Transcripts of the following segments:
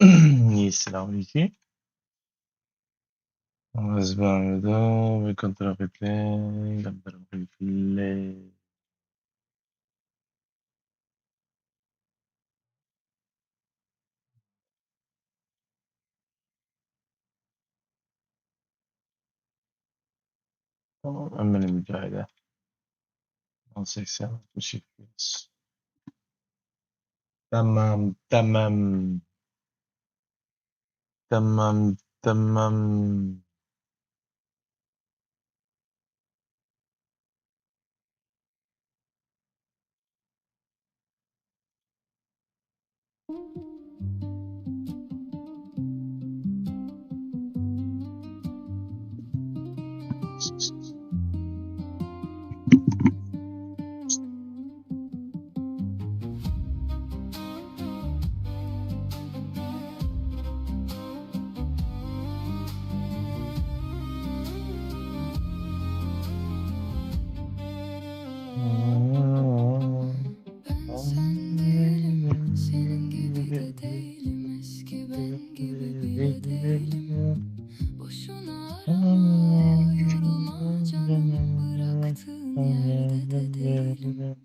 Selamünaleyküm. Azbanda ve kontrafetle. Tamam, hemen mücadele. 80 62. Tamam, tamam. Tamam, tamam. Ben sen değilim, senin gibi de değilim, eski ben gibi bile değilim. Boşuna arama, yorulma canım, bıraktığın yerde de değilim.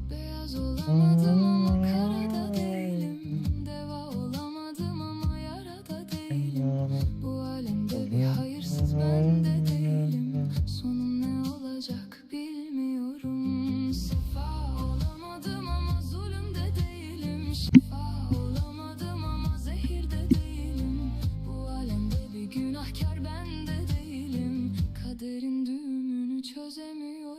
Beyaz olamadım ama kara da değilim, deva olamadım ama yara da değilim. Bu alemde bir hayırsız ben de değilim, sonum ne olacak bilmiyorum. Sefa olamadım ama zulüm de değilim, şifa olamadım ama zehir de değilim. Bu alemde bir günahkar ben de değilim, kaderin düğümünü çözemiyorum.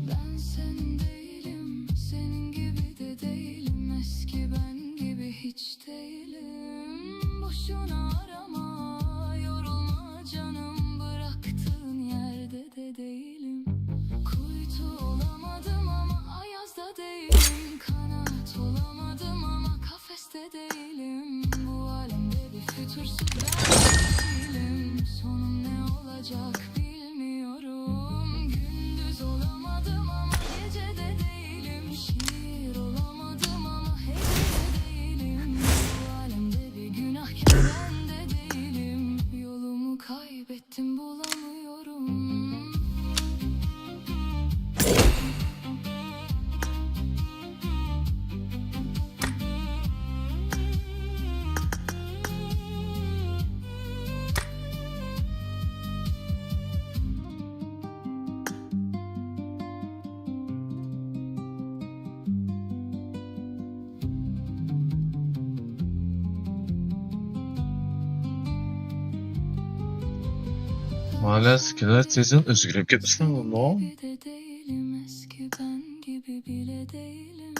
Ben sen değilim, senin gibi de değilim, eski ben gibi hiç değilim. Boşuna arama, yorulma canım, bıraktığın yerde de değilim. Kuytu olamadım ama ayazda değilim, kanat olamadım ama kafeste değilim. Bu alemde bir fütursuz ben değilim, sonum ne olacak bilmiyorum. Gündüz olamadım ama gece de değilim, şiir olamadım ama hece de değilim. Bu alemde bir günahkar ben de değilim, yolumu kaybettim bulamıyorum. Hala skelet sesin özgürlük etmişsin oğlum. Gibi de değilim, eski ben gibi bile değilim.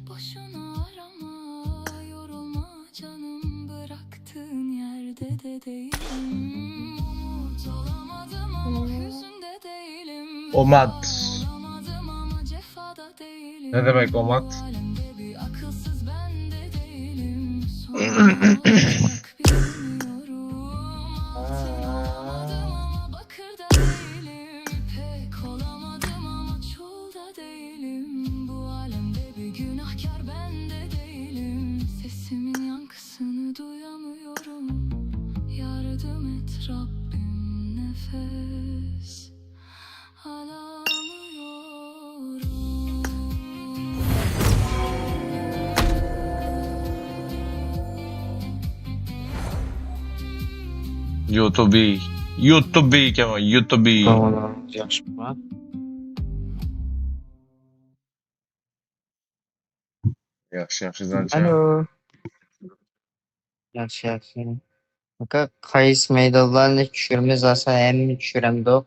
Boşuna arama, yorulma canım, bıraktığın yerde de değilim. Umut olamadım ama hüzün de değilim. Omat. Olamadım ama cefada değilim. Ne demek omat? Bu alemde bir akılsız ben de değilim. Sonum ne olacak bilmiyorum. Altın olamadım ama bakır da değilim. Pek olamadım ama çul da değilim. Bu alemde bir günahkar ben de değilim. Sesimin yankısını duyamıyorum. Yardım et Rabbim, nefes alamıyorum. YouTube Kemal, YouTube. Tamam, yaxşı. Yaxşı zanca. Alo. Yaxşı, yaxşı. Aka, qayıs meydallarını düşürmez asa emmi düşürəm də o.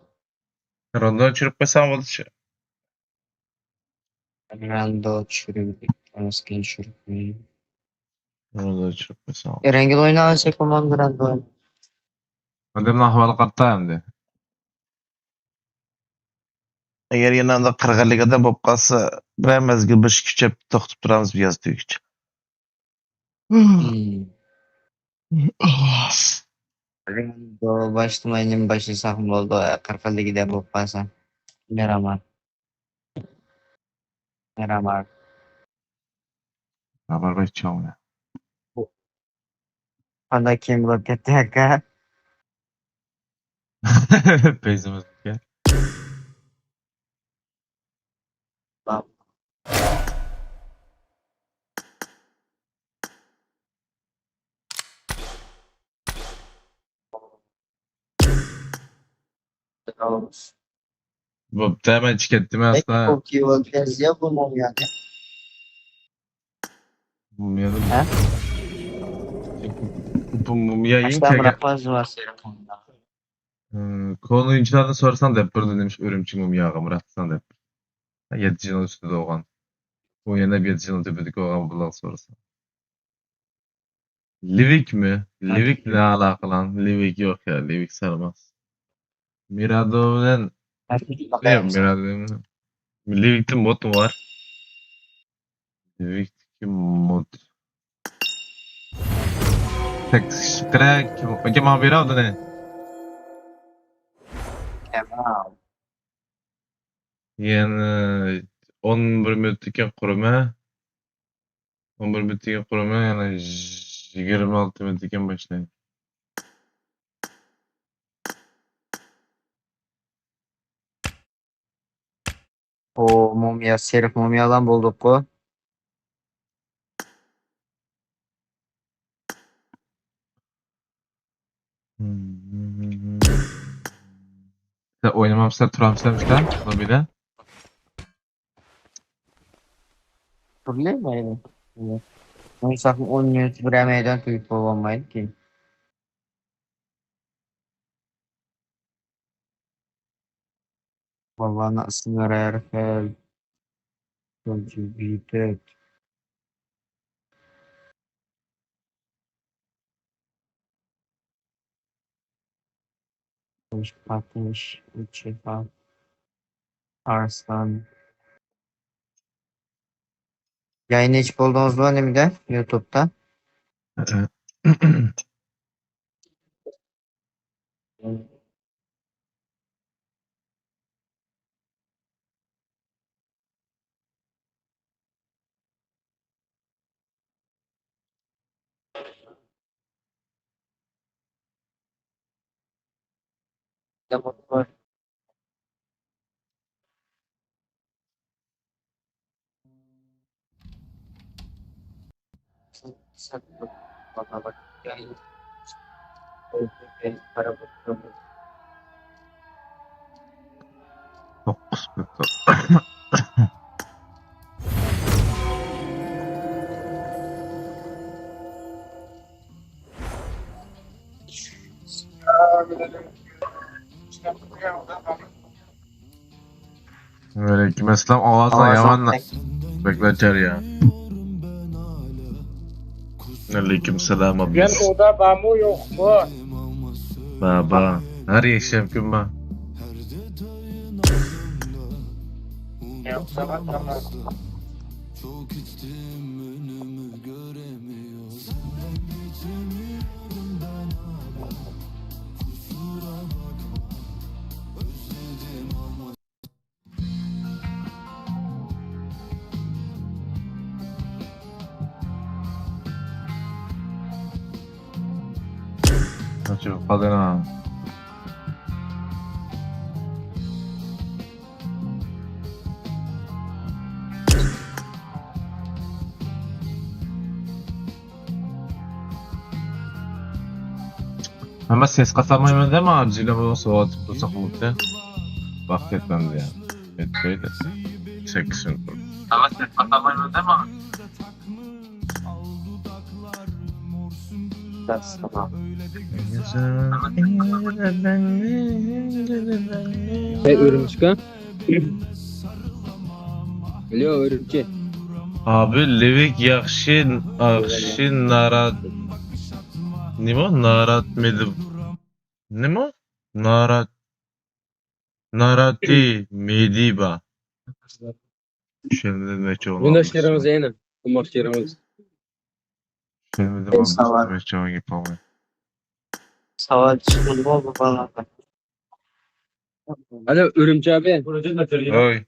Rondan çürük mesela oldu. Rando düşürüldük. Eski düşürüldük. Rondan çürük mesela. Erengil oynayacak olan Rando oyun. Adamın ahvalı katta hem de. Eğer yanında Kırgali'de bop kalsa bir mezgil bir küçük toxtup duramız bir yazdığı için. Do başlamayının başı sakın oldu. 40 ligde bu pasa. Merhaba. Merhaba. Haber bekliyorum ya. Pada kim roket yaka? Bezimiz ya. Bu hemen tükettim Peki aslında. çok iyi roket ya bu mu yani? Mumya'nın Ha? bu mumya Başta yiyince bırakmaz var telefonda. konu oyuncularına sorsan da hep burada demiş örümcek mumya Muratsan da hep. 7 yıl üstü doğan. Bu yana 7 yıl tepedik oğlan bulan sorsan. Livik mi? Livik ne alakalı lan? Livik yok ya. Livik sarmaz. Miradov'dan ne yok Miradov'dan? Livik'te mod mu var? Livik'teki mod. Tek şıkıra kim haberi aldı ne? Kemal. Yani 11 minutlik kurma. 11 minutlik kurma yani 26 minutlik başlayın. O mumya, Serif mumyadan bulduk bu. Sen oynamamışlar, Trump'lamışlar lobide. Turlay mı yani? Evet. Onu sakın 10 minut buraya meydan tuyup olmayın ki. Vallahi nasıl yarar fel. Contributed. Hoş patmış. Uçefa. Arslan. Yayını hiç buldunuz mu önümde? YouTube'da. Bana bak. Yayın. Para bakıyorum. Çok kısmetli. Aleyküm selam. Ağzına yamanla. Bekleter ya. Aleyküm selam abi. Gel oda bamu yok mu? Baba. Her yaşam kim ben? Yoksa bak ama. Açık kadına. Ama ses kasamayı değil mi acilen bu soğuk atıp dursak mutlu? Vakit etmem ya. Etmeyi de. Çeksin. Ama ses kasamayı değil mi? Tamam. Hey örümcek. Alo örümcek. Abi Levik yakşin akşin narat Nimo narat medim Nimo narat narati mediba Şimdi ne çoğunu Windows yerimiz yine. Kumak yerimiz. Kırmızı Ben babası savar. ve çoğu yapamıyor. Savar çıkıldı oldu bana. Alo Örümcü abi. Oy.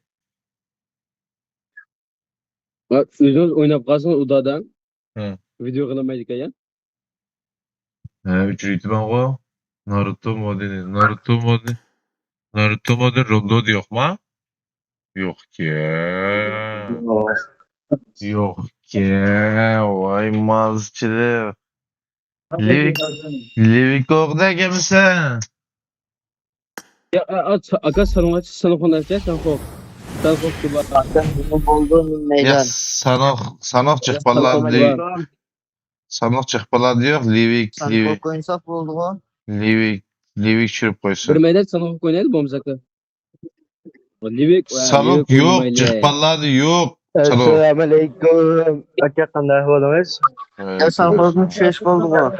Bak özünüz oynap kalsın odadan. Hı. Video kılamaydık ya. Üçüncü ben o. Naruto modeli. Naruto modeli Rondo diyor mu? Yok ki. Yok ki. Vay mazçılık. Livik orada gelmişsin. Ya aga sana konuşacağız sen kork. Sen kork ki bak. Benim olduğum Ya meydan. sanok çıkmalar diyor. Sanok çıkmalar diyor. Sen korku insaf oldu o. Livik çürüp Bir koysun. meydan sana kork oynaydı bomzakı. Livik Sanok Livik yok. oynamayla. Çıkmalar yok. Sanok. Assalamualaikum. Aka qanday ahvolingiz? Ya sen korkun çeşk oldu o.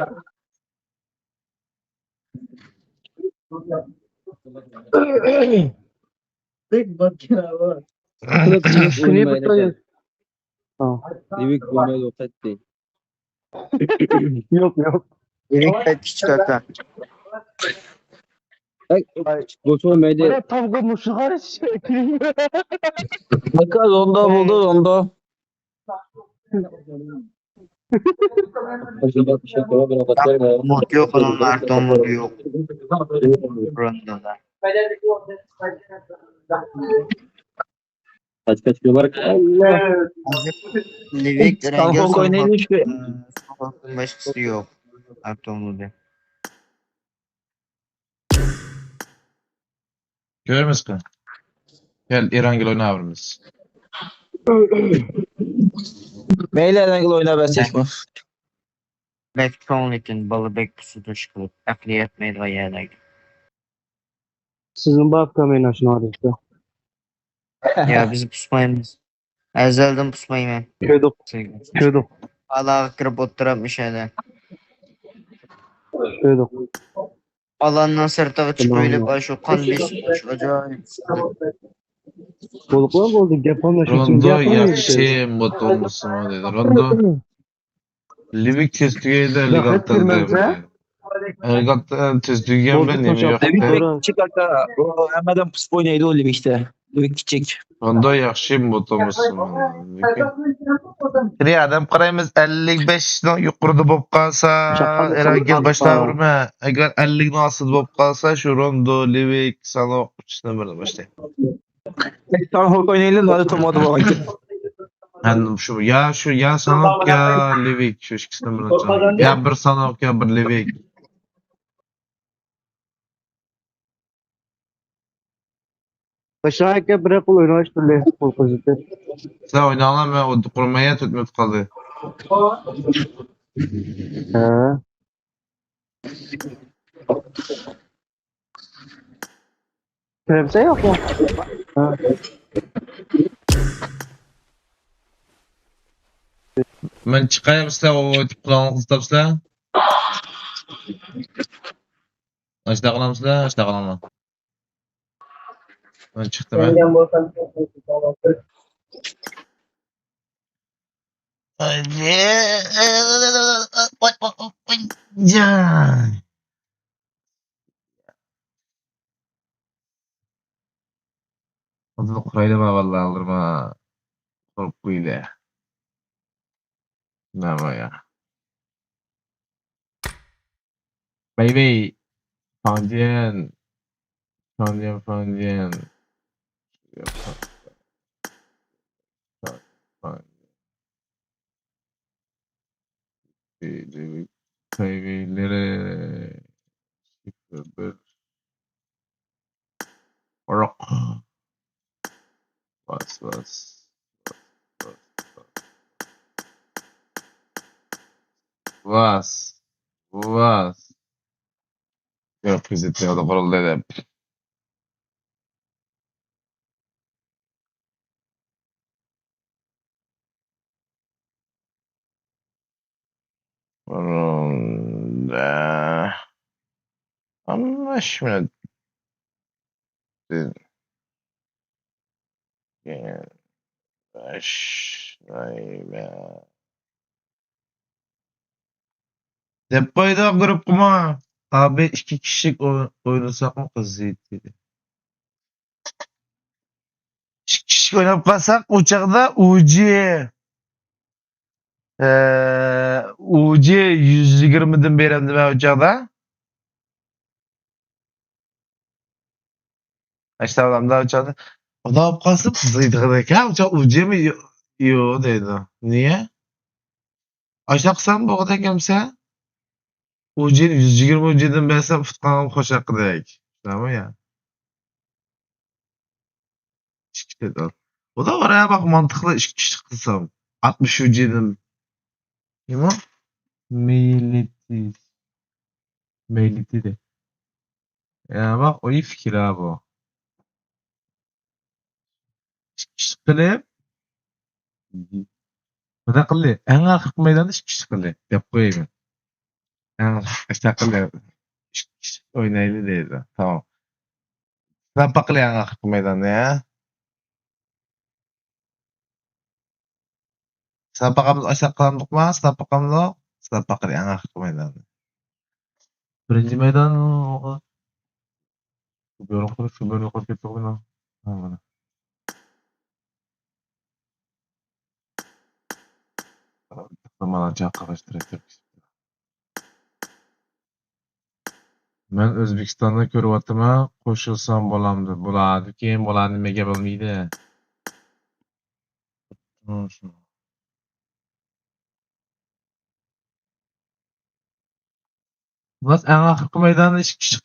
Livik Kuni oynamayla. bitta. Livik oynamayla okuttu. Yo'q. Birlikte küçük aka. Boş oynamaydı. Mana tavga mushug'ar shekilli. Aka Rondo buldu Rondo. Başka bir şey yok. Ben okutlarım. Umut yok onun artı umut yok. Rondo'da. Kaç kilolar. Allah. Livik rengi Stanford oynaymış ki. Sokakın başkası yok. Artı umut'da. Görür müsün? Gel İrangil oynayabiliriz. Meyle Erengil oynar ben seçmem. Belki çoğunlukla balı bekçisi dışkılıp akli etmeydi o yerdeydi. Sizin babka men oshno işte. Ya biz pusmayımız. Ezelden pusmayım ben. Ko'rdik. Alağa kirip oturapmış hele. Ko'rdik. Alandan sırtava çıkıp şu kan beşikmiş. Acayip. Bo'ldi. Gap almashuv uchun Rondo gap yaxshi mot olmasın dedi. Rondo Livik testüge de lig Rahmet vermezse? Ligat'ta testüge Oldu, ben nemi toşak. yok. Levik Doğru. küçük aka. O hemen pusp oynaydı o Levik'te. Levik küçük. Rondo yaxshi mot olmasın dedi. Adam qaraymiz 55 dan yuqorida bo'lib qolsa, Erangel boshdan urma. Agar 50 dan ostida bo'lib qolsa, şu Rondo, Livik, Sanoq uchdan birdan boshlaydi. Stanford oynaydı Naruto modu var. Yani şu Sanoq ya Livik şu ikisinden birdan chiqadi. Ya bir Sanoq ya bir Livik. Bashar aka bir qo'l o'ynash turli qo'l qo'zitdi. Sen oynanan ve o kurmaya tutmuyor kaldı. Ha. Kimse yok mu? Ha. Ben çıkayım size o tip kulağını kısıtap size. Açta kalam size, açta kalam. Ben çıktım ben. Ya. Odunu kurayla vallahi alırım ha. Korkuyla. Ne var ya. Baby. Fandien. Fandien. Baby'lere. Bir. Rock. Bas. Was. Yok fizitte o da kuruldu edip. Kuruldu. Anlaşmadı. Anlaşmayla. Dep koydum grupuma. Abi 2 kişilik oynasak mı kız dedi. 2 kişilik oynap kalsak uçakta UC 120'den beremdi ben uçakta. İşte adamda uçakta. O da alıp kalsın zıydık ya uçak UC mi? Yo dedi. Niye? Aşağı kısan bu kadar gemse. UC'nin 120 UC'den bersem futkanım koşak direkt. Tamam ya. İşte de. O da oraya bak mantıklı iş kişi kılsam. 60 UC'den. Kim o? Meyileti. Meyileti de. Ya bak o iyi fikir abi o. İş kişi kılıp. Bu da kılı. En akık meydanda iş kişi kılı. Yap koyayım. En akık kılı. İş kişi oynaylı dedi. Tamam. Sen bakılı en akık meydanda ya. Sapakamız aşağı kalandık mı? Sapakamız Sapaklı en akık meydanda. Birinci meydan o. Şu böyle yukarı gitti oyna. Tamam. Bana çaklaştıracak. Men Özbekistan'da körüwatyma koşulsam bolamdy. Bulady kim bolany mege bilmeydi. Bas en ahırkı meydanda iş kişi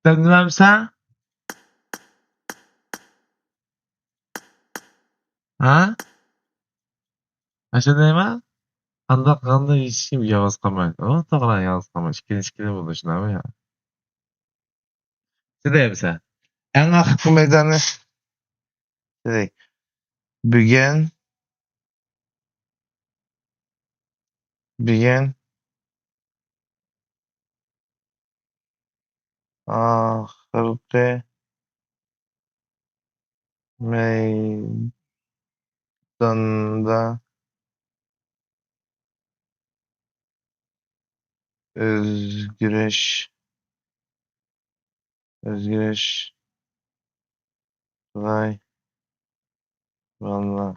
denmemsen? Ha? Aşa deyme? Kanda hiç kim yavaz kalmaydı. O tağlan yavaz kalmaydı. İşkili buldu şuna ya. Sideyim sen. En ahırkı meydanı. Sidey. Bügen. Ahırkı meydanda özgüreş vay valla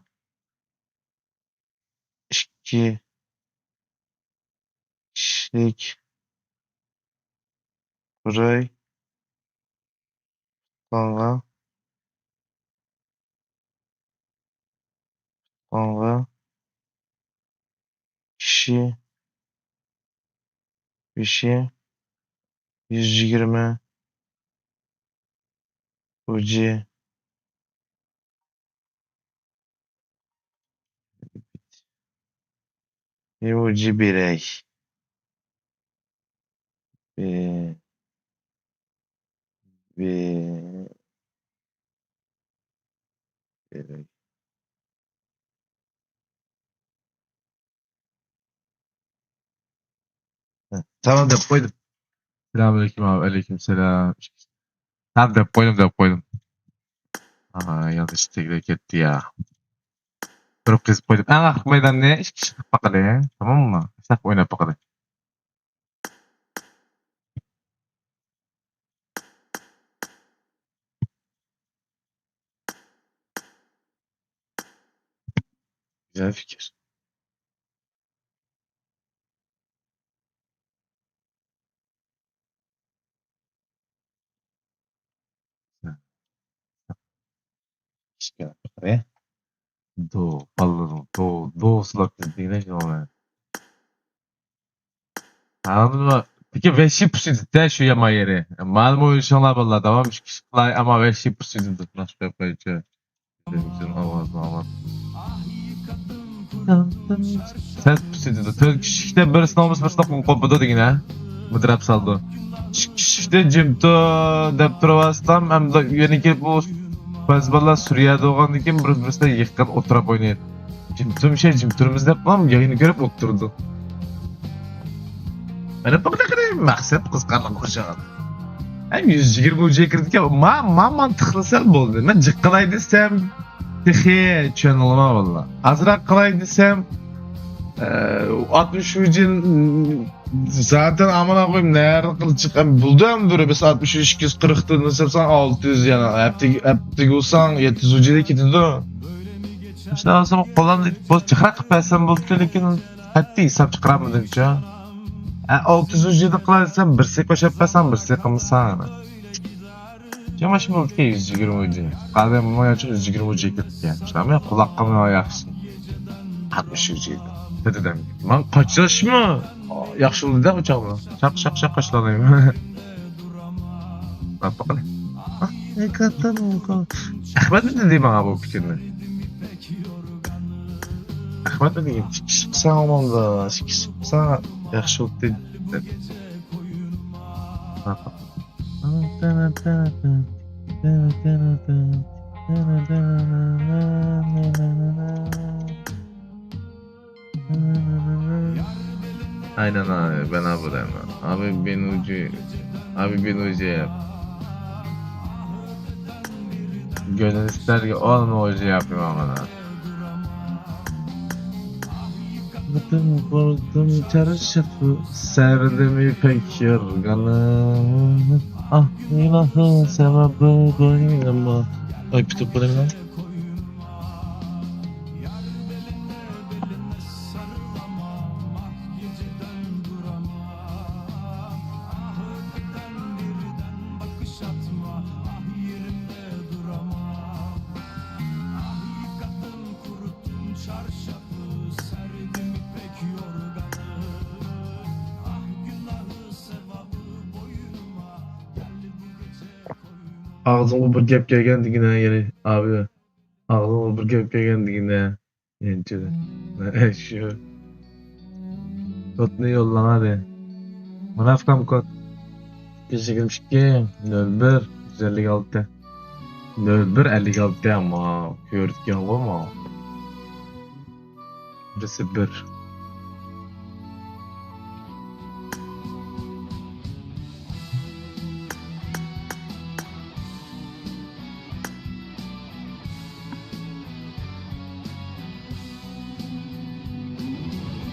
2 kişilik burayı sonra kişi 120 ucu ucu birey birey Tamam dep koydum. Selamünaleyküm abi. Aleykümselam. Tamam dep koydum. Aha yanlış tekrar etti ya. Durup kızıp koydum. En akık meydan ne? İş kişi bakalım ya. Tamam mı? Sak oynayıp bakalım. Güzel fikir. İş gel bakalım. Do sulak dediğine şey olmuyor. Anladın mı? Peki veşi pusudu de şu yama yeri. Malum oyun şunlar valla tamam mı? Kişiklay ama veşi pusudu. Nasıl yapayım? Sen pusudu. Tör kişikte birisini olmuş birisini kopudu digine. Mıdırap saldı. Kişikte cimto dep turabastam hem de yöneki bu Bazılar Suriye'de oğandı ki birisine yıkkan oturup oynayın. Cimturumuzda yapmam yayını görüp oturdu. Ben bu kadar maksat kıskanlık koşan. Hem 120 ucuya kirdik ya mantıklı sel oldu. Ben cıkkılay desem tıxi çön olma valla. Azırak kılay desem 63 yıl zaten amına koyayım ne kılıçık buldu hem böyle biz 63 240'tı nasıl 600 yani hepti olsan 700 yıl gidiyordu. İşte o zaman koldan bu çıkrak pesem buldu lekin hatta hesap çıkaramadım ki. 600 yıl kılarsam bir sek başa pesem bir sek kımsan. Cama şimdi oldu ki 120 yıl. Kadem bunu yaşıyor 120 yıl çekti. İşte ama kulakkamı ayaksın. 63 yıl. Dedim. Ben kaç yaş mı? Yaxşı oldu da uçağım. Şak kaçlanayım. Bak bakalım. Ne kadar mı? Ahmet ne dedi bana bu fikrini? Ahmet ne dedi? Sen olmalı. Sen yaxşı oldu dedi. Bak bak. Aynen abi ben buradayım. Abi beni ucu yap. Gönül ister ki olma ucu yapayım ama da. Bıktım korktum çarşafı serdim ipek yorganı. Ah ilahı sevabı koyma. Ay pitup bulayım lan. Ağzıma bir gep gelgendi yine yeri abi. Ağzıma bir gep gelgendi yine. Yence. Şu. Kod ne yollan hadi. Mınafkam kod. 222 01 156. 01 56 ama gördük ya ama. Birisi bir.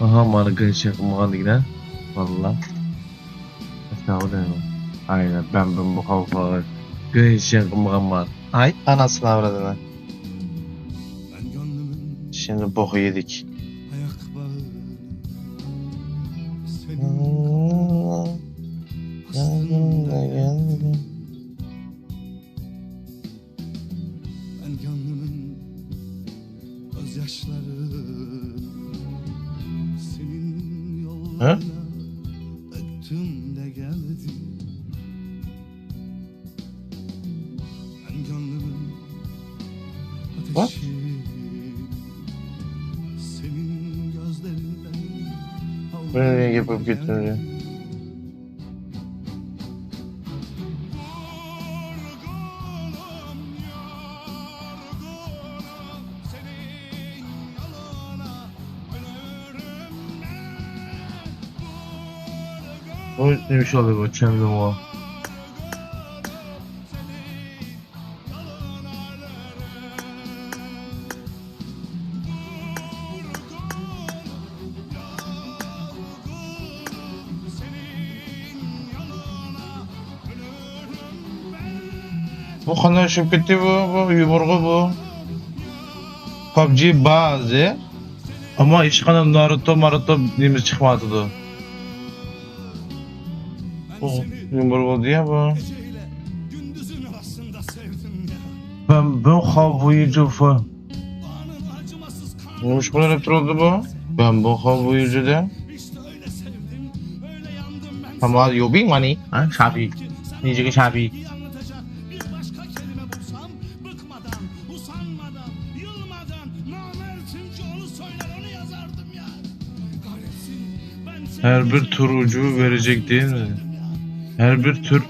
Aha margın şakımı yine. Valla. Estağfurullah. Aynen ben bu kafalar. Gün şakımı var. Ay anasını avradına. Şimdi boku yedik. Ben gönlümün gözyaşları senin yollarına döktüm de geldim. Ben gönlümün ateşi senin gözlerinden Böyle yapıp götürüyor. O neymiş oluyor bu çemdim o. Bu kanal şirketi bu yumurgu bu. PUBG bazı. Ama hiç kanal Naruto neyimiz çıkmadı da. Bu yumurgu diye bu. Ben havayıcı fa. Neymiş bu ne oldu bu? Ben bu havayıcı da. Ama yobing mani? Ha şabi. Neyce şabi. Her bir tur ucu verecek değil mi? Her bir tur...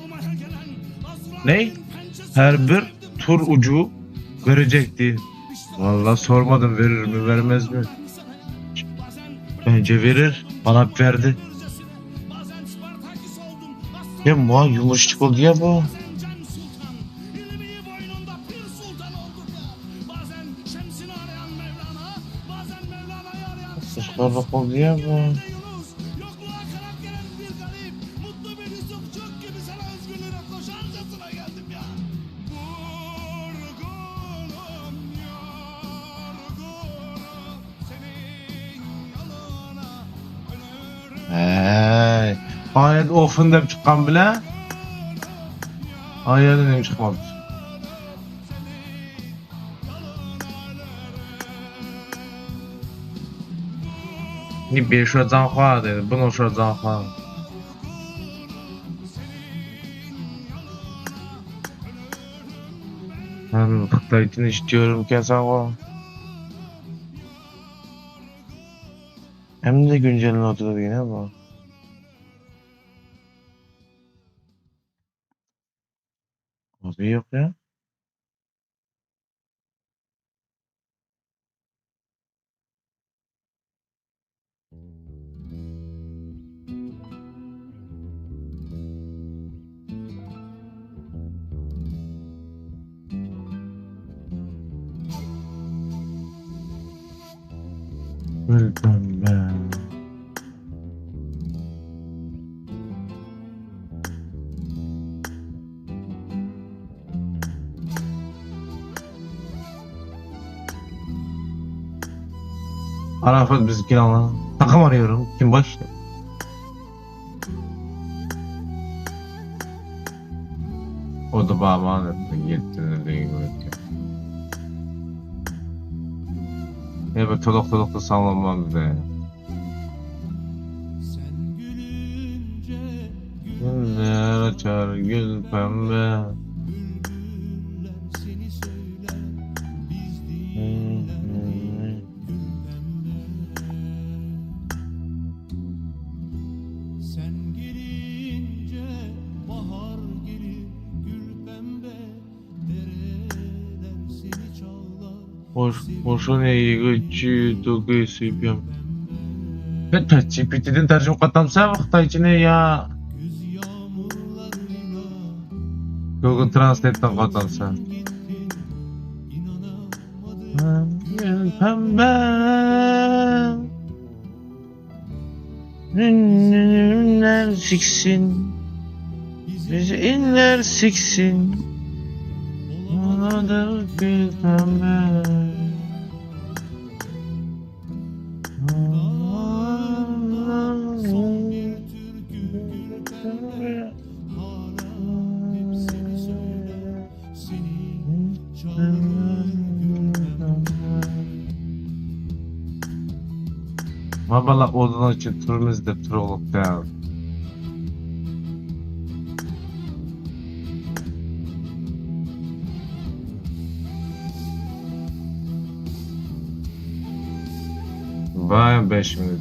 Ne? Her bir tur ucu verecek değil. Vallahi sormadım verir mi vermez mi? Bence verir. Bana verdi. Ya bu yumuşacık oldu ya bu. Işkarlık oldu ya bu. Yokluğa kanat gelen bir garip. Mutlu bir Yusuf Çök gibi sana özgürlüğüne koşarcasına geldim ya. Vurgunum yorgunum. Senin yoluna ölürüm. Hey. Ayet ofun dep çıkan bile. Ayet'in hem çıkmadı. Ni bir şu zanhua dedi. Bunu şu zanhua. Ben Kıtay'ını istiyorum ki zanhua. Hem de güncelin oturdu yine bu. Abi yok ya. Gülpembe. Arafat bizimkini alalım. Takım arıyorum. Kim baş? O da bağman etti. Yetti değil mi? Evet, tolok da sallanmam dedi. Sen gülünce Güller açar gül pembe. bülbüller seni söyler. Biz değiller sen gelince bahar gelir gül pembe. Dereler seni çağlar. Boşun iyi gücü dokuyu süpüyorum. Ben ChatGPT'den tercüme katamsa Xitayçını ya. Güz yağmurlarıyla Google Translate'den katamsa. gittin inanamadım. Gül pembe. Ünlüler siksin. Bizi iller siksin. Oladır gül pembe. Son bir türkü gül pembe. Hala hep seni söyler. Seni çağırır gül pembe. Valla odan için turumuz da tur olup da. Vay 5 minut.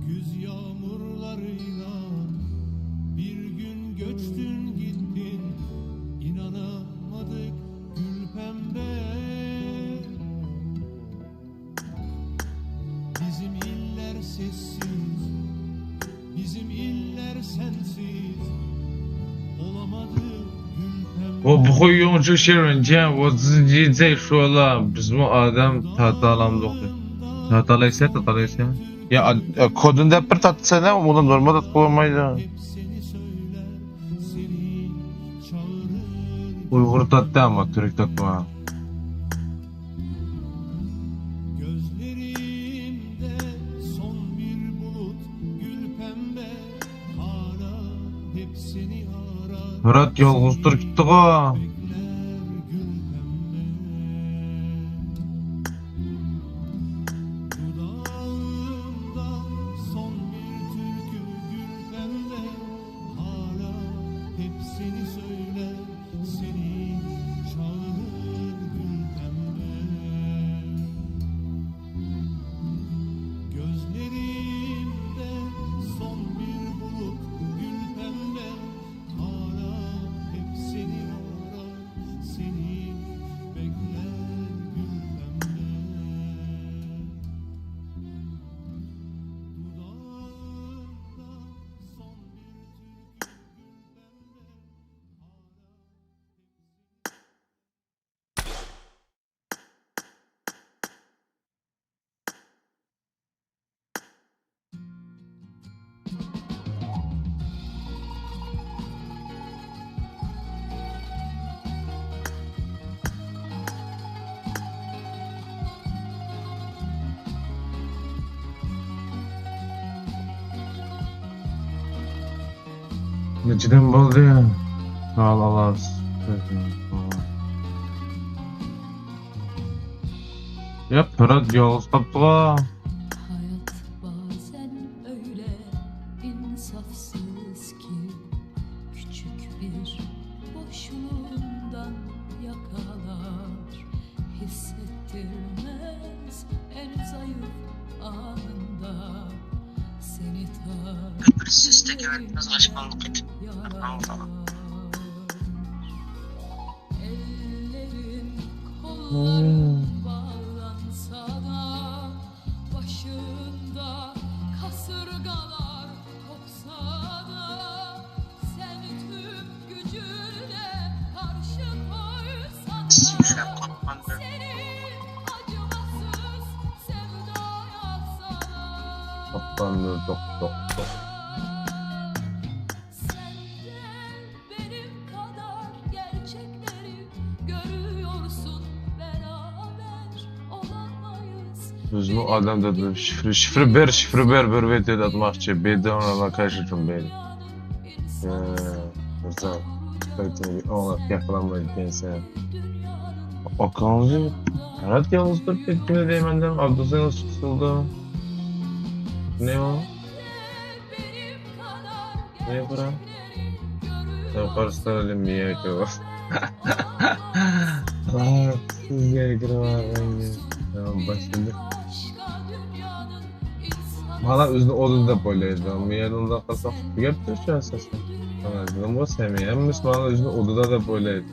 Güz yağmurlarıyla bir gün göçtün gittin. İnanamadık gül pembe. Bizim iller sessiz, bizim iller sensiz. Olamadı gül pembe. 我不会用这些软件，我自己在说了。Bizim adam tahtalamdı. Tahtalaysa. Ya kodunda bir tatsana, onu normal koymaydı. Hep seni Uygur tatlı ama Türk tatlı ha. Gözlerimde son bir bulut gül pembe hala hep seni arar Murat yolguzdur gitti o. bekler gül pembe dudağımda son bir türkü gül pembe hala hep seni söyler seni çağırır gül pembe gözlerimde son bir bulut gül pembe hala hep seni arar seni bekler gül pembe dudağımda son bir türkü Neçeden boldu ya? Sağ ol Allah. Yap Murat yolguz kaptı o. Hayat bazen öyle insafsız ki küçük bir boşluğundan yakalar hissettirmez en zayıf anında seni ellerin kolların bağlansa da başında kasırgalar kopsa da sen tüm gücünle karşı koysan da seni acımasız sevdaya salar. Toplandı tok. Senden benim kadar gerçekleri görüyorsun, beraber olamayız. Özümü adam dedim şifre ver ver dedi atmakçı. Bedi ona karşıtım beni. Güzel. Kayıtını bir oğlak yakalanmayı pense. Akancı. Murat yalnızdır tekini değmenden Abdülseyin sıkıldı. Ne o? Ne bura? Sen karşısına ölüm bir yer ki o. Siz gergin var rengi. Tamam başladık. Hala özünü odunda böyleydi ama yanında kalsak yaptı şu an sesini. Dedim bu sevmeyemmiş bana özünü odada da böyleydi.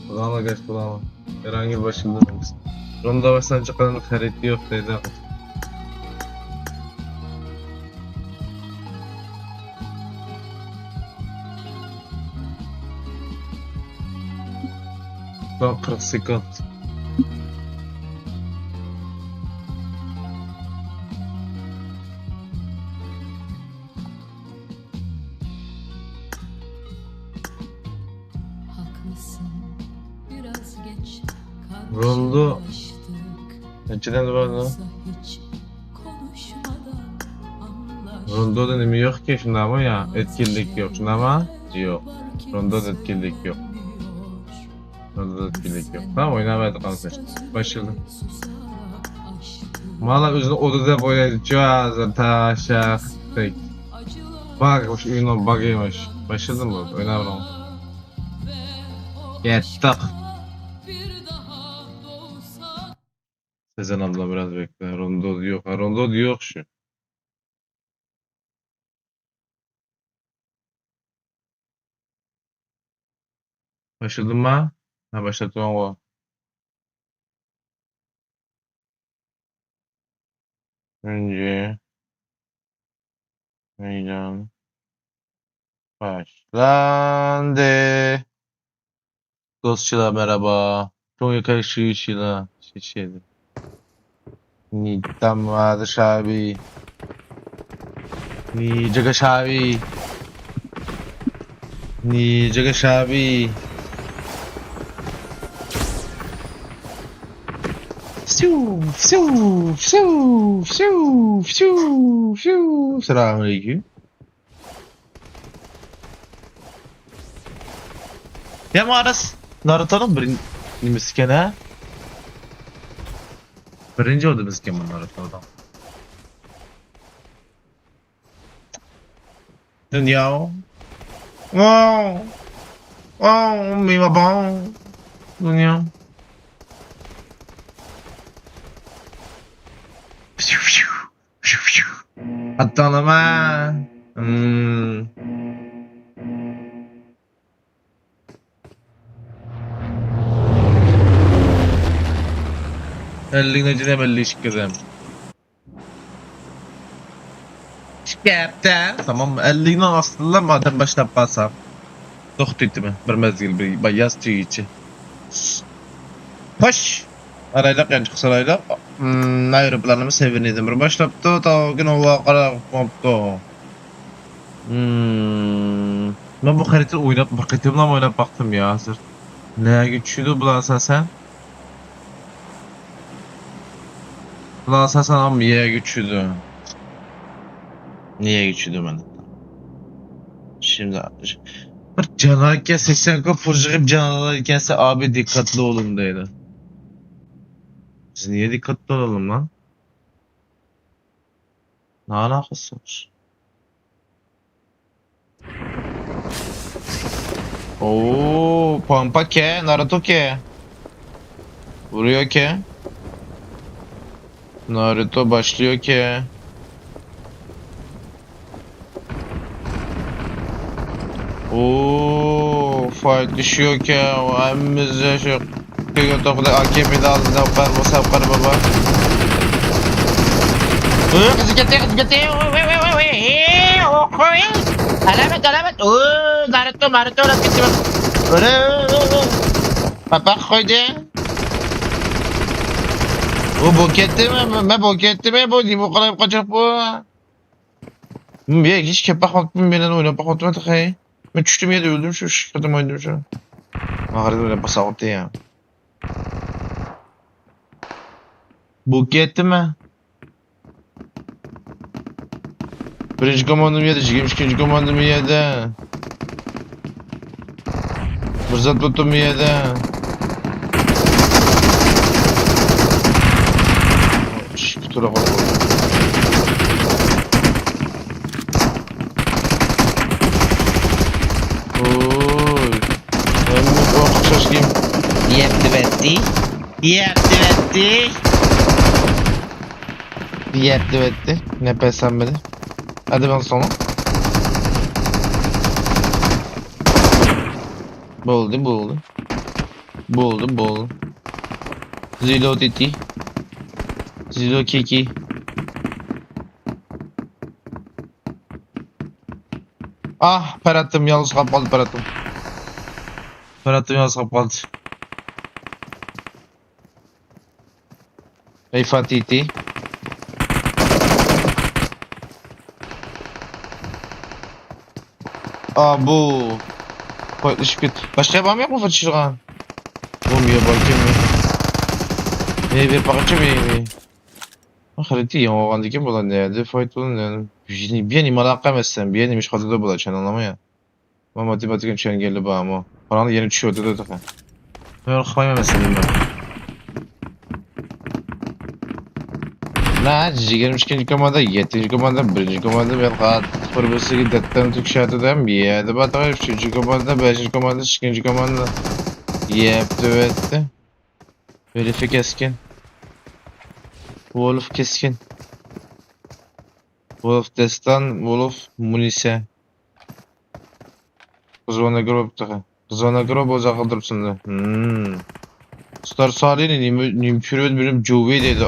Kulağıma geç kulağıma. Herhangi bir başında olmasın. Ronda baştan çıkanın hariti yok dedi. Son 40 sekund. Haklısın, biraz geç Rondo. karşılaştık. Önceden de vardı. Oysa hiç konuşmadan anlaştık. Rondo'da nemi yok ki şimdi ama ya. Etkinlik yok şimdi ama yok. Rondo'da etkinlik yok. Rondo'da etkinlik yok. Tamam oynamadık arkadaşlar. Başladı. Mala özünü odada boyadı. Cihazı taşak. Tek. Bak hoş oyunun bug'ıymış. Başladı mı? Oynamadım. Yettik. Sezen abla biraz bekle. Rondo yok. Ha, Rondo yok şu. Başladın mı? Ha başlattım o. Önce meydan başlandı. Dostçular merhaba. Çok yakın şişiler. Şişiydi. Nidam vardı şabi. Nijaga şabi. Nijaga şabi. Selamünaleyküm. Ya Maras Naruto'nun birinci ha? Birinci oldu misken bu Naruto'dan. Dünya. Wow. Wow, mi baba. Dünya. Atlama. Elliğine belli iş kızım. Şikayette. Tamam mı? Elliğine aslında madem başlayıp kalsam. Doktu mi? Bir mezgil bir bayaz tüy içi. Hoş. Araylak yancı kısarayla. Aeroplanımı seviniydim. Bir başlattı. Ta gün ova karar koptu. Ben bu haritayı oynayıp baktım ya hazır. Neye güçlüydü bu asasen? Bu asasen ama niye güçlüydü? Niye güçlüydü ben? Şimdi bir canavarken 80 kop fırcıkıp canavarkense abi dikkatli olun dedi. Biz niye dikkatli olalım lan? Ne alakası var? Oo, Pampa ke, Naruto ke. Vuruyor ke. Naruto başlıyor ke. Oo, fight düşüyor ke. Emmize şu köy topla AKP'de ağzına bakar bu sapkar baba. Kız gitti. Alamet. Naruto ulan gitti bak. Papa koydu. O boketti mi bu? Bu kadar kaçak bu. Bir hiç kepak baktım benden oynayıp baktım tıkayı. Ben düştüm yerde öldüm şu şıkkıdım oynadım şu. Ağrıdı öyle basaktı ya. Boketti mi? Birinci komandımı yedi, ikinci komandımı yedi. Fırsat tutum yedi. Kutura bak. Oy. Ben mi korkak şaşkıyım? Yetti. Ne pesenmedi. Hadi ben sonra. Buldu. Zilo titi. Zilo kiki. Ah, Ferhat'ım yalnız kapalı Ferhat'ım. Yalnız kapalı. Ey Fatiti. Bu. Koymuş git. Başka yapamam yok mu Fatişirgan? Olmuyor bakayım mı? Bir bakacağım iyi. Harita ya o andaki bulan ne? De fight bulan ne? Bir ni malaka mesela bir ni miş kadar bulacan anlamaya. Ama matematikin çengeli bu ama. Paranı yeni düşüyordu da da. Yok koyma mesela ben. Na, ciğermiş ikinci komanda, yedinci komanda, birinci komanda ve kat fırbısı gidetten tükşatıdan bir yerde batar. Üçüncü komanda, beşinci komanda, ikinci komanda. Yaptı etti. Herifi keskin. Wolf keskin. Wolf destan, Wolf munise. Kızvana grup tıkı. Kızvana grup oza kaldırıpsın da. Star Salih'in nimkürüt birim Juve dedi.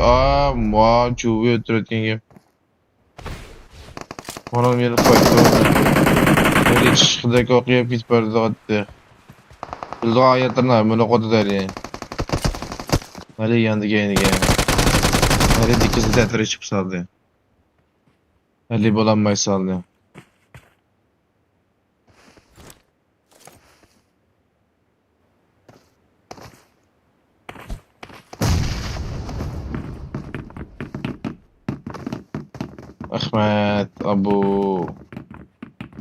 Juve ötürütken gibi. Onun yeri fayda oldu. Öyle çıkıdaki okuyup git böyle dağıttı. Bildiği ayetlerine böyle kodu der yani. Öyle yandı gene. Öyle dikizli tetre çıkıp saldı. Öyle bulanmayı saldı. Ahmet, abu.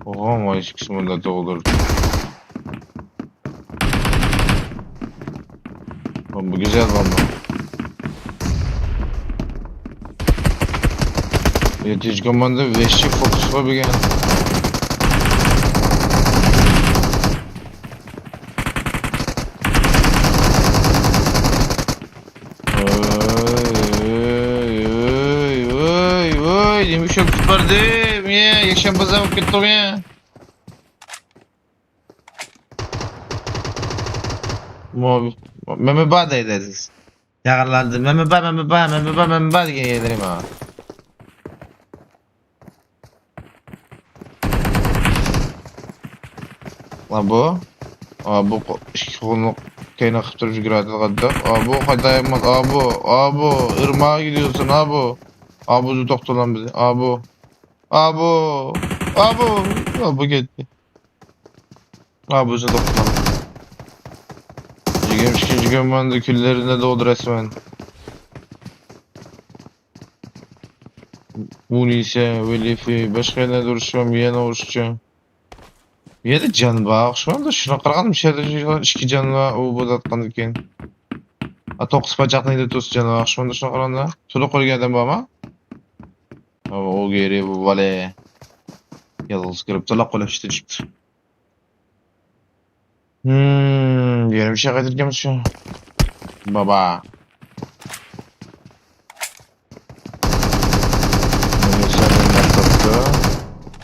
Oğlum o iş kısmında da olur. Oğlum, bu güzel bomba. Yetiş komanda veşçi fokus var bir gel. Oy, demiş yok tutardım ya, yaşam baza vakit o ya. Mobi, meme bada ederiz. Yağlardı, meme ba diye gelirim ha. Abu, abu, şunu kaynak kıtırıp yürüyordu kadar. Abu, kadayamaz, abu, ırmağa gidiyorsun abu. Abu'cu doktor lan bizi, abu gitti. Abu'cu doktor lan. Cigim bandı küllerine doğdu resmen. Munise, Velifi, başka yerine duruşacağım, bir yana uğraşacağım. Bir yerde can bak, şu anda şuna qaragan bir şeyde iki can var, o bodatqan ekan. A 9 bacaqni to's can var, şu anda şuna qaraganda. To'liq qo'ygan adam bormi? O geri bu vale. Yalnız kirib to'liq qo'lab chiqdi. Yana bir şey qaytarganmiz şu. Baba.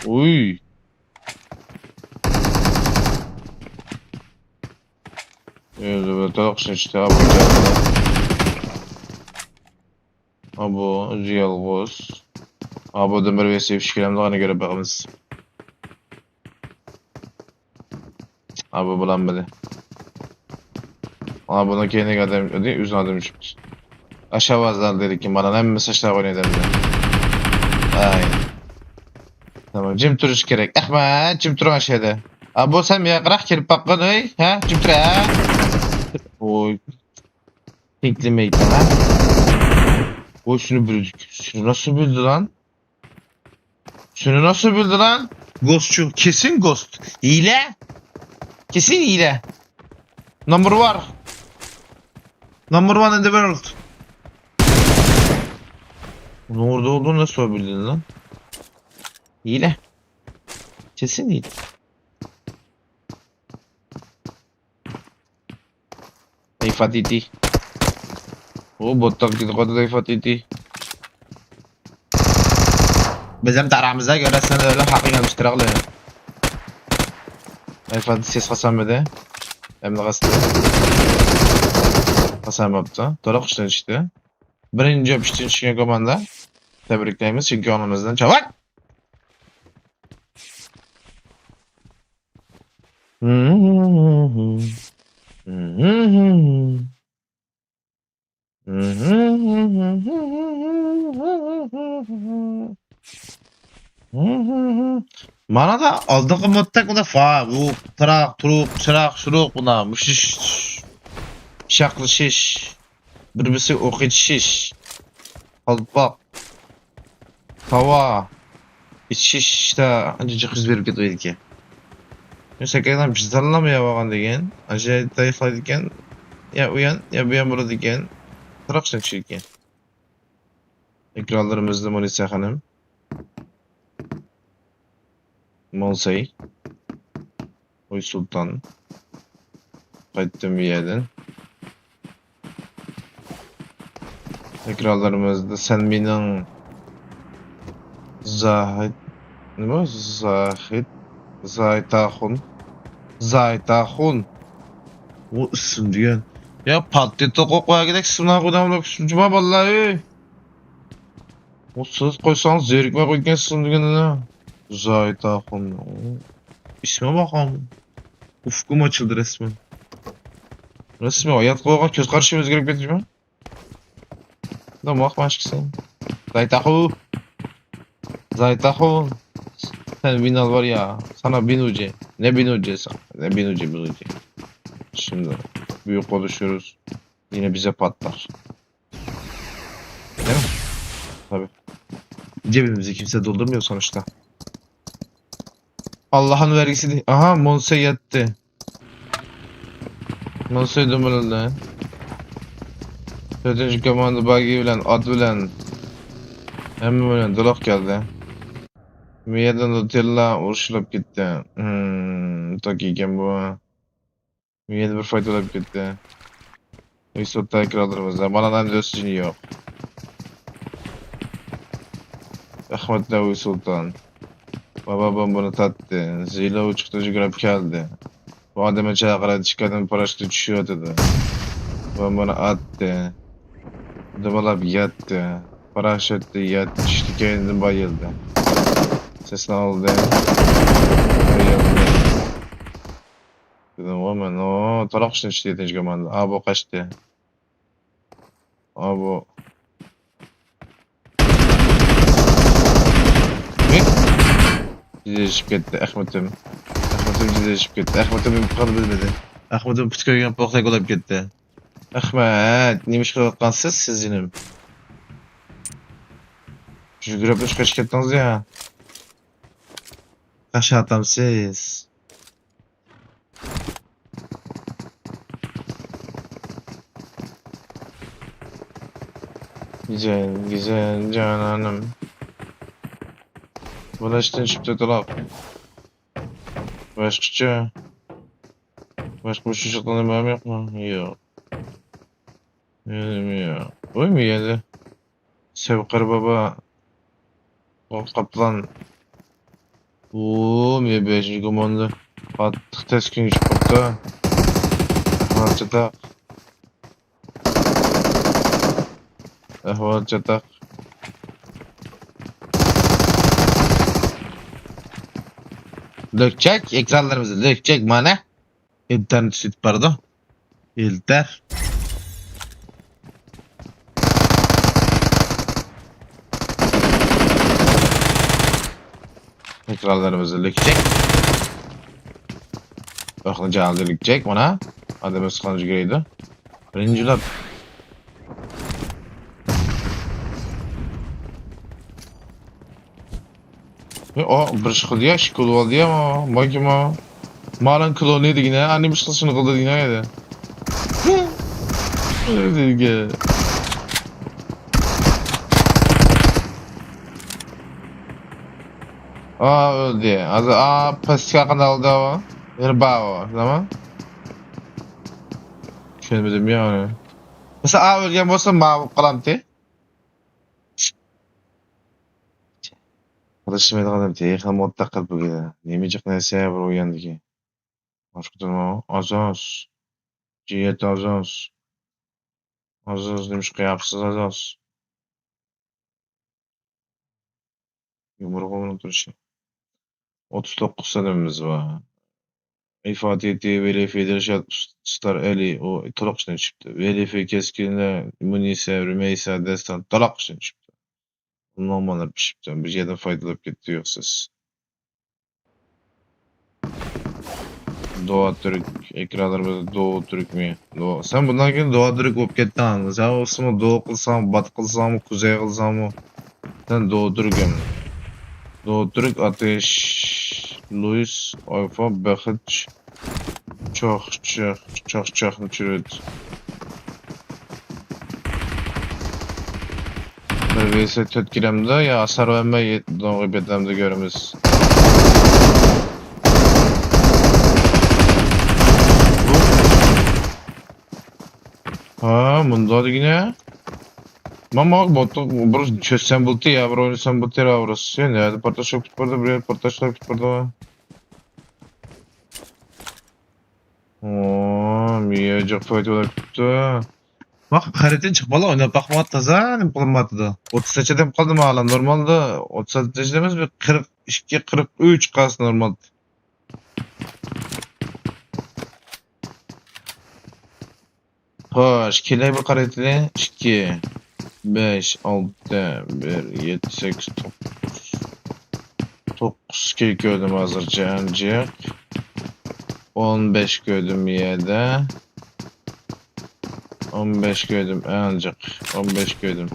Uy. Evet, to'liq işte abi. Abu, yalnız. Abu'dan bir vesile fikirlemdiğine göre bakımız. Abu bulanmadı. Abu'nun kendine adam değil, üzün adam çıkmış. Aşağı vazlar dedik ki bana hem mesajlar oynuyor dedi. Aynen. Tamam, Jim Turuş gerek. Ahmet, Jim Turuş aşağıda. Abu sen mi yakırak gelip bakın ey? Ha? Jim Turuş ha? Oy. Pinkli meydi ha? Oy şunu bildik. Şunu nasıl bildi lan? Şunu nasıl bildi lan? Ghostçu. Kesin ghost. Hile. Kesin hile. Number one. Number one in the world. Bunun orada olduğunu nasıl bildin lan? Hile. Kesin hile. Fatiti. O bot taklidi kadar Fatiti. Bizim taramıza göre sen öyle hakkıyla müşteraklı. Fatiti ses kasamede. Hem de kastı. Kasam yaptı. Doğru kuştan çıktı. Birinci öpüştüğün çıkan komanda. Tebrikleyimiz çünkü onumuzdan çabuk. Bana da aldığım modda bu da fa, bu trak, turuk, çırak, şuruk buna, müşiş, şaklı şiş, birbirisi okuyucu şiş, kalpak, tava, iç şiş işte ancak yüz verip gidiyor ki. Neyse kadar bir şey sallamaya bakan degen, acayip tayfaydı iken, ya uyan ya bu yan burada iken, trak şakşı iken. Ekranlarımızda Monisa Hanım. Monsey. Oy Sultan. Kayıttım bir yerden. Ekranlarımızda Selmi'nin Zahid. Ne bu? Zahid. Zaytahun. O isim diyen. Ya patlattı kokoya gidek sınava koyduğumda cuma vallahi. O söz koysanız zerikme koyken isim diyen ne? Zaytahun. İsme bakalım. Ufkum açıldı resmen. Resmen hayat koygan göz karşımız gerek bedir mi? Da bak başkasın. Zaytahun. Sen binal var ya. Sana bin ucu. Ne bin ucu sen? Ne bin ucu. Şimdi büyük konuşuyoruz. Yine bize patlar. Değil mi? Tabii. Cebimizi kimse doldurmuyor sonuçta. Allah'ın vergisi değil. Aha Monse yattı. Monse dumuldu. 4. komanda bagi bilen, ad bilen, emmi bilen dolak geldi. Miyadan Nutella uruşulup gitti. Tak iken bu. Miyada bir fayda olup gitti. Yusuf tekrar alırımız da. Bana da dönsün yok. Ahmet Davi Sultan. Babam bunu tattı. Zila uçukta çıkarıp geldi. Bu adama çağırarak çıkardım paraşütü düşüyor dedi. Babam bunu attı. Dımalap yattı. Paraşütle yattı. İşte kendini bayıldı. Sesini aldı. Bayıldı. Dedim oğlum o tarak için işte yetinci komanda. Abo kaçtı. Abo. Ne? Cizleşip gitti Ahmet'im. Ahmet'im cizleşip gitti. Ahmet'im imkanı bilmedi. Ahmet'im pütköyen poklak olup gitti. Ahmet, neymiş kılıkansız sizinim. Şu grubun kaç gittiniz ya. Kaç atam siz. Güzel, güzel cananım. Bulaştın çıktı dolap. Başka bir şey çatlanamam yok mu? Yok. Yedim ya. Oy mu yedi? Sevkar baba. O kaplan. Ooo mi 5. komanda. Attık teskin çıkarttı. Ahvalçata. Ahvalçata. Dökecek ekranlarımızı dökecek mana. İnternet süt pardon. İlter. Ekranlarımızı dökecek. Bakın canlı dökecek mana. Adamın sıkıncı gireydi. Birinci lap. O bir şey diye şıkılı oldu ya ama bakayım o. Malın klonuydu yine. Annem bir şıkılsını kıldı yine yedi. Öyle dedik ya. Öldü ya. Pasika hakkında oldu o. Hırba o. Tamam. Düşünmedim ya onu. Mesela ölgen olsa mavi kalamtı. Arkadaşım edin teyze modda kalp bu gide. Nemeyecek neyse bir uyandı ki. Başka durma. Azaz. Ciyet azaz. Azaz demiş kıyapsız azaz. Yumruğumun duruşu. 39 senemiz var. İfade ettiği Velife Dirşat Star Eli o talak için çıktı. Velife Keskin'le Munise, Rümeysa, Destan talak için çıktı. Normaller bir çıktı. Bir yerden faydalanıp gitti yoksuz. Doğa Türk ekranlarımızda Doğu Türk mü? Doğu. Sen bundan keyin Doğa Türk olup kettin anladın. Sen olsun Doğu kılsam, Batı kılsam, Kuzey kılsam mı? Sen Doğu Türk'üm. Doğu Türk Ateş, Louis, Alfa, Behiç, çok çürüt. Bir vs tütküremde ya asar verme doğru bedemde görümüz. Ha, bunda da yine. Mama botu burası çözsem bultu ya bro oynasam bultu ya burası. Yani hadi partaş yok burada buraya partaş yok burada. Ooo miyacak fayda olarak tuttu. Bak haritin çıkmalı oynayıp bakmadı taza ne bulunmadı da. 30 seçedim kaldım hala normalde 30 seçedemiz bir 42-43 kas normal. Hoş kile bir haritine 2 5 6 1 7 8 9 kil gördüm hazırca ancak 15 gördüm yerde 15 gördüm ancak 15 gördüm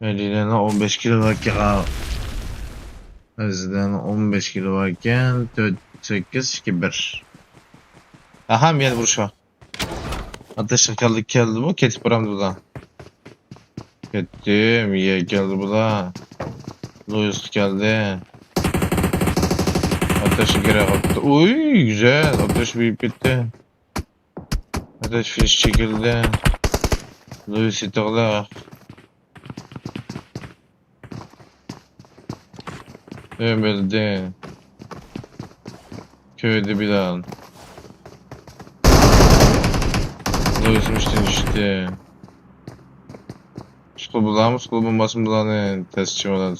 Medina'da 15 kilo varken Özden 15 kilo varken 8 2 1. Aha bir vuruş var. Ateşe geldi bu ketip buramdı da. Kettim ye geldi bu da. Louis geldi. Ateşi geri attı. Uy güzel ateş büyük bitti. Ateş finish çekildi. Louis itiqlar. Ömürde. Köyde bir an. Louis'miştin işte. Şkul bulan mı? Şkul bombası bulanın testçi olan.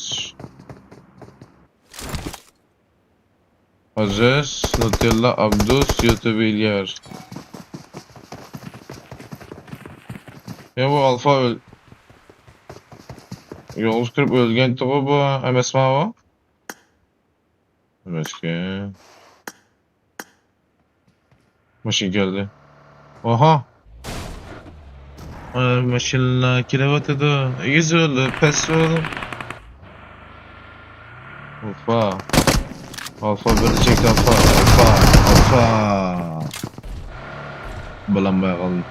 Aziz, Nutella, Abdus, YouTube İlyar. Ya bu alfa Yoluz kırıp ölgen topu bu. MSMA o. MSK. Maşin geldi. Oha. Maşinla kilowatt edo. 100 oldu. Pes oğlum. Alfa. Alfa böyle çekti alfa. Alfa. Bulanmaya kaldım.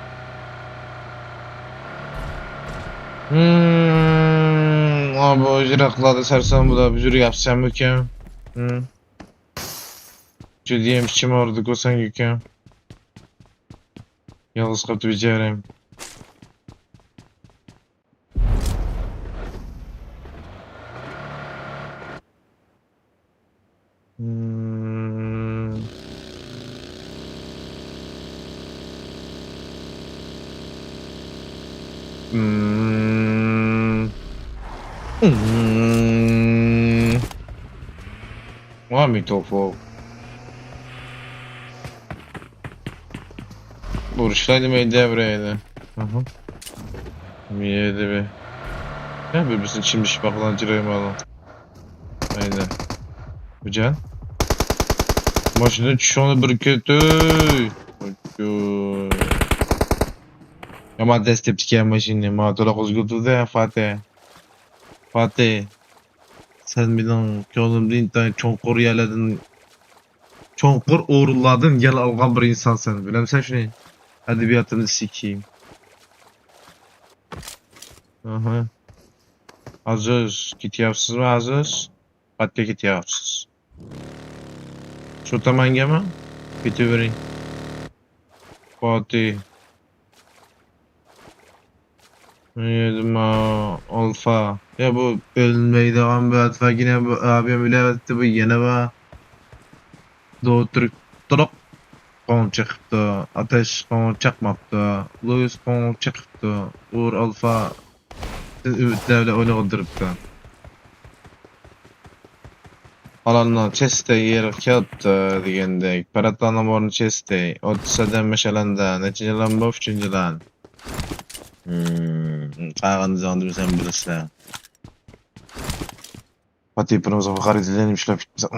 Abi o jiraklarda sersen bu da bir jüri yapsam mükemmel. Ciddiye içime orada koysan yükem. Yalnız kaptı becerem. Mikrofon. Vuruşlaydım devreydi. Yedi be. Ya birbirisini çimmiş bakılan cirayım alın. Aynen. Bu can. Maşının çişonu bir kötü. Ama desteptik ya maşini. Mağdura kozguldu da Fatih. Fatih. Sen bilen yolumda internet çonkur yerledin. Çonkur uğurladın gel algan bir insan sen. Bilmem sen şunu. Edebiyatını sikeyim. Aha. Aziz. Gityapsız mı Aziz? Fatih gityapsız. Şu tamanga mı? Gityvereyim. Fatih. Yedim alfa. Ya bu ölmeyi devam bir atfa yine bu abi mülevetti bu yine va. Doğu Türk Torok kon çıktı. Ateş kon çakmaktı. Louis kon çıktı. Uğur alfa ümitlerle onu kaldırıptı. Alanla cheste yer kağıttı degendek. Paratlanam ornu cheste. Otisadan meşalanda. Neticelan bu üçüncülan. Qağını zandım sen bilirsən. Fatih Pırmızı bu xaritələrini işləb bitməsə.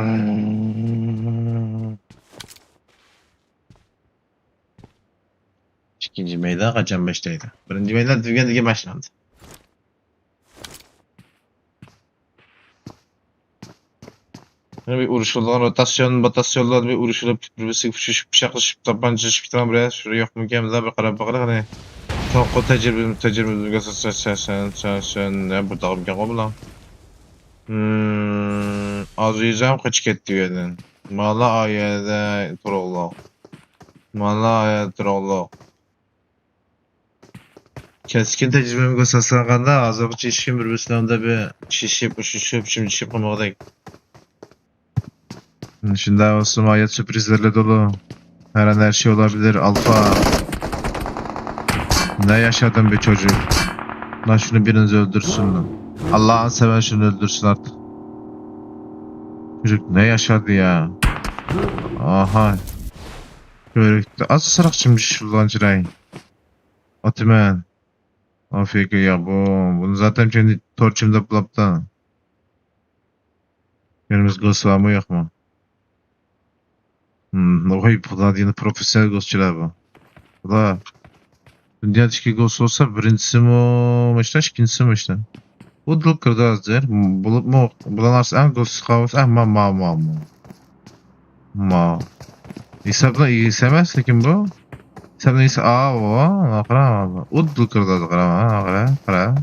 İkinci meydan qaçan 5'teydi. Birinci meydan düzgəndəki başlandı. Bir uruşulduğun rotasyonlar bir uruşulup birbirisi bıçaklaşıp tabancışıp tamam buraya şuraya yok mükemmel bir qarab baxırıq. Çok tecrübemiz göstersen ne bu dağım ki oğlum. Azizem kaç gitti yerden. Mala ayede trollo. Mala ayede trollo. Keskin tecrübemi göstersen kanda azabı çeşkin birbirine onda bir şişip şimdi çıkmamakta. Şimdi olsun hayat sürprizlerle dolu. Her an her şey olabilir. Alfa. Ne yaşadın be çocuk? Lan şunu biriniz öldürsün lan. Allah'ın seven şunu öldürsün artık. Çocuk ne yaşadı ya? Aha. Görükte. Az sırak şimdi şuradan çırayın. Otimen. Afiyet ya bu. Bunu zaten kendi torçumda bulaptan. Yerimiz ghost var mı yok mu? Oy bu da yine profesyonel ghostçular bu. Bu da dünyadaki ghost olsa birincisi mi o işte, ikincisi mi işte? Udul kırdı azdır. Bulup mu? Bulanarsa en göz kavus. Ma. Hesapla iyi isemez lekin bu. Hesapla ise o. Akra. Udul kırdı azdır. Akra.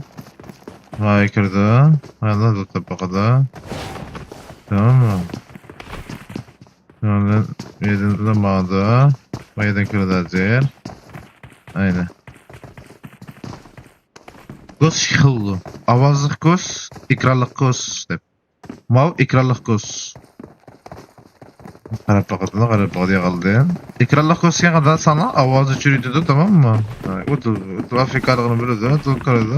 Vay kırdı. Hala da tapakada. Tamam mı? Yani yedinci de mağda. Maydan kırdı azdır. Aynen. Göz şıkıldı. Avazlık göz, ikrarlık göz dep. Mav ikrarlık göz. Qarab baqadiya qaldı. İkrarlık gözken kadar sana avazı çürüdü tamam mı? Otur Afrikalıqını biledi, otur qaradı.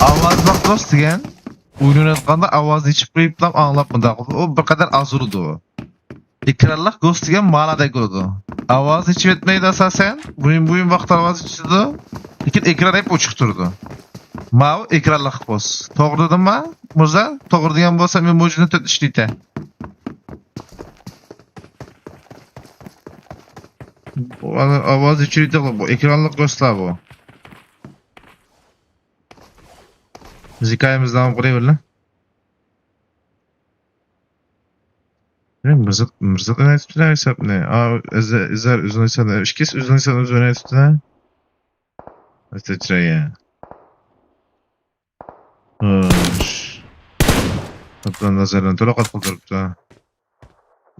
Avazlık göz degan oyun oynatqanda avazı içip qo'yib anlap mı daqıl. O bir kadar azurdu o. İkrarlık göz degan ma'noda qo'ydi. Avazı içip etmeydi asasen. Buyun vaqt avazı içdi. Lekin ekran hep ochiq turdi. Mav ekranlik qo'z. To'g'ri dedimmi? Mirza, to'g'ri degan bo'lsa men mojini tut ishlaydi. Bu ovoz ichirdi bu ekranlik qo'zlar bu. Biz hikoyamizni davom qilaveramiz. Mirza ne aytibdilar hesabni? Izlar uzun inson, ishkis uzun inson o'zini aytibdilar. Aytibdilar. Hoş. Kaptan nazardan to'la qoldiribdi.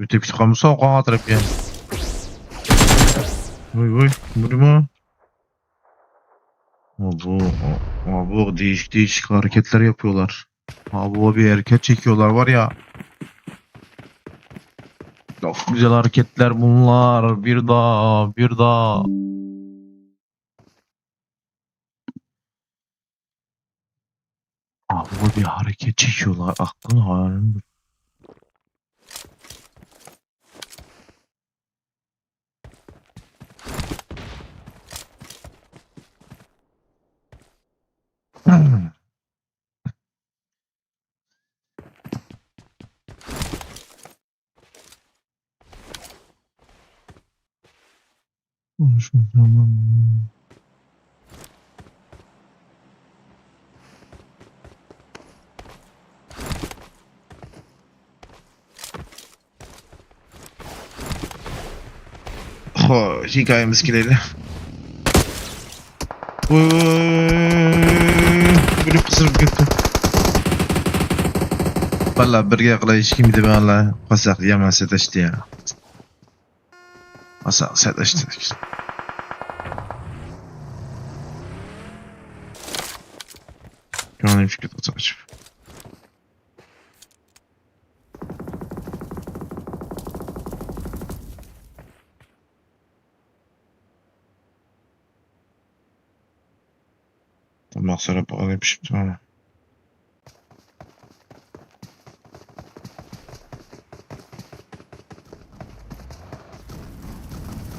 O'tib ketib qolmasa qon atirib kel. Voy, nima? Bu değişik hareketler yapıyorlar. Bu bir hareket çekiyorlar var ya. Çok güzel hareketler bunlar. Bir daha. Bu bir hareket çekiyorlar. Aklın hayalim. Hikayemiz girelim. Biri pısırıp gitti. Valla birga qilay hech kim demayaplar. Qasaq yaman satashdi ya. Qasaq satashdi. Ko'nglim fikr qilib. Mahsara bağlayıp şimdi bana.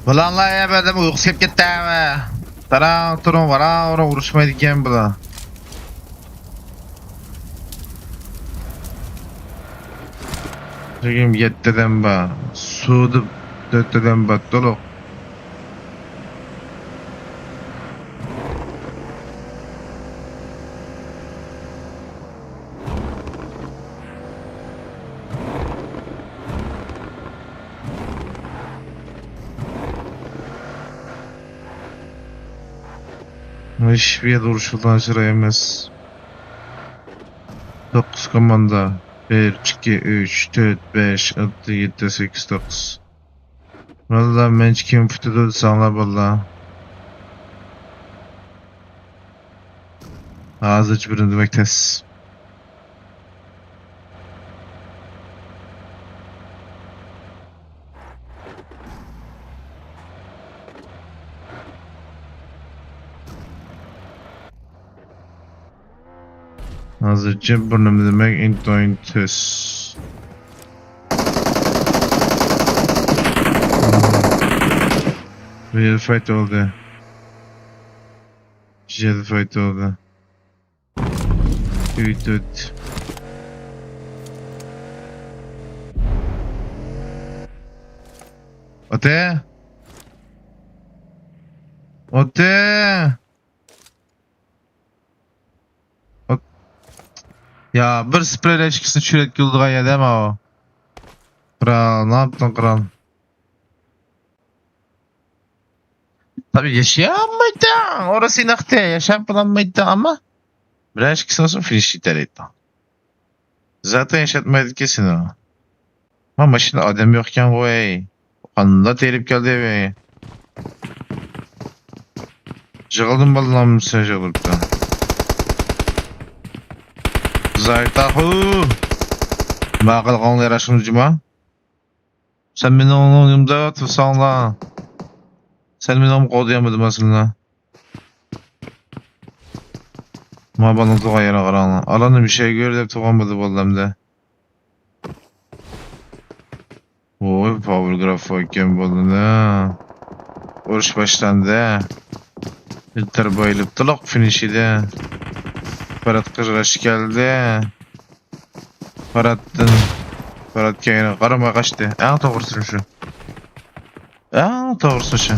Bulanlar ya ben de uykusu hep gitti abi. Turun var ha oraya uğraşmaydıkken bu da. Çekim yetteden ba. Suudu dötteden ba. Dolu. Hiçbir yerde duruşuldan aşırı emez. 9 komanda. 1, 2, 3, 4, 5, 6, 7, 8, 9. Valla men kim fütüdü sanlar valla. Ağzı hiçbirini demek tez. Hazırca burnumda demek intoin tez. Bir fight oldu. Bir fight oldu. Evet. Ote. Ya bir spreyle eşkisini çürek yıldığa yedeme o. Kral ne yaptın kral? Tabii yaşayamaydı. Orası inakta yaşayamaydı ama bir eşkisini olsun finish itereydi. Zaten yaşatmaydı kesin o. Ama şimdi adam yokken koy. Kanında terip geldi eve. Jığıldım ballam sen jığılıp da. Zaytahu. Maqal qanlı yarashın ucuma. Sen beni onun önümde tutsan la. Sen beni onu koduyamadım aslında. Ma bana tuğa yere qaranla. Alanı bir şey gör dep tuğamadı bollamda. Oy power grafik ekan bo'ldi. Urush başlandı. Ilter bayılıp tılık finishide. Parat qızraş geldi. Parat kayına qarama qaçtı. Eng to'g'risi shu. Eng to'g'risi shu.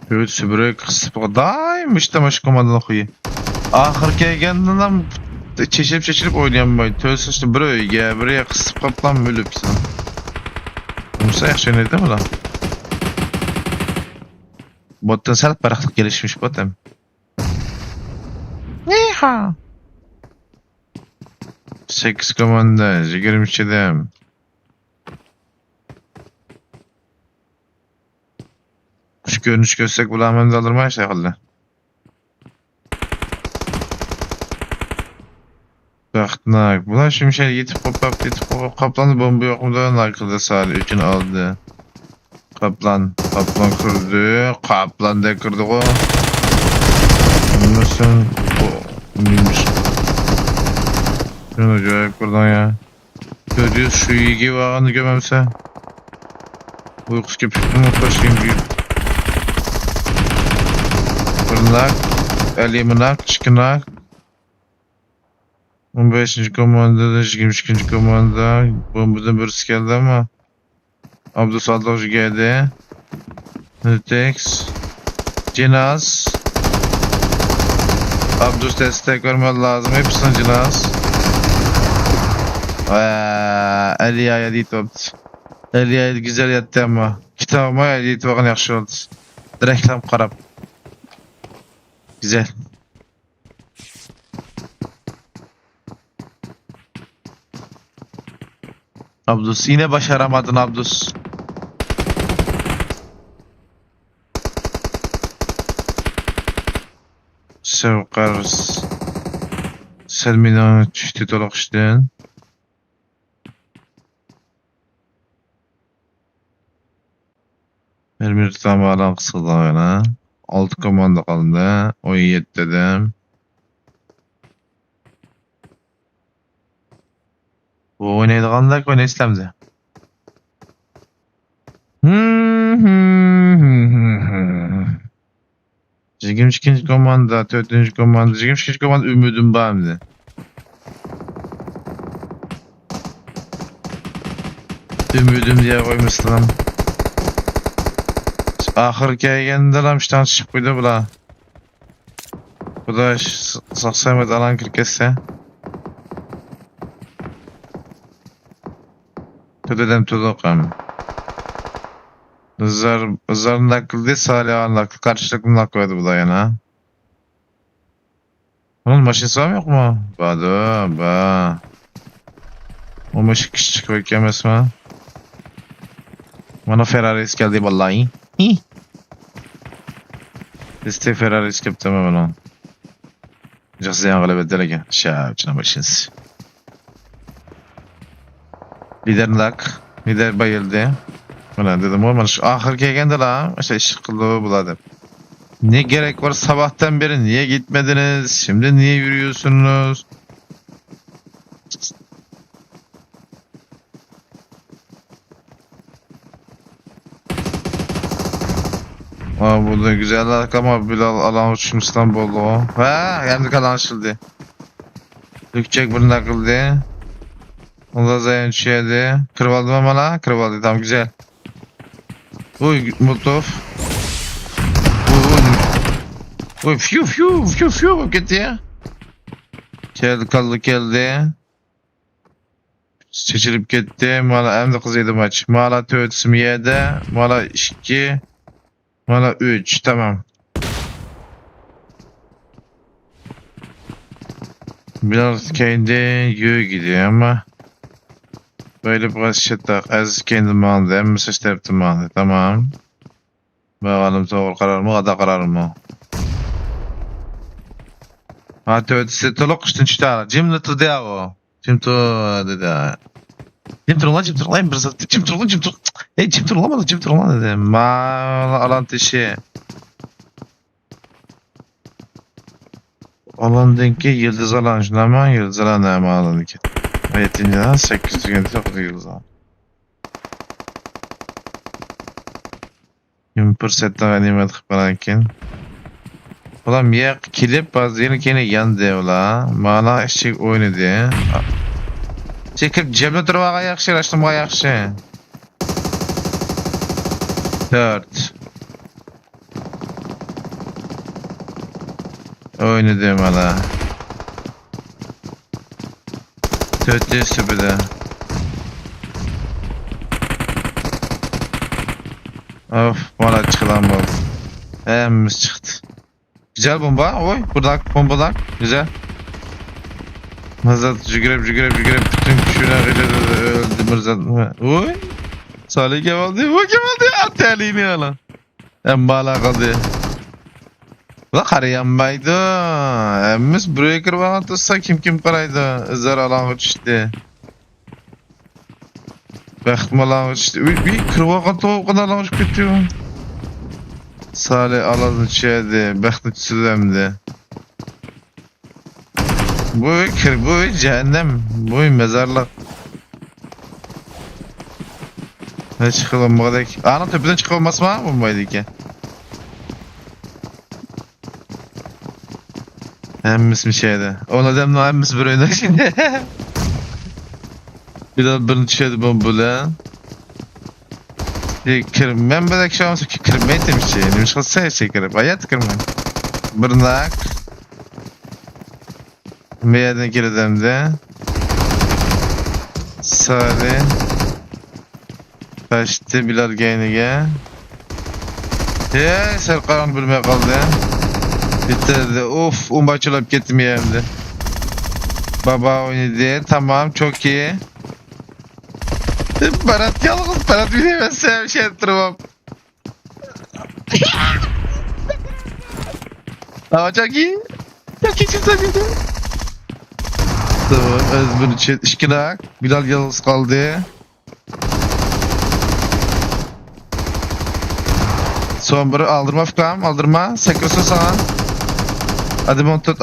Öt sübürek qısıp daim iştemaş komandan xuyi. Ahir kelgandan ham çeşilip oynayanmaydı. Tölsün işte bir öйge, bir qısıp qaplan ölüp gitsin. Musa yaxşı oynaydı mı lan? Bottan sal paraqlıq gelişmiş botam. Niha. 8 komanda, 23 adam. Şu görünüş görsek bulamam da alırmaya şey kaldı. Baktınak. Buna şimdi şey yetip kaplandı bomba yok mu da nakılda sağlı için aldı. Kaplan kırdı. Kaplan da kırdı o. Nasıl o neymiş? Şunu acayip buradan ya. Görüyoruz şu ilgi bağını gömemse. Uykus köpüklüğünü başlayayım büyük. Fırnak. Elimnak. Çıkınak. 15. komandada 22. komanda. Bombadan birisi geldi ama. Abdus Aldoğcu geldi. Nitex. Cinaz. Abdus destek vermeli lazım. Hepsine Cinaz. Aliya'ya deyit oldu. Aliya'ya güzel yattı ama. Kitabıma deyit bakın yaxşı oldu. Reklam qarab. Güzel. Abdus yine başaramadın Abdus. Sevkar Selmina'nın düştü tolak işten. Bir tutam alan kısıldığına. 6 komanda kaldı. 17 dedim. Bu oynaydı kandak oyna İslam'da. Jigim ikinci komanda, 4. komanda, jigim ikinci komanda ümidim bağımdı. Ümidim diye koymuştum. Ahir kelgende lam işten çıkıp koydu bula. Bu da saksaymadı alan kirketse. Tödeden tödokam. Zarın nakıl değil, Salih'ın nakıl. Karşılıklı nakıl koydu bu da yana. Onun maşinesi var mı yok mu? Ba. O maşin küçük beklemez mi? Bana Ferrari'si geldi vallahi. Deste Ferrari'si kaptım hemen. Cazıyan galibet delege. Şahabçına maşinesi. Lider bayıldı. Ulan dedim olmadı şu ahir kelgende la. İşte iş kıldığı buladım. Ne gerek var sabahtan beri niye gitmediniz? Şimdi niye yürüyorsunuz? Bu da güzel ama Bilal alan uçmuştan boldu o. Ha, yandık alan açıldı. Dökecek bir nakıldı. Onda zayen düşüyordu. Kırvaldım ama la. Kırvaldı tam güzel. Oy Molotov. Oy. Oy fiu fiu fiu fiu gitti ya. Geldi. Çeçilip gitti. Mala endi kızıydı maç. Mala tötüsüm yedi. Mala 2. Mala 3. Tamam. Biraz kendi yürü gidiyor ama böyle biraz şıttak. Az kendi maldı. Hem seçtepti maldı. Tamam. Bakalım doğru karar mı? Ada karar mı? Hatta ötesi toluk üstün çıtar. Cimri tu diye o. Cimri tu dedi. Cimri lan bir zat. Cimri. Hey cimri olamadı cimri lan dedi. Mal alan tişi. Alan denki yıldız alan şunama yıldız alan ne ma alan ki. 7'den 8'e 9 yıldız alan. 20%'dan ganimet qıparakin. Ulan yak kilip bazı yeni kene yandı ola. Mana eşek oynadı. Çekip cebine durmağa yaxşı, açtırmağa yaxşı. 4. Oynadı mana. 4 sübüde. Of, mana çıkılan bu. Hemiz çıktı. Güzel bomba. Oy, buradan bombalar. Güzel. Mazat cügrep. Bütün kişiler öldü Mirzat. Oy. Salih Kemal'di. O Kemal'di. Ateliğini alan. En bala kaldı. Ulan qarayanmaydi. Emiz buraya kirib olsa kim qaraydi? Izar alan düştü. Baxtım alan düştü. Uy, kirib olgan tovuqdan alan düşüp ketdi. Salih alan düşedi. Baxtı düşüdemdi. Bu cehennem. Bu mezarlık. Ne çıkalım bu kadar. Ana tepeden çıkılmaz mı? Bombaydı ki. Hemimiz bir şeydi. O adamla hemimiz bir oynar şimdi. Bir daha birini düşedi bombayla. Ben belki şu an kırmayı demiş şey. Demiş kalsa şey kırıp. Hayat kırmayın. Bırnak. Bir yerden girdimde. Salih. Kaçtı Bilal Geyni'ge. Serkan bilmeye kaldı. Bitirdi. Of, umbaçılıp gittim yerimde. Baba oynadı. Tamam, çok iyi. Berat yalnız. Berat bilemezse bir şey ettirmem. Ama çok iyi. Çok iyi çizdi. Tamam, Özgür için işkinak. Bilal yalnız kaldı. Son biri aldırma fikram, aldırma. Sekresin sana. Adımon tut.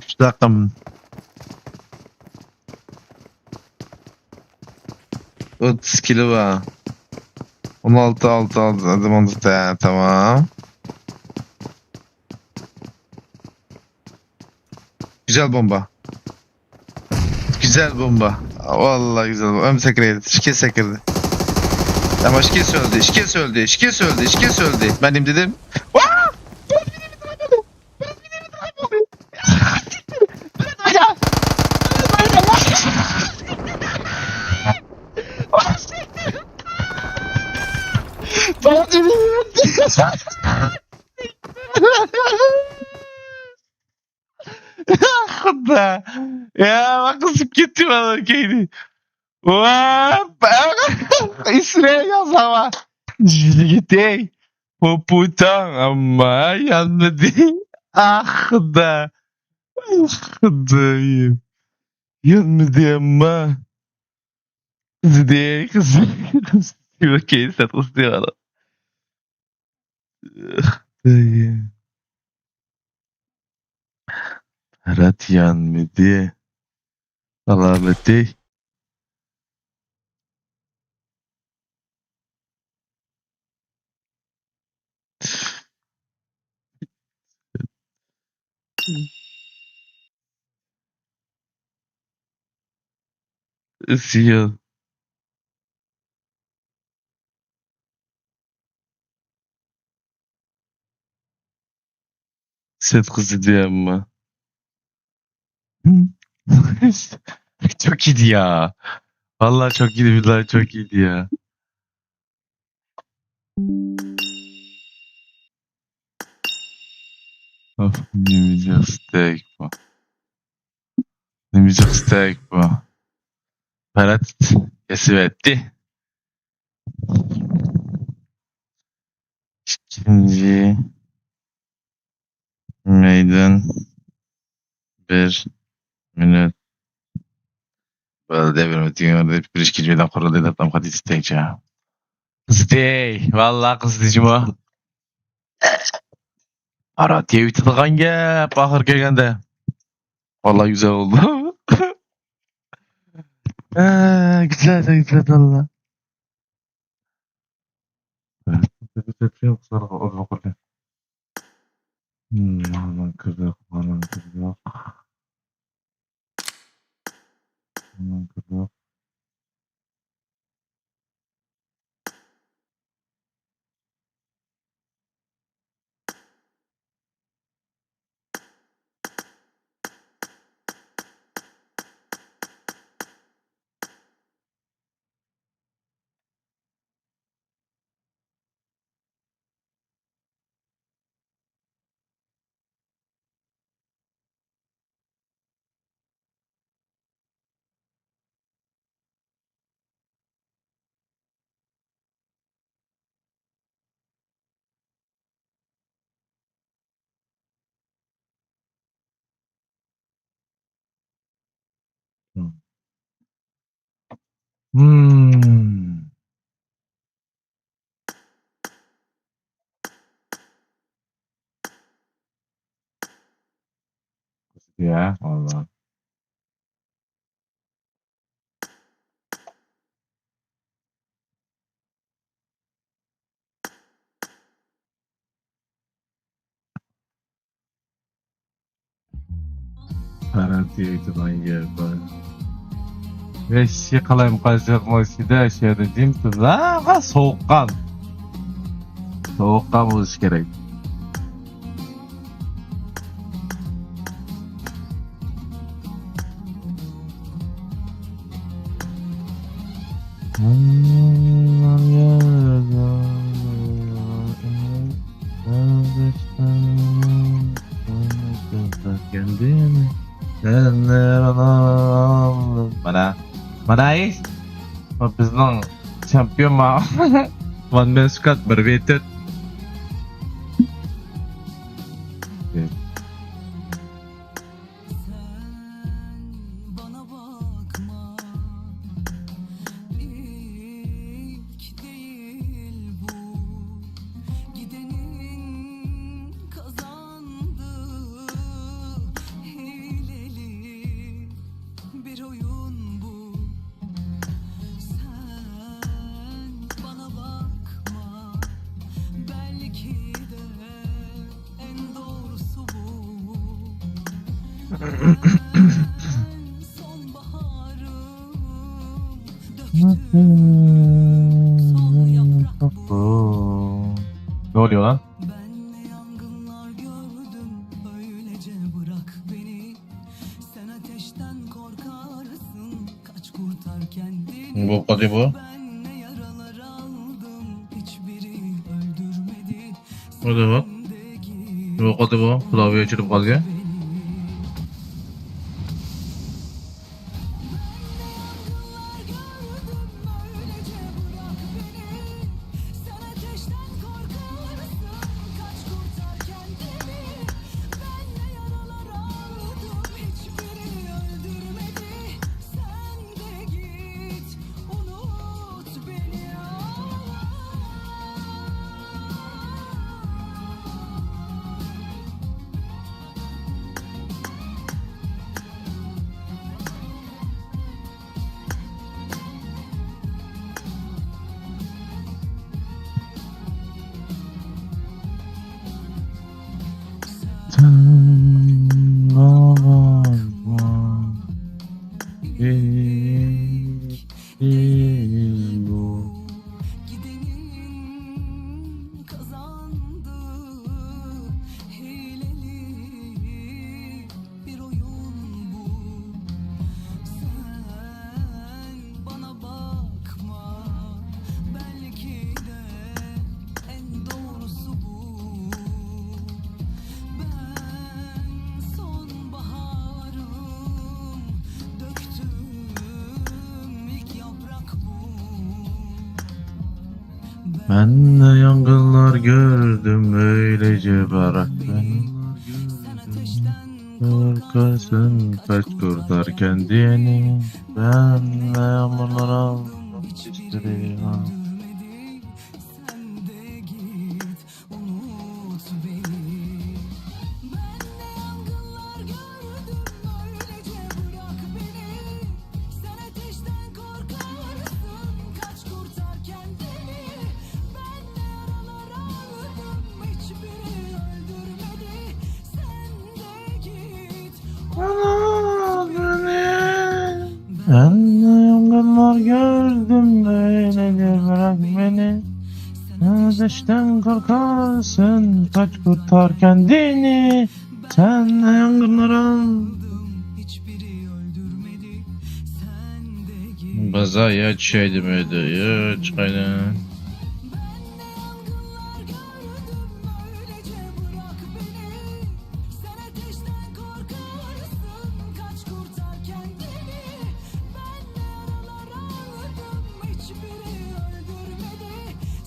Şu dakikam. 30 kilo var. 16 adımon tut ya, tamam. Güzel bomba. Güzel bomba. Vallahi güzel bomba. Ön sekireydi. Şike sekirdi. Ama şike söyledi. Benim dedim. Kıda. Ya bak kızıp gitti bana keyni. İsrail yazama. Gitti. Bu putan ama yanmadı. Ah da. Dayım. Yanmadı ama. Zideye kız. Okey, sen kız diyor adam. Dayım. Berat yanmadı. Alameti. Исıyıl. Set kızı diye ama. Çok iyiydi ya. Vallahi çok iyiydi, billahi çok iyiydi ya. Of, yemeyecek steak bu. Yemeyecek steak bu. Berat kesivetti. İkinci meydan bir minut. Böyle bir metin orada bir iş meydan kuruldu da tam hadi steak ya. Steak. Vallahi kızdıcı bu. Ara diye bitadigan gap ahir kelgende. Vallahi güzel oldu. Güzel güzel valla. Aman kızak, aman kızak, aman kızak. Hmm. Ya valla. Garantiye itiban yer var. Ve şey kalayım kaçacak maside şey dediğim tuzağa soğukkan. Soğukkan buluş gerek. Kendimi Mana is bizning champion ma One Man Squad bir vetet. Bana bakma, ilk değil bu. Gidenin kazandığı hileli bir oyun bu. Sen bana bakma, belki de en doğrusu bu. Sonbaharım son yaprak bu. Ne oluyor lan? Ben ne yangınlar gördüm, öylece bırak beni. Sen ateşten korkarsın, kaç kurtar kendini. Bu kadı bu. Ben ne yaralar aldım, hiçbiri öldürmedi. Burada bak. Bu kadı bu. Klavye açılıp kalıyor. Sen bana bakma. değil bu. Gidenin kazandı, hileli bir oyun bu. Sen bana bakma, belki de en doğrusu bu. Ben sonbaharım, döktüm ilk yaprak bu. Ben de yangınlar gördüm öylece bırak beni. Sen ateşten Korkarsın kaç kurtar kendini. Ben de yağmurlar aldım hiçbiri var. öldürmedi. Sen de git, unut beni. Ben de yangınlar gördüm, öylece bırak beni. Sen ateşten korkarsın, kaç kurtar kendini. Ben de yaralar aldım, hiçbiri öldürmedi. Sen de git, Ben de yangınlar gördüm öylece bırak beni. Ateşten korkarsın kaç kurtar kendini. Sen de yangınlar al. hiçbiri öldürmedi. Sen de git. Baza ya çaydım öyle ya çaydım. Yangınlar gördüm, öylece bırak beni. Sen ateşten korkarsın, kaç kurtar kendini. Ben de yaralar aldım, hiçbiri öldürmedi.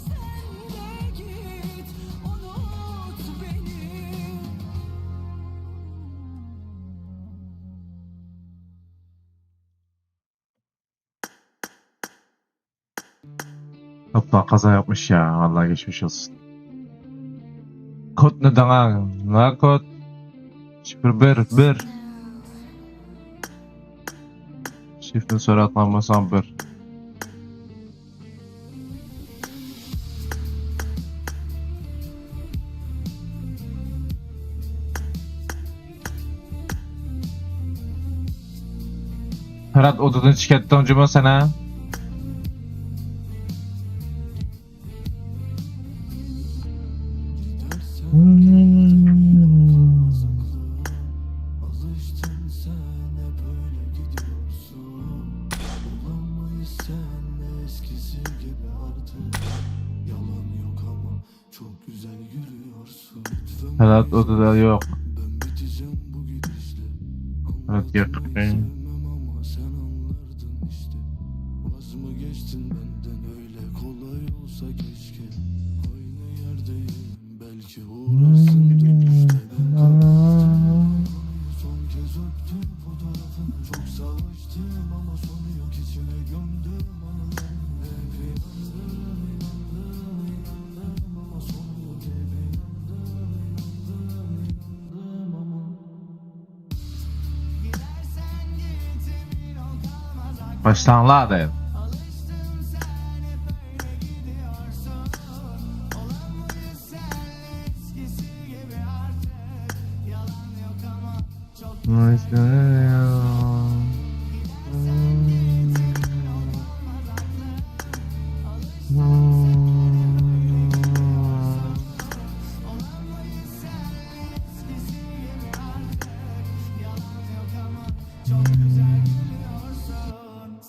Sen de git, unut beni. Hatta kaza yapmış ya. Vallahi geçmiş olsun. Kod ne dana? Ne kod? 01 Şifre sonra atlanmasam bir. Ferhat odadan çıkarttı önce sana. Alıştın sen hep öyle gidiyorsun. Olamayız senle eskisi gibi artık. Yalan yok ama çok güzel yürüyorsun. Lütfen Ferhat odada yok. ben biteceğim bu gidişle. Ferhat yakın. Sevmem ama sen anlardın işte. Vaz mı geçtin benden öyle kolay olsa keşke. Aynı yerdeyim belki uğrarsın dönüşte. Son kez öptüm fotoğrafını çok savaştım ama sonu yok içine gömdüm anılarım. Hep inandım ama sonu yok hep inandım ama. Baştan de.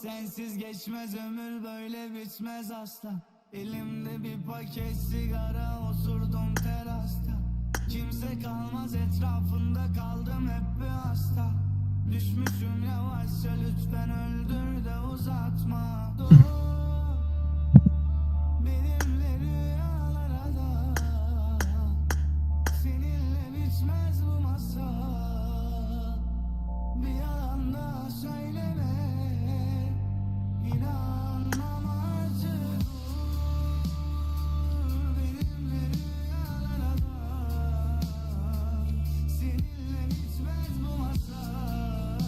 Sensiz geçmez ömür böyle bitmez asla. Elimde bir paket sigara oturdum terasta. Kimse kalmaz etrafında kaldım hep bir hasta. Düşmüşüm yavaşça lütfen öldür de uzatma. Dur, benimle rüyalara da. Seninle bitmez bu masal. Bir yalan daha söyleme. İnanmam artık. Benimle rüyalara da. Seninle bitmez bu masal.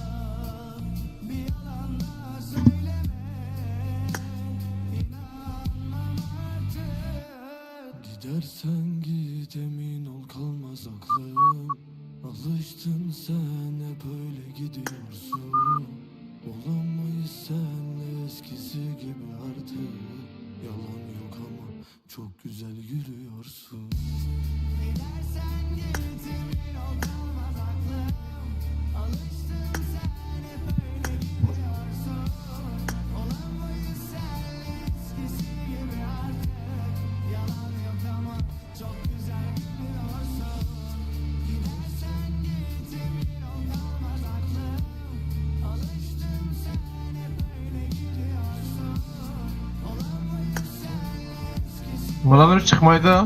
Buradan hiç çıkmaydı.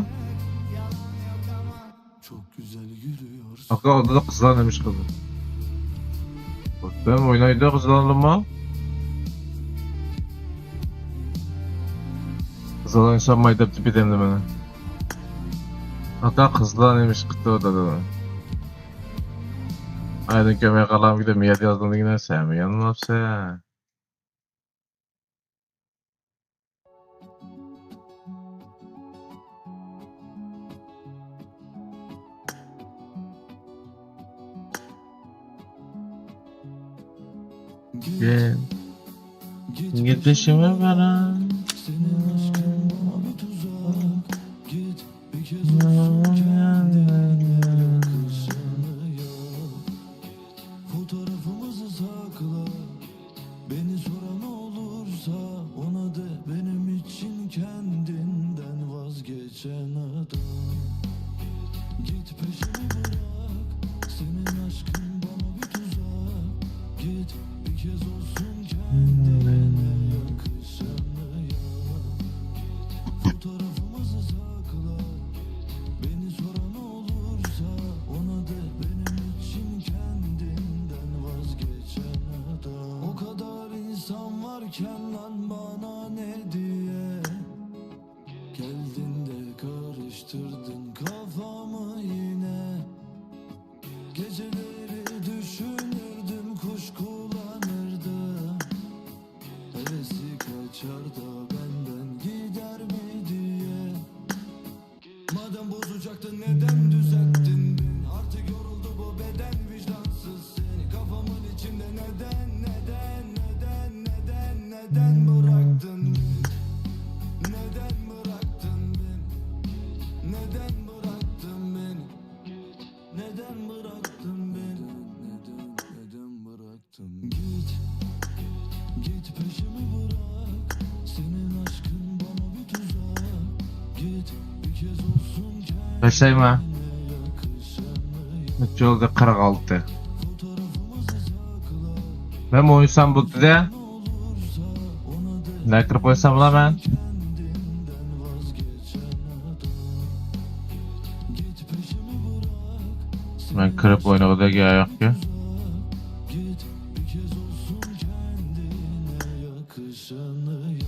Çok güzel gülüyorsun. Hakkı orada da kızlar demiş kızı. Bak ben oynaydı kızlarla mı? Kızlar insan mayda tipi demdi bana. Hatta kızlar demiş kıttı orada da. Aydın kömeğe kalan gidelim yad yazdığını yine sevme yanılapsa ya. Gel. Git peşime bana. Senin aşkın bana bir tuzak. Git bir kez olsun kendine yakışanı yap. Fotoğrafımızı sakla. Beni soran olursa ona de benim için kendinden vazgeçen adam. Git peşimi bırak. Senin aşkın bana bir tuzak. Git bir kez olsun kendine yakışanı yap. Fotoğrafımızı sakla. Beni soran olursa ona de benim için kendinden vazgeçen adam. O kadar insan varken lan bana ne diye geldin de karıştırdın kafamı yine. Geceleri düşünürdüm, kuşkulanırdım. Hevesi kaçar da benden gider mi diye. Madem bozacaktın neden düzelttin beni? Artık yoruldu bu beden vicdansız seni. Kafamın içinde neden bıraktın beni? Neden bıraktın beni? Neden bıraktın beni? Neden bıraktın beni? Neden bıraktın? Git peşimi bırak. Senin aşkın bana bir tuzak. Git bir kez olsun kendine Başlayma. yakışanı. Hiç yolda 46. Fotoğrafımızı sakla. Ben oynasam bu de. Olursa ona de Ne kırıp oynasam bula ben. kendinden vazgeçen adam. Git peşimi bırak. Ben kırıp oynağı da gerek yok ki. Git bir kez olsun kendine yakışanı yap.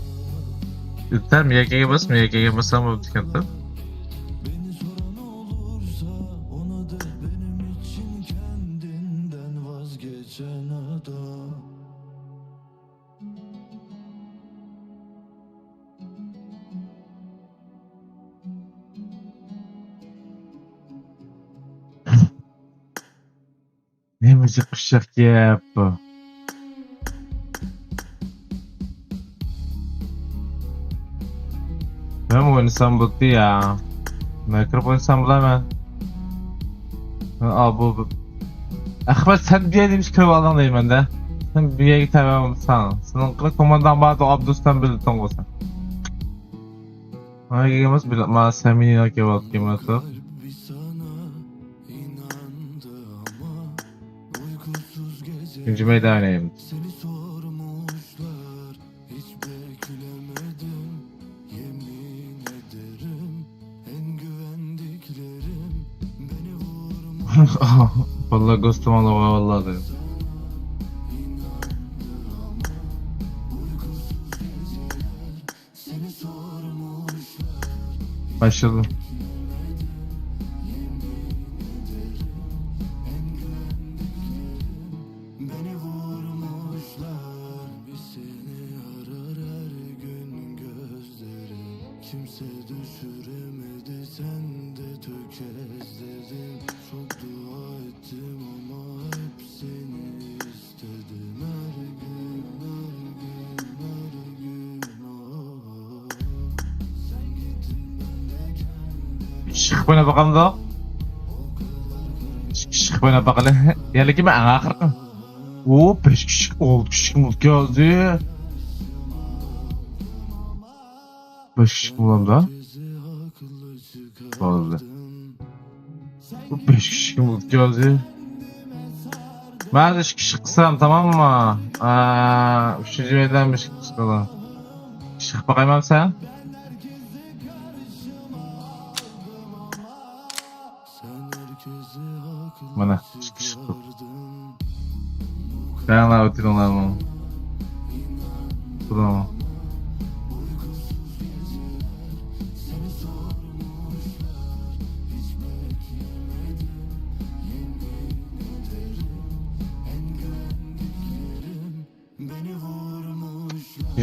Yeter mi? YG'ye bas mı? YG'ye basam bu tıkıntı. Beni soran olursa ona de benim için kendinden vazgeçen adam. Ne müzik kuşak ya bu. Ben mi oynasam bu ya? Ne kırıp oynasam bula ben. Al bu. Ahmet sen bir yedim kırıp aldın değil bende. Sen bir yere git tamam sana. Senin kırık komandan bağda Abdus'tan bir ton olsan. Ay gelmez bir ma semini yok ya bak gelmez. Kalbi sana inandı ama uykusuz gece İkinci meydan oynayayım. seni sormuşlar. Hiç beklemedim, yemin ederim. En güvendiklerim beni vurmuş. Vallahi ghostum Allah vallahi dedim. Seni sormuşlar. Başladım. Beni vurmuşlar. Bir seni arar her gün gözlerim. Kimse düşüremedi, sen de tökezledin. Çok dua ettim ama hep seni istedim. Her gün, her gün, her gün. Oh. Sen gittin, ben de kendim. Şık bana bakalım da. Şık bana bakalım. Yani ki ben ahır. Oo 5 kişi 6 kişi mult geldi. 5 kişi mulam da. Bizi haklı çıkardın. Vallahi. Bu 5 kişi mult geldi. Ben de 3 kişi kısam tamam mı? Üçüncü meydan 5 kişi kısam. Şık bakayım abi sen. Bana. Dayanlar oturunlar mı? Tamam.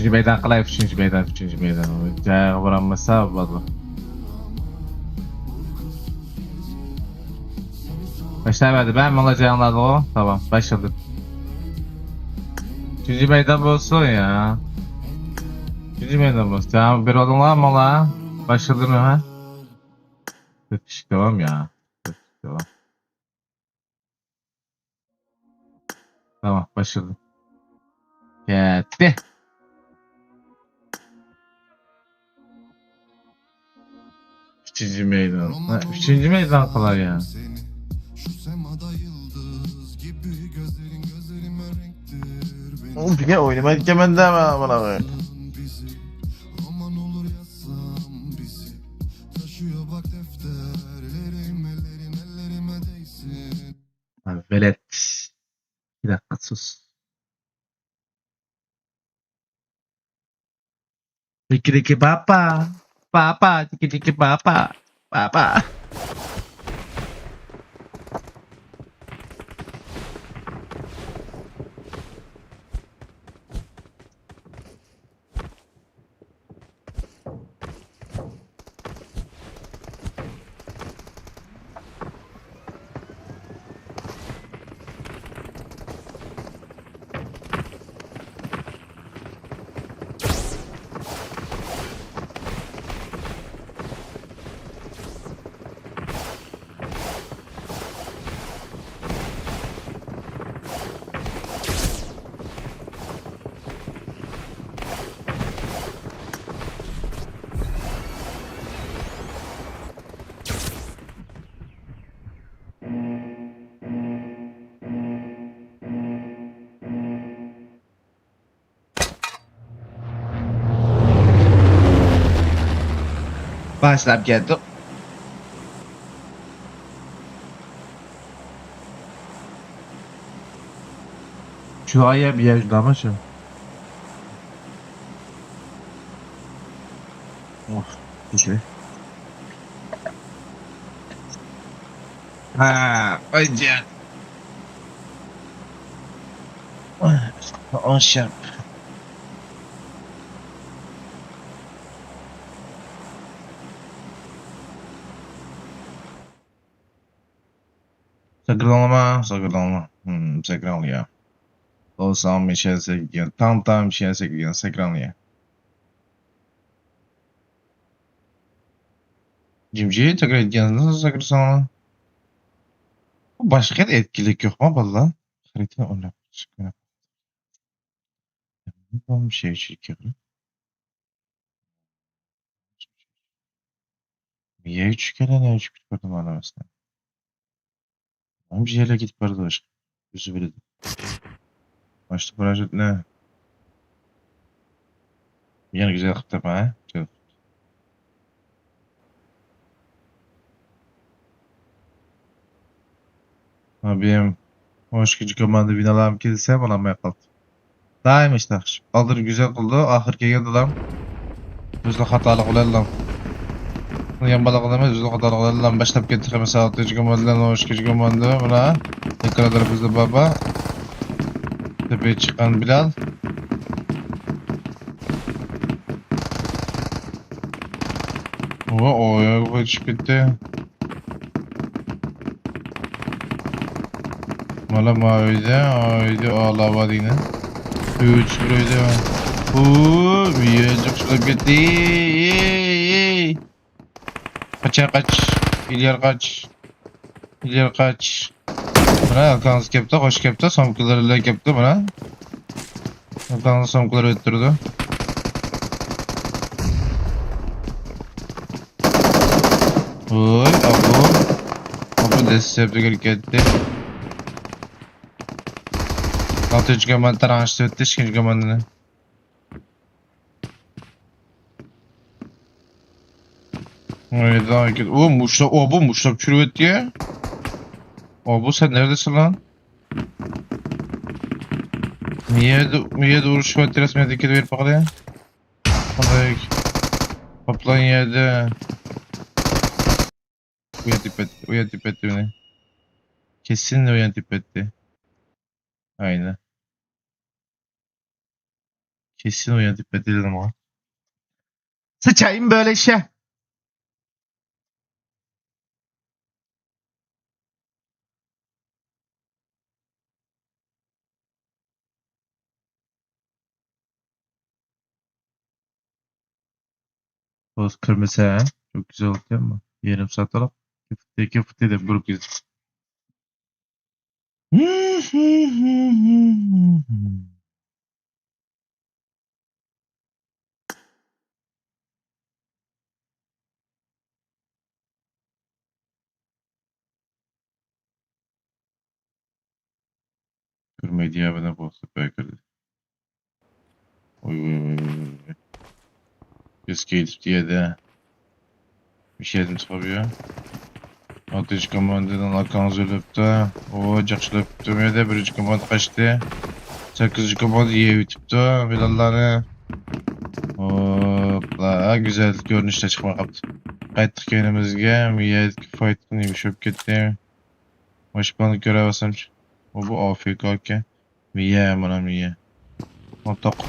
Üçüncü meydan kılayıp üçüncü meydan. Cayağı vuranmasa valla. Başlayamadı. Ben mi olacağım o? Tamam başladım. Üçüncü meydan olsun ya. Üçüncü meydan olsun. Tamam bir odunlar mı la? Başladın mı ha? Devam ya. Devam. Tamam başladım. Gitti. Üçüncü meydan. Ha, üçüncü meydan kolay ya. Şu semada yıldız gibi gözlerime renktir. Oğlum bir kere oynamayı hemen de bana Bizi roman olur yazsam bizi. Taşıyor bak defterlerim ellerime değsin. Abi velet. Bir dakika sus. Tiki tiki papa. Papa. Tiki tiki papa. Papa. Başlayıp geldim. Şu aya bir yaşlama şu. Oh, güzel. Ha, önce. On şap. Sakın olma. Sakın ol ya. Olsam bir şey sekiyor. Tam bir şey sekiyor. Sakın ol ya. Cimciye tekrar etkilendi. Sakın sana. Başka da etkilik yok mu valla? Harita oynap. Bir şey çekiyor. Niye üç kere ne üç bitmedi bana mesela? Bir yere gidip vardı başka. Yüzü bildi. Başta proje ne? Yine güzel kıtırma ha? Güzel. Abim. Hoş gücü komandı binalarım kilise bana kaldı. Daim işte. Aldır güzel kıldı. Ahır geldi lan. Bizde hatalık olan lan. Yan balık olan bizde hatalık olan lan. Başlayıp getirme mesela atıcı komandı lan. Hoş gücü komandı. Buna. Ekranları bizde baba. Tepeye çıkan Bilal. O ya bu iş bitti. Mala mavide ağla var yine. 3 buraydı. Yiyecek şurada gitti. Kaç. İlyar kaç. Buna Alkanız kepte, hoş kepte, somkularıyla kepte buna. Alkanız somkuları öttürdü. Oy, abu destek geldi. Altıncı gömen tarançtı öttü, ikinci gömenini. Öyle daha iyi. Bu muşlap çürüvet diye. Bu sen neredesin lan? Niye vuruş var resmiyedeki de ver bakalım. Hadi. Kaplan yerde. Uyan tip etti beni. Kesinlikle uyan tip etti. Aynen. Kesin uyan tip etti dedim ama. Sıçayım böyle işe. Toz kırmızı ha. Çok güzel oldu değil mi? Yarım saat alıp. İki fıtı de grup gidiyor. Görmeydi ya bana bu. Süper kırdı. Oy. Escape diye de. Bir şey dedim tabii. Ateş komandadan Akan zölüptü. O jakşılıp tümede birinci komand kaçtı. 8. komand iyi bitipti. Bilalları. Hopla güzel görünüşle çıkma kaptı. Qaytdıq kendimizge. Miyet fight'ın neymiş öp gitti. Başbanlık görev asınç. Bu AFK ki. Miye bana miye.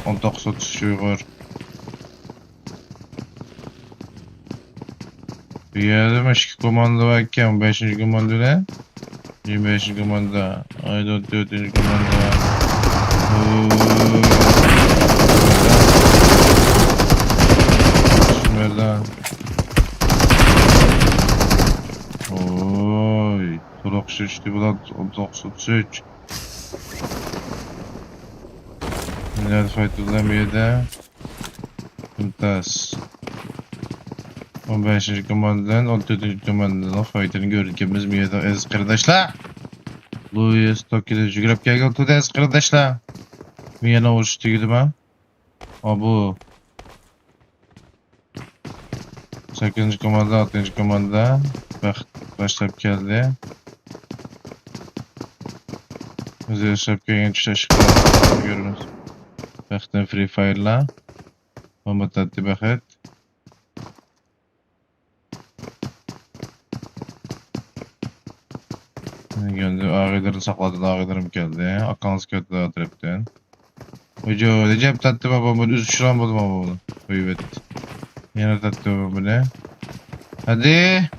19 uygur. Diyelim 2 komanda varken 5. komanda ne? 25. komanda. Ayda 4. komanda. Şunlardan. Oy. Tolok şişti bulan 93. Neler faydalı bir yerde. Mümtaz. 15. komandadan 14. komandadan faydalı görürkemiz bir yerde ez kardeşler. Louis Tokyo'da jügrep gelgen tutu ez kardeşler. Bir yana uçtu gibi ben. Bu 8. komanda 6. komanda başlayıp geldi. Bize yaşayıp gelgen çüşe şıklar görürüz. Baxtın Free Fire'la. Bomba tatlı baxet. Geldi ağırlarını sakladı ağırlarım geldi. Akanız kötü atrepten. Hoca Recep tatlı babamın üzü şuran buldum ama bunu. Evet. Yine tatlı babamı ne? Hadi.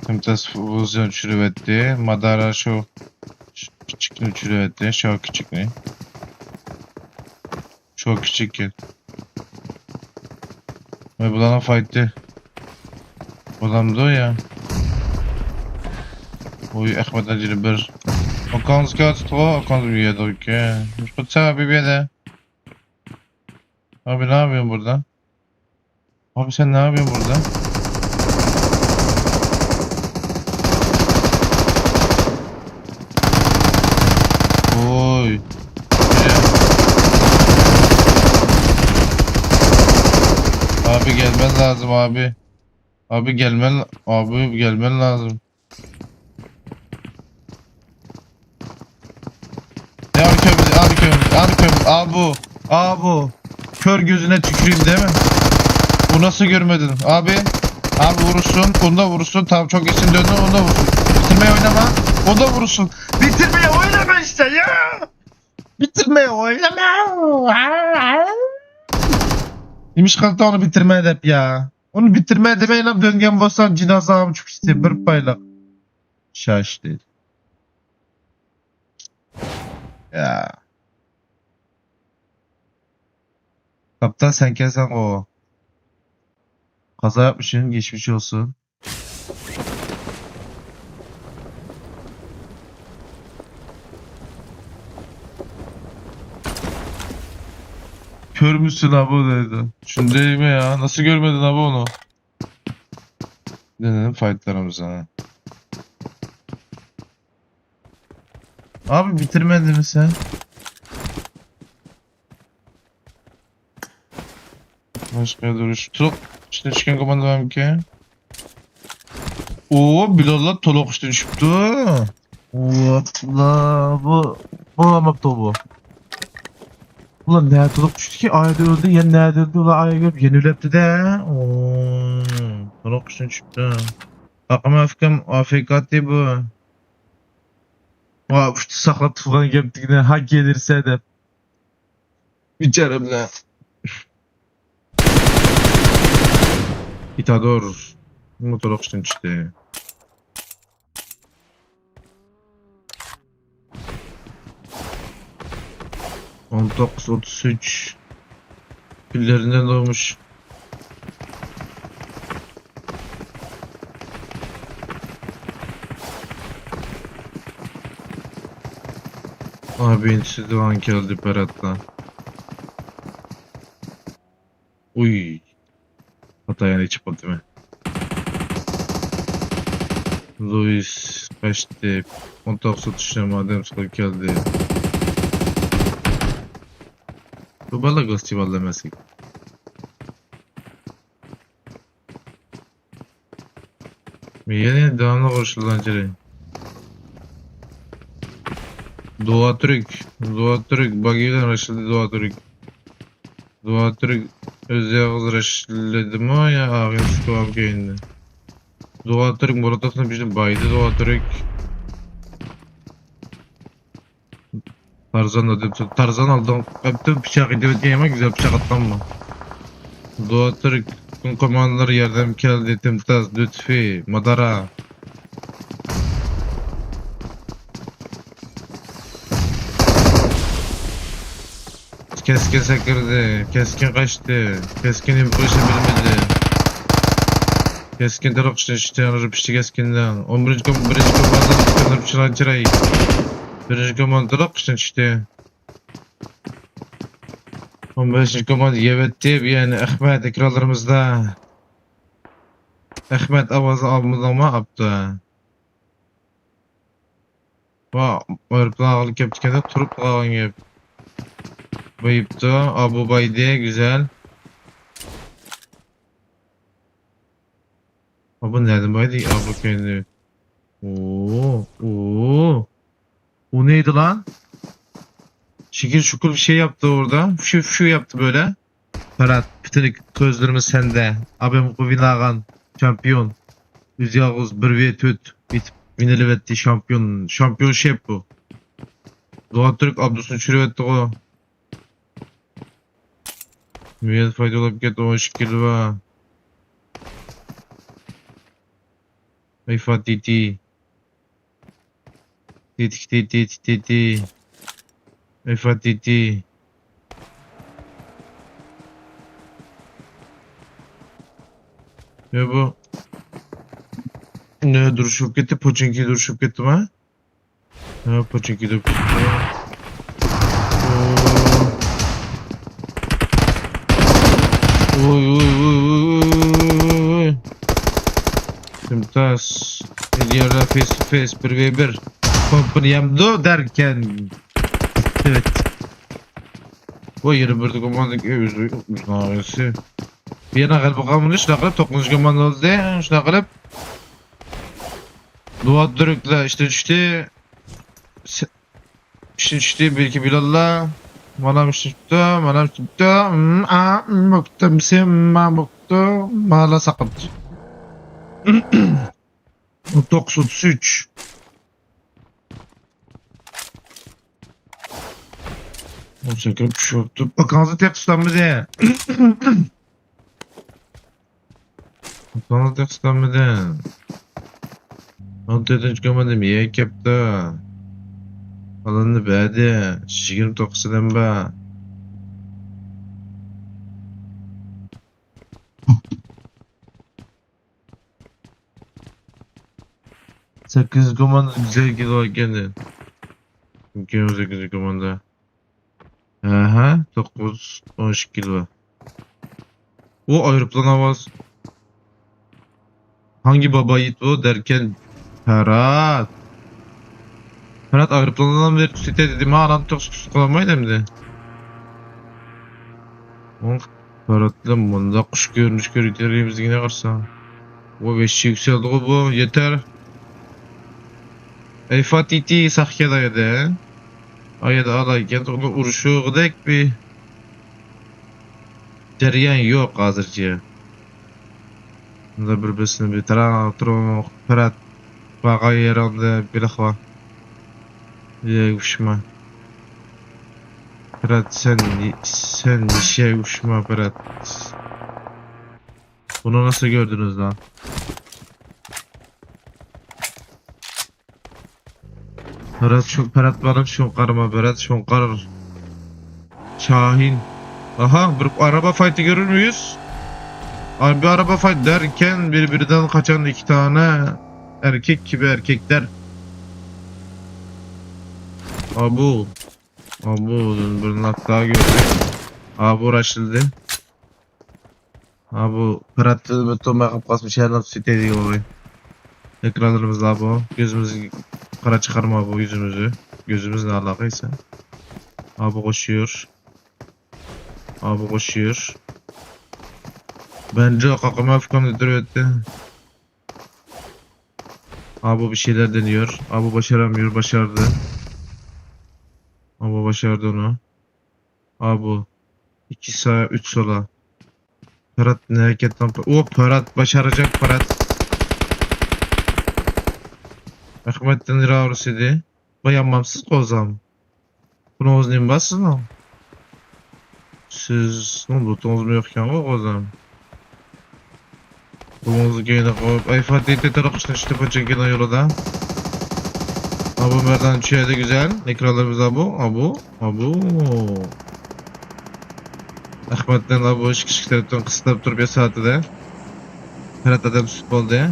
Tımtas vuzyon çürüvetti. Madara şu küçükünü çürüvetti. Şu küçük ne? Şu küçük ki. Ve bulana fight'ti. Bulamdı o ya. Oy Ahmet Acili bir. Okanız kaçtı o. Okanız bir yedi okey. Müşkut abi bir yedi. Abi ne yapıyorsun burada? Abi sen ne yapıyorsun burada? Oy. Abi gelmen lazım abi. Abi gelmen lazım. Ya abi. Kör gözüne tüküreyim değil mi? Bu nasıl görmedin? Abi vurursun, onda vurursun. Tamam çok geçsin döndü, onda vurursun. Bitirmeye oynama, onda vurursun. Bitirmeye oynama işte ya. Bitirmeye oynama. İmiş kalktı onu bitirmeye edep ya. Onu bitirmeye demeyle döngen basan cinazam çok istedim bir payla. Şaş değil. Ya. Kaptan sen kelsen o. Kaza yapmışsın geçmiş olsun. Kör müsün abi dedi. Şunu değil mi ya? Nasıl görmedin abi onu? Denedim fightlarımıza. Abi bitirmedin mi sen? Başka duruş. Toluk işte çıkan komanda benimki. Oo Bilal'la toluk işte düşüptü. Valla bu amaptı bu. Ulan ne toluk düştü ki ayda öldü yen nerede öldü ulan aya görüp yeni ölepti de. Oo toluk işte düşüptü. Akım afkam afk diye bu. Vay uçtu saklap tutulan geliptikine ha gelirse de. Biçarım ne. İtador. Motorok işte düştü. On dokuz 33 pillerinden doğmuş. Abi intisi divan geldi Berat'la. Uy. Hatta yani içip değil mi? Luis kaçtı. 19 atışına madem sıkı geldi. Bu balık festival demesek. Yine devamlı konuşulan şey. Doğa Türk. Doğa Türk. Bagiyden Raşildi Doğa Türk. Doğa Türk. Özel Raşildi mi ya? Ağın sıkıvam köyünde. Doğa Türk. Muratov'un bizim baydı Doğa Türk. Tarzan da dedim. Tarzan aldım. Öptüm bıçak edip ama güzel bıçak atlanma. Doğa Türk. Tüm komandaları yardım geldi. Timtaz, Lütfi, Madara. Keskin sekirdi. Keskin kaçtı. Keskin impulsu bilmedi. Keskin taraf işte yanır pişti keskinden. 11. komandan tıkanır pişiren çırayı. 1. komandan işte. 15. komand yevetti yani Ahmet ekranlarımızda. Ahmet avazı almılama yaptı. Va, örpülağı keptikende turup kalan gibi. Bayıptı. Abu Bayde güzel. Abu nereden baydı? Abu kendi. Oo. O neydi lan? Şekil şukul bir şey yaptı orada. Şu yaptı böyle. Ferhat, bitirik gözlerimiz sende. Abim Kuvinağan, şampiyon. 109 1 tüt. Vineli vetti şampiyon. Şampiyon şef bu. Doğa Türk Abdüsün çürüvetti o. Müyet faydalı bir ket o şekil var. Eyfa titi. Titi. Eyfa titi. Ya bu ne duruşup gitti? Poçinki duruşup gitti mi? Ha Poçinki de gitti. Oy. Timtas. İlyara face to face 1v1. Kompaniyamdo derken. Evet. Bu yeri burada komandık üzüntüsü. Bir yana gelip bakalım şuna kadar 9. komanda oldu. Şuna kadar Doğa Türk'le işte düştü. İşte düştü bir iki Bilal'la. Manam çıktı. Baktım sen baktım. Mala sakat. 93. O şekilde bir şey yoktu. Bakanızı tek tutanmadı. Bakanızı tek tutanmadı. On dördüncü komandım yek yaptı. Alanını verdi. 29'dan be. Sekiz komanda güzel gidiyor gene. 8 komanda. Aha 9 12 kilo. O aeroplan havas. Hangi baba yiğit o derken Ferhat. Ferhat aeroplandan beri site dedim ha lan çok kullanmayı demdi. Berat'ım bunda kuş görünüş görüntülerimiz yine karşılan. O 5 yükseldi o bu yeter. Ey Fatih Sakya'da yedi. Ayada alayken onu uruşu gıdak bir cereyan yok hazırcı. Bunda birbirine bir tron Berat bağa yerinde bir akva. Ye uçma. Berat sen bir şey uçma Berat. Bunu nasıl gördünüz lan? Berat benim şu karıma Berat şu karır. Şahin. Aha bir araba fight'ı görür müyüz? Bir araba fight derken birbirinden kaçan iki tane erkek gibi erkekler. Abu bir nak daha gördük. Abu uğraşıldı. Abu Berat'ı bütün bakıp kasmış her nasıl siteydi orayı. Ekranlarımızda abu. Gözümüzü kara çıkarma bu yüzümüzü. Gözümüz ne alakaysa. Abu koşuyor. Abu koşuyor. Bence kakama afkan etti. Abu bir şeyler deniyor. Abu başaramıyor. Başardı. Abu başardı onu. Abu 2 sağa 3 sola. Berat ne hareketten... Berat başaracak Berat. Ahmet'ten iravrus idi. Bayanmamsız kozam. Bunu oznayım basın o. Siz ne tutunuz mu yokken o kozam. Bulunuzu geyine koyup. Ay Fatih de tarafıştan işte paçankina yolu da. Abu Merdan çeyde güzel. Ekranlarımız Abu. Ahmet'ten Abu ışık taraftan kısıtlayıp durup ya saati de. Berat adam süt oldu ya.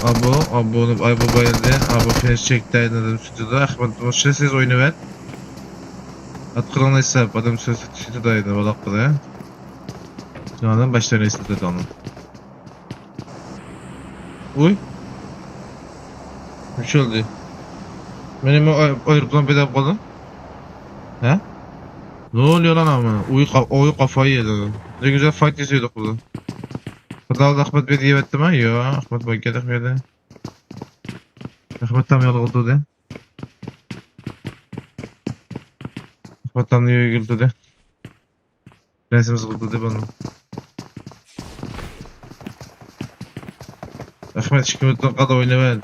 Abu bayıldı. Abu finish çekti adam sütü de. Ahmet boşçasız oyunu ver. Atkılan hesap adam sütü daydı o dakikada ya. Sonradan başlarına istedi onu. Uy. Bir şey oldu. Benim o aeroplan bedava kaldı. He? Ne oluyor lan ama? Uy kafayı yedi. Ne güzel fight yazıyorduk burada. Kadalda Ahmet Bey diye ettim ha? Yo, Ahmet Bey geldik bir yerde. Ahmet tam yolu oldu de. Ahmet tam niye güldü de. Prensimiz oldu de bana. Ahmet şikayetden kadar oynamayın.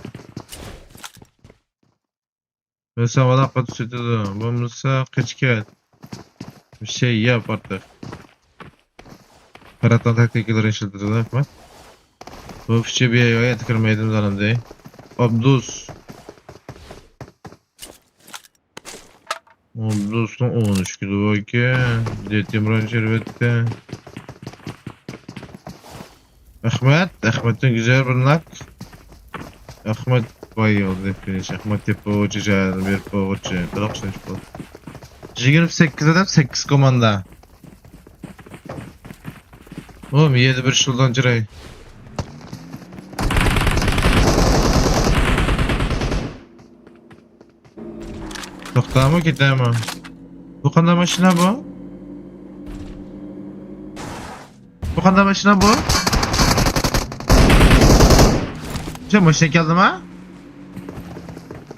Mesela bana Ahmet sütüdü. Bu Musa kaçket. Bir şey yap artık. Berat'tan taktikler işletirdi Ahmet. Bu fişe bir yaya tıkırmaydım zanım değil. Abdus. Abdus'un 13 kilo ki. Dedim rancher vette. Ahmet'in güzel bir nak. Ahmet bayıldı finish. Ahmet hep o cicaydı bir poğaça. Bıraksan şu bu. 28 adam 8 komanda. Oğlum 7 bir şuldan ciray. Tokta mı gitti mi? Bu kadar maşına bu? Bu kadar maşına bu? Şey maşına geldim ha?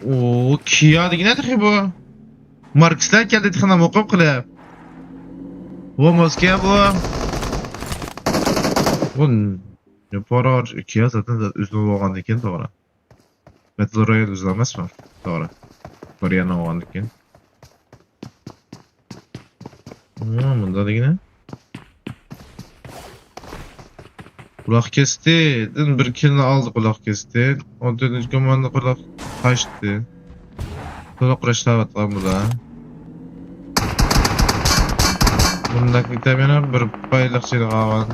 Ooo Kia yine tıkı bu. Markslar geldi tıkına mokum kılıp. Bu Moskva bu. Bu ne para Kia zaten üzülü olgan ekan to'g'ri. Battle Royale üzülü emasmi? To'g'ri. Koreyan olgan ekan. Bunda degine. Quloq kesdi. Bir kilni aldı quloq kesdi. 14 komanda quloq kaçtı. To'liq kurashlayotgan bular. Bundaki vitamini bir payliqchilik olgan.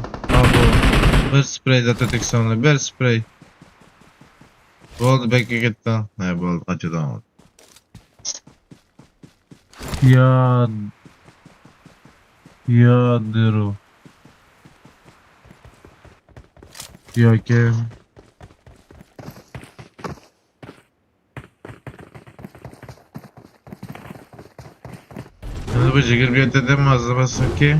Bir sprey deteksyonli, bir sprey. Bo'ldi bekka ketdi. Ha, bo'ldi, qachadan oldi. Ya dero. Yoki bu jigir bir yerda demazdi ki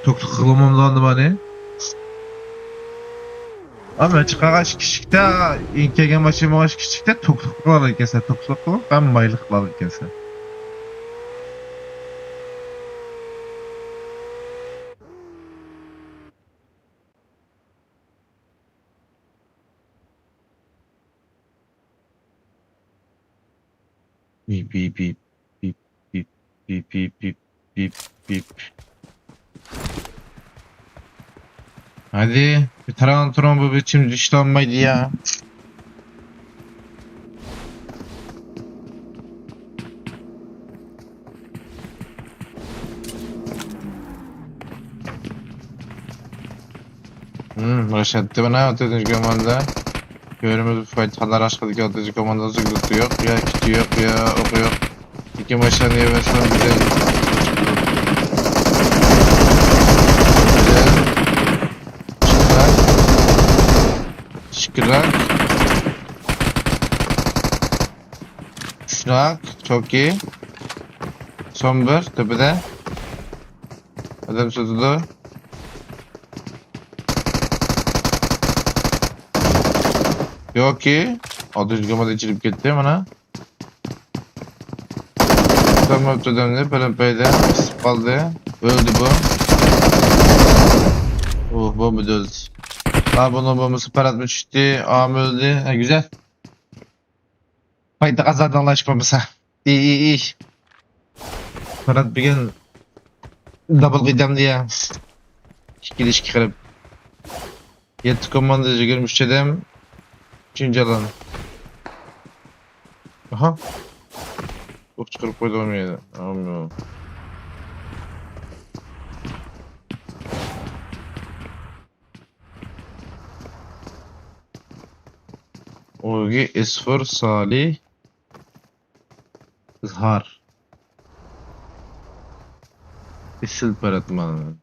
Tokluk kılamam landı bana. Ama çıkagaç kişikte inkegen başı maaş kişikte tokluk kılar ikese tokluk kılar ben baylık kılar ikese. Bip bip bip bip bip bip bip bip bip bip. Hadi bir tarantron bu biçim dışlanmaydı ya. Başlattı bana atıcı komanda. Görümüz faydalar aşkıdaki atıcı komandası gürültü yok ya, kiti yok ya, oku yok. İki maçtan diye versen güzel. Şıkırak. Şıkırak. Çok iyi. Son bir tepede. Adam tutuldu. Yok ki. Adı gamada içilip gitti bana. Tamam dönemde peyde kaldı. Öldü bu. Oh bomba da öldü. Bunun bombası parat çıktı. Ağam öldü. Ha, güzel. Payda kazandı anlaşmamıza. İyi iyi iyi. Parat bir gün double gidem diye. İlişki kırıp. Yetti komandacı görmüş dedim. Üçüncü alan. Aha. Çok çıkarıp koydu olmayaydı. Olmuyor. Ogi Esfor Salih Zhar Isil Paratman.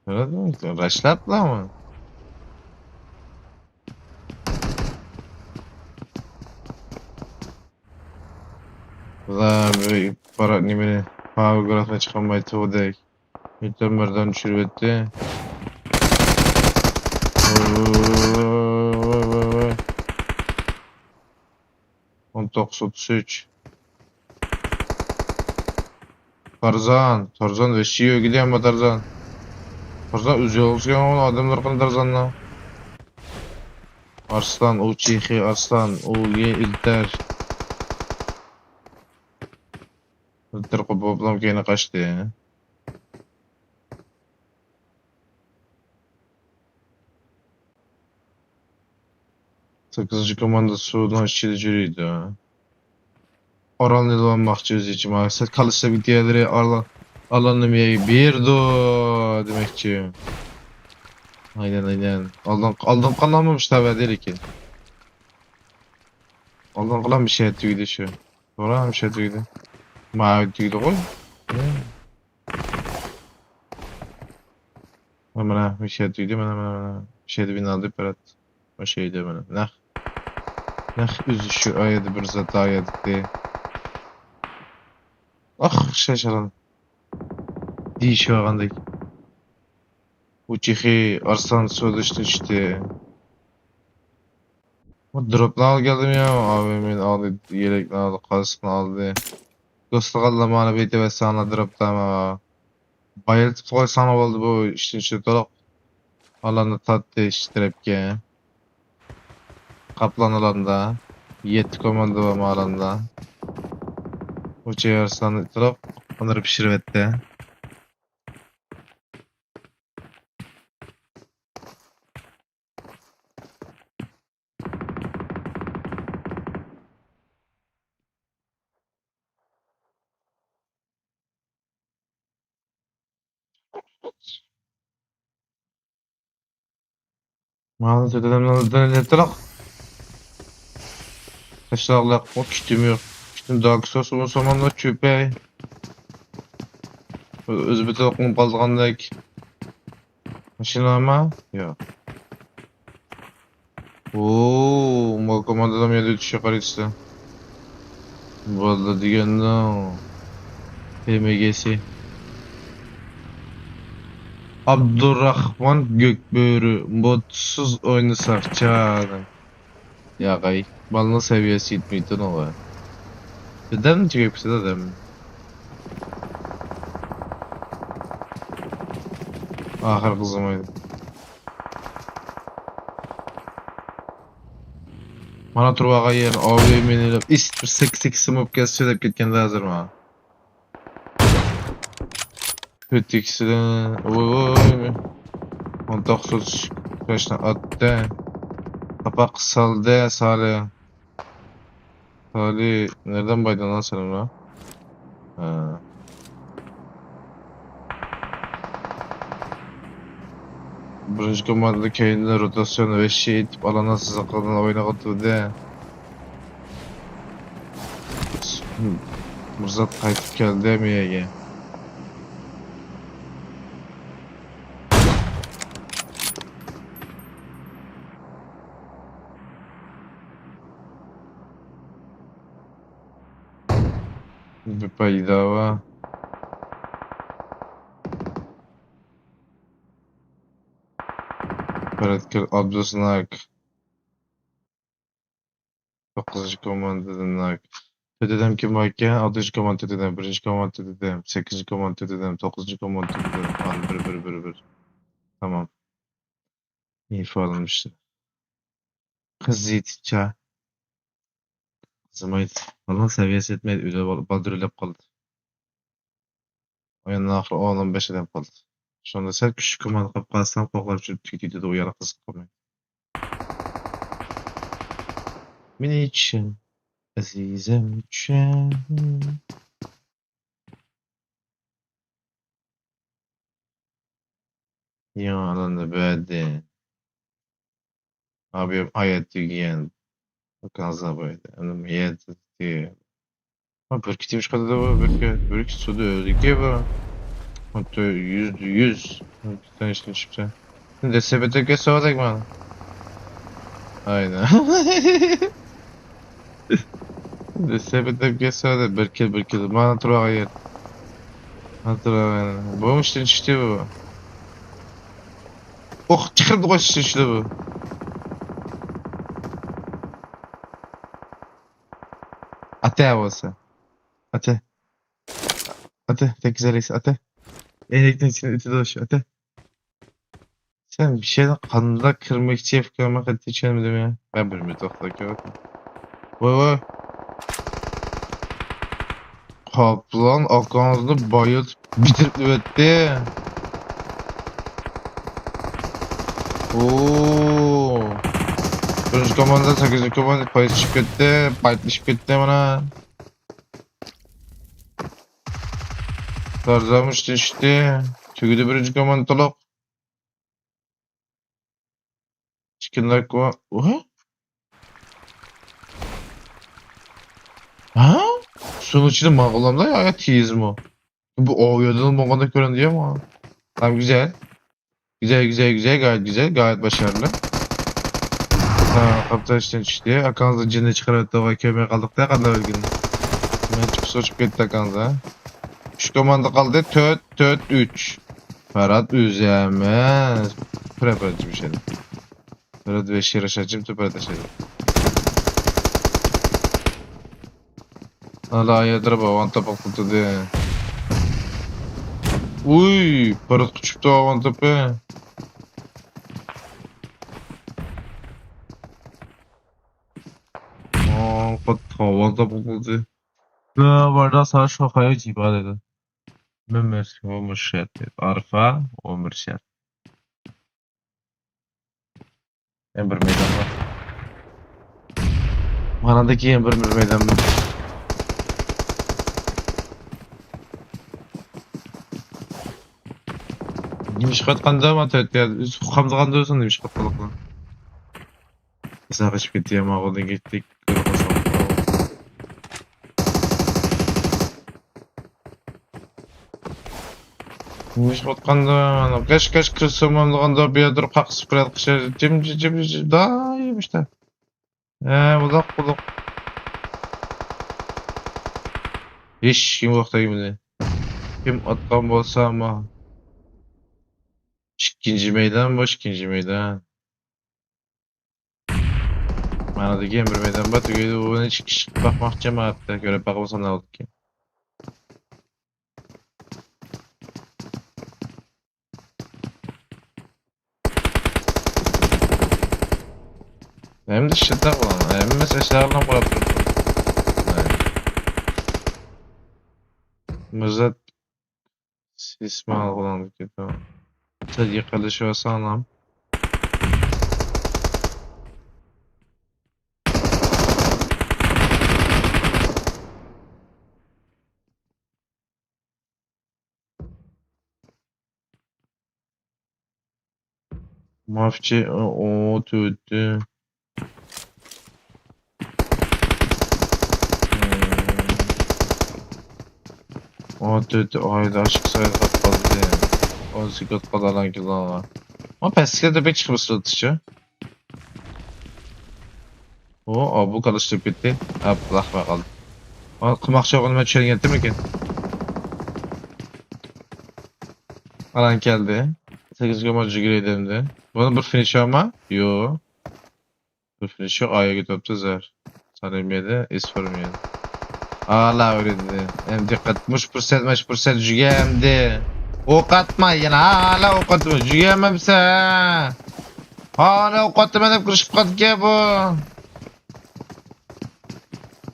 Paratman? Raşlatla mı? Abi para nimeni paragrafına çıkamayı tuğdek. Mütemmerden düşürüp etti. 1933. Tarzan ve Şiyo gidiyor mu Tarzan? Tarzan üzüyor olsun ama adamlar kan Tarzan'la. Arslan, o Çiğhi, Arslan, o Ye İlter. İlter kopablam kayına kaçtı ya. Sakızıcı komanda Sudan işçiliciydi ha. Oral ne zaman bakacağız için maalesef kalırsa bir diğerleri alanım bir do demekçi. Aynen. Aldan kalamamış tabi değil ki. Aldan kalan bir şey etti şu. Doğru bir şey etti. Mavi etti koy. Hemen bir şey etti hemen bir şeydi bin aldı parat. O şeydi hemen. Nah üzüşü ayadı bir zat ayadık diye. Ah şaşırdım. Diş ağandık. Uçihi Arslan Sözleşti işte. O drop'la al geldim ya. Abimin aldı, yelekle aldı, kaskını aldı. Dostluk Allah bana beyte ve sana drop'ta ama. Bayıltıp koy sana oldu bu işin şu dolak. Alanı tatlı iştirip ki. Kaplan alanda. Yetti komando var mı alanda. Uçihi Arslan drop. Onları pişirip etti. Maalesef dedemden etti lan. Taşlarla o kitim yok. Kitim daha kısa son zamanlar çöpe. Özbete okunup kaldığındaki maşinama yok. Ooo, komandadan yedi düşüyor karısı. Vallahi diyen PMG'si. Abdurrahman Gökbörü modsuz oynasak çağırın. Ya gay. Balının seviyesi yetmeydi o var. Neden mi çıkıyor bir de mi? Ahır kızım oydu. Mana turbağa yer abi menelep ist bir 8 sımıp gez söylep ketkende hazır mı? Kötüksüden oy 19 kaçtan attı. Kapak saldı Salih. Salih nereden baydın lan sen ona? Ha. Birinci komandada kendine rotasyon ve şey etip alana sızaklardan oyuna katıldı. Murzat kayıtıp geldi mi yege? Bir payda var. Paratkar Abdusnak. 9. komandadan nak. Dedem kim varken 6. komanda dedem, 1. komanda dedem, 8. komanda dedem, 9. komanda dedem. Al bir. Tamam. İyi alınmıştı. Kız yetişçe. Kızım ait. Allah seviyesi etmedi. Öyle baldırılıp kaldı. Oyunun ahırı 10-15 edem kaldı. Şu anda sen küçük komanda kapkasından koklar için tüydü de uyarak kızık kalmayın. Mini için. Azizem için. Ya alanda böyle. Abi hayat giyen. Bakanza böyle. Anım hayat diye. Ha bürkütmüş kadar da var. Bürküt suda öldü var. Hatta %100. Sen işte çıktı. Şimdi sepete göz olarak mı? Aynen. Şimdi sepete göz olarak bürküt. Bana tura hayır. Hatırlayın. Bu işte çıktı bu. Oh çıkırdı koş işte bu. Ate olsa. Ate. Ate. Tek güzel ate. Elekten içine ütü dolaşıyor. Ate. Sen bir şeyden kanında kırmak için yapmak hadi içemedim ya. Ben bir müdafaki bakma. Vay. Kaplan akanızda bayılt bitirip etti. Ooo. Birinci komanda 8. komanda paylaşıp gitti. Paylaşıp gitti bana. Tarzamıştı işte. Tügüdü birinci komanda tolak. Chicken like what? What? Ha? Suyun içinde mağalamda ya tizmo. Bu o yadının mağanda gören diye mi? Tamam güzel. Güzel gayet başarılı. Ha kaptan işte akanızda cinne çıkarıp da vay kömeye kaldık da kadar ölgün. Ben çıkıp soçup gitti akanızda. Şu komanda kaldı töt 3. Ferhat üzemez. Preparacı bir şey. Ferhat ve şiraşacım tüperde şey. Hala yadıra bak vanta bakıldı diye. Uy, Ferhat küçüktü o vanta be. Kat vanta bakıldı. Varda sana şokaya ciba dedi. Mümür, o mürşet. Arfa, o mürşet. En bir meydan var. Manadaki en bir meydan var. Nimiş katkanda mı atet ya? Kamda kanda olsun nimiş katkalıkla. Mesela kaçıp gitti ya mağazadan gittik. Nimiş katkanda kaç kırsam anlığında bir yadır kak sprayat kışa cim daha iyiymiş de. Budak. Hiç kim vakta gibi. Kim atkan bolsa ama. İkinci meydan boş, ikinci meydan. Manadaki bir meydan var. Tügeydi bu ne çıkış bakmak cemaatler. Göre bakmasan ne oldu ki? Hem de şiddet olan. Hem de seslerle muratlı. Mızat İsmail olan bir tamam. Sen yıkılışı olsa anlam. Mafçı o tüttü. O tüttü. Ayda aşk sayıda katladı ya. O zigot kadaran ki lan. Ama pesike de pek çıkmış satışı. O bu karıştırıp bitti. Ablah bakalım. O kumakçı oğlum çöl yetti mi ki? Alan geldi. 8 gomacı gireydimdi. Bunun bir finish ama? Yo. Bir finish yok. A'ya götürüp zer. Sanırım yedi. İsforum yedi. Hala öyle dedi. Hem dikkat. Muş pırset jüge hem de. Ok atmayın. Hala ok atmayın. Jüge hemse. Hala ok atmayın. Hep kırışıp kat ki bu.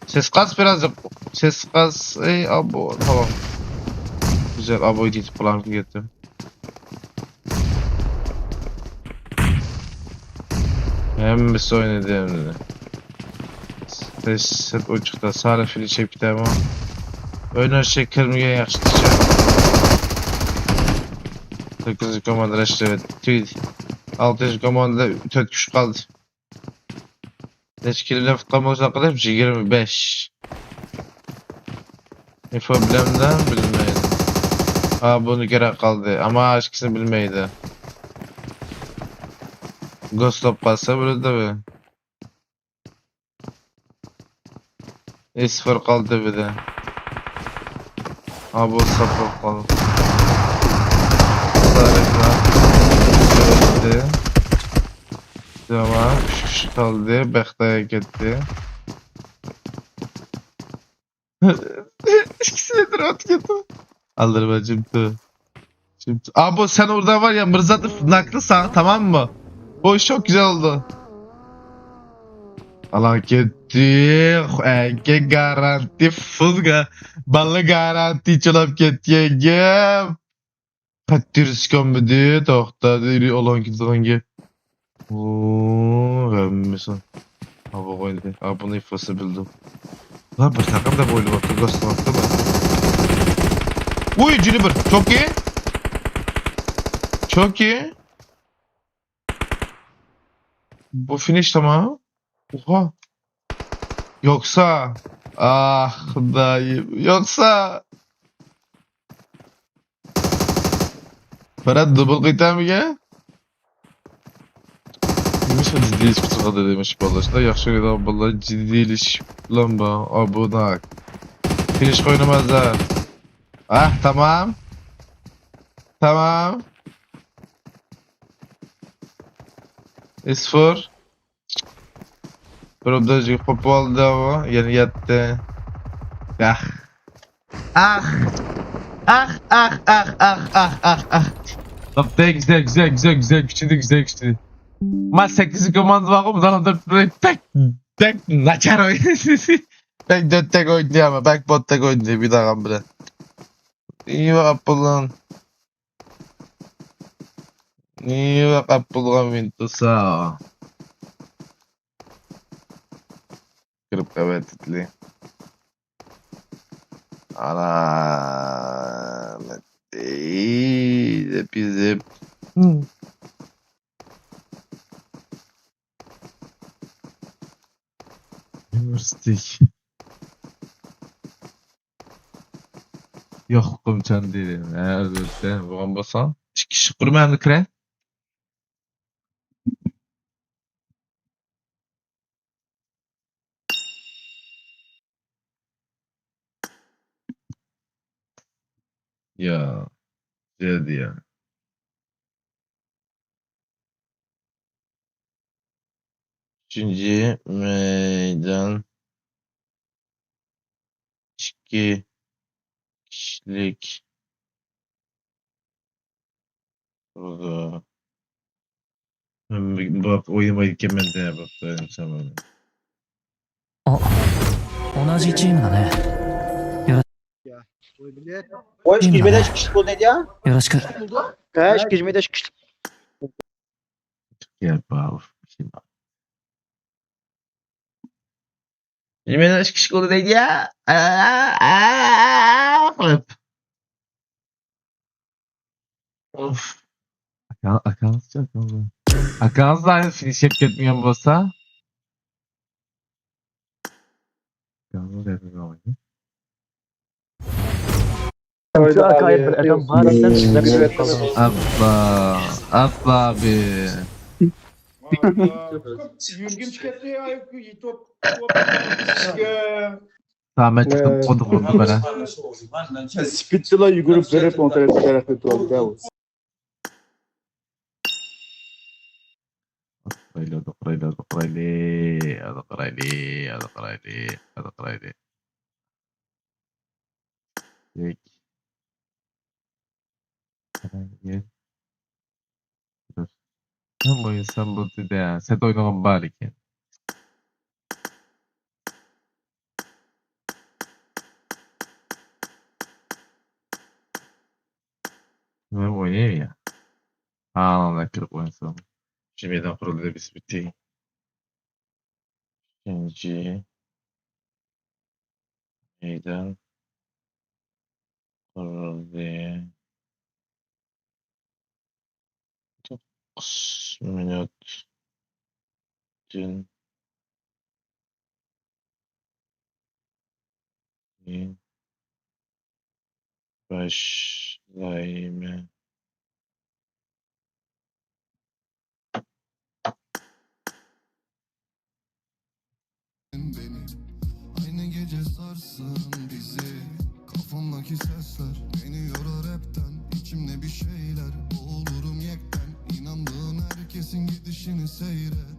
Ses kas birazcık. Ses kas. Ey abo. Tamam. Güzel aboyu ditip falan getirdim. Hem bir oynadı hem de. Ses hep uçukta. Sarı fili çekti ama. Oynar şey kırmıya yakıştıracak. 9 komanda reşit evet. Tüy. 6 komanda 4 kişi kaldı. Teşkiliyle futbolcu kadar 25. Problemden bilmeydi. Bunu gerek kaldı ama aşkısını bilmeydi. Ghost'lop kalsa böyle tabi. S4 kaldı bir de. Bu support kaldı. Tarıklar. Öldü. Tamam. 3 kişi kaldı. Behta'ya gitti. İkisine de rahat gitti. Alır bacım tu. Şimdi. Bu sen orada var ya mırzatıp naklısın tamam mı? Bu iş çok güzel oldu. Allah gitti. Enge garanti full balı garanti çalıp gitti yengem. Kattir skombedi. Tohtadı iri olan gitti. Ooo. Vermişsin. Bu koydu. Bunu ifası bildim. Lan bir takım da boylu baktı. Ghost baktı mı? Uy Juniper. Çok iyi. Çok iyi. Bu finish tamam. Oha. Yoksa. Ah dayı. Yoksa. Berat double kıytan mı ya? Demiş mi ciddi iş kutuğa da demiş ballaşta. Yaxşı kadar ballar ciddi iş. Lan ba. Abuna. Finish koynamazlar. Ah tamam. Tamam. S4. Probdacı popol da o. Yani yattı. Ah. Ah. Ah ah ah ah ah ah ah. Tabii güzel güçlü. Mas 8 komando var mı? Daha da pek nakar oynuyor. Pek 4 tek oynuyor ama pek bot tek oynuyor bir daha bile. İyi bak Apollo'nun. İyi bak Apollo'nun Windows'a. Kırıp kavetli. Ana. İyi bizim. Üniversite. Yok komutan değilim. Özür bu basan. Kişi kurmayanlı kre. Ya. Dedi ya. Üçüncü meydan. İki kişilik oldu. Bak oynamayı ben de bak dedim sana. 同じチームだね。 O iş girmede çıkışlık oldu neydi ya? よろしく。 He iş girmede çıkışlık. Gel bağır. Yemin aşk kişi oldu neydi ya? Hep. Of. Akanız çok oldu. Akanız da aynı finish hep gitmeyen bolsa. Akanız da yapıyor oyunu. Şu akayip bir adam var. Sen çıkmak Atla. Atla abi. Jürgen çıkarttı ya. Top. Tamam çıktım. Koduk vurdu bana. Spitula yugurub verip montar tarafı tuvalda. Raylı, raylı, raylı. Raylı, raylı, raylı. Peki. Gel. Dur. Hem bu insan bu dedi ya. Set oynayan bari ki. Hem oynayayım ya. Anında kırıp oynasam. Şimdiden kurulu da biz bitti. İkinci meydan kurulu. 9 minut dün başlayayım. beni. Aynı gece sarsın bizi. Kafamdaki sesler beni yorar hepten. İçimde bir şeyler boğulurum yekten. İnandığın herkesin gidişini seyret.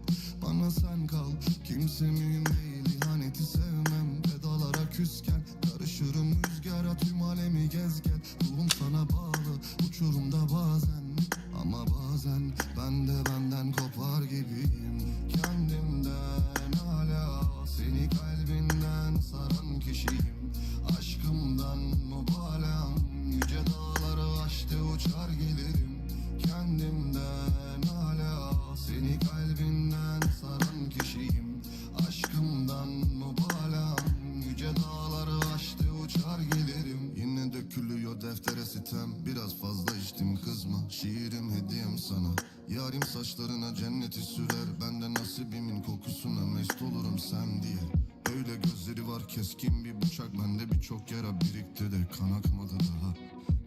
Bana sen kal, kimse mühim değil. İhaneti sevmem, pedalara küsken. Karışırım rüzgara, tüm alemi gez gel. Ruhum sana bağlı, uçurumda bazen. Ama bazen ben de benden kopar gibiyim. Kendimden hala seni kalbinden saran kişiyim. Aşkımdan mübalağım, yüce dağları aştı uçar gelirim. Kendimden hala seni kalbinden saran kişiyim. Aşkımdan mübalağım, yüce dağları aştı uçar gelirim. Yine dökülüyor deftere sitem, biraz fazla içtim kızma. Şiirim hediyem sana. Yarim saçlarına cenneti sürer. Ben de nasibimin kokusuna mest olurum sen diye. Öyle gözleri var keskin bir bıçak. Bende birçok yara birikti de kan akmadı daha.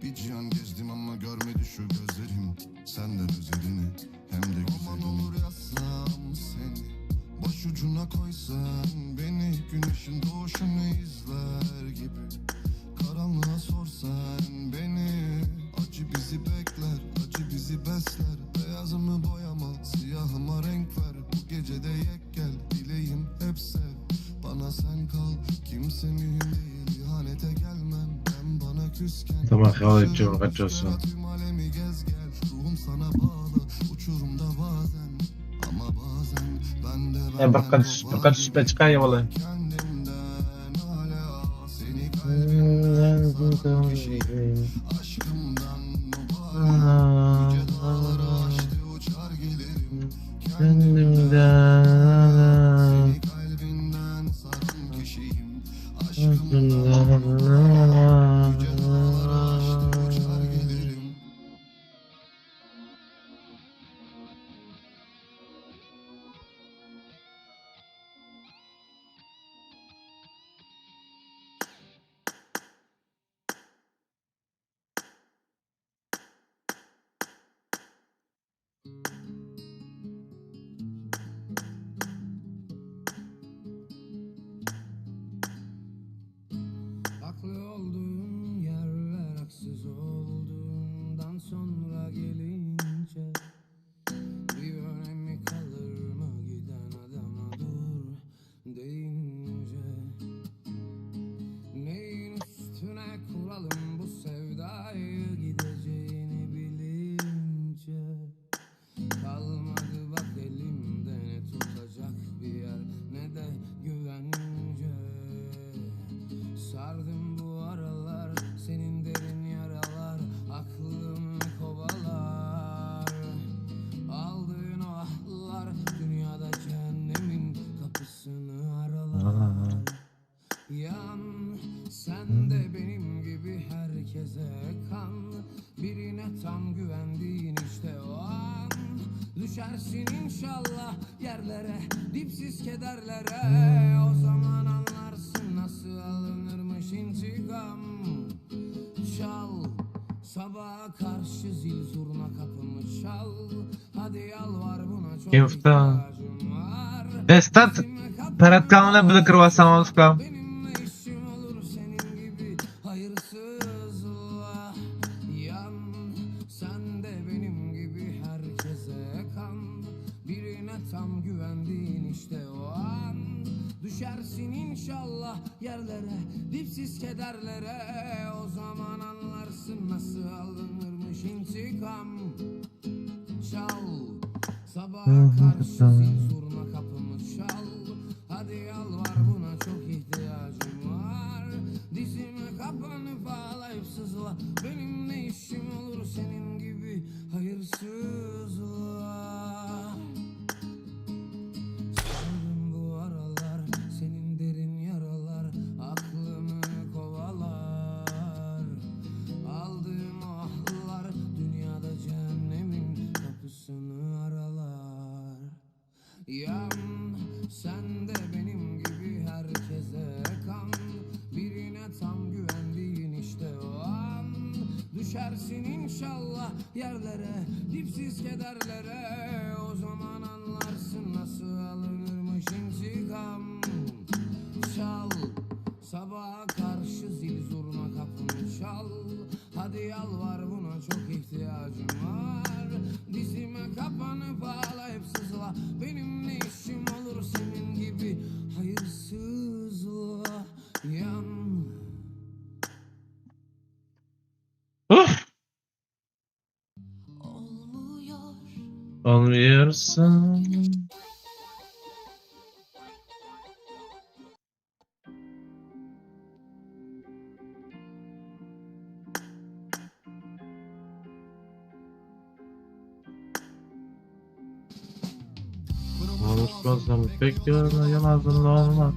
Bir cihan gezdim ama görmedi şu gözlerim. Senden özelini hem de güzelini. Aman olur yazsam seni, başucuna koysan beni. Güneşin doğuşunu izler gibi. Karanlığa sorsan beni. Acı bizi bekler, acı bizi besler. Beyazımı boyama, siyahıma renk ver. Bu gecede yek gel, dileğim hep sev. Bana sen kal, kimse mühim değil. İhanete gelmem, ben bana küsken. Tamam, kalıcı kaçıyorsun. Tüm alemi gez gel, ruhum sana bağlı. Uçurumda bazen, ama bazen ben de Ya bak süper çıkar ya vallahi. kendimden hala seni kalbimden kişiyim. Aşkımdan mübarek yüce dağları aştı uçar gelirim. Kendimden seni kalbinden saran kişiyim. Aşkımdan mübarek yüce dağları aştı uçar gelirim. deyince neyin üstüne kuralım bu sevdayı gideceğini bilince kalmadı bak elimde ne tutacak bir yer ne de güvence sardım bu aralar senin derin yaralar aklımı kovalar aldığın o ahlar dünyada cehennemin kapısını aralar yan sen de benim gibi herkese kan birine tam güvendiğin işte o an düşersin inşallah yerlere dipsiz kederlere o zaman anlarsın nasıl alınırmış intikam çal sabaha karşı zil zurna kapımı çal hadi yalvar buna çok Kefta. ihtiyacım var Destat Tarat kanalına bile kırvasan oluşkan. benimle işim olur senin gibi hayırsızla yan sen de benim gibi herkese kan birine tam güvendiğin işte o an düşersin inşallah yerlere dipsiz kederlere o zaman anlarsın nasıl alınırmış intikam çal sabaha karşı zil zurna kapımı çal hadi yalvar buna çok ihtiyacım var dizime kapanıp ağlayıp sızla benim ne işim olur senin gibi hayırsızla sardım bu aralar senin derin yaralar aklımı kovalar aldığım o ahlar dünyada cehennemin kapısını aralar yan sen de benim gibi herkese kan birine tam güvendiğin işte o an düşersin inşallah yerlere dipsiz kederlere o zaman anlarsın nasıl alınırmış intikam çal sabaha karşı zil zurna kapımı çal hadi yalvar buna çok ihtiyacım var dizime kapanıp ağlayıp sızla benim ne işim olur senin gibi hayırsızla yan olmuyor. Olmuyorsun. Konuşmazsam pek yanazın olmaz.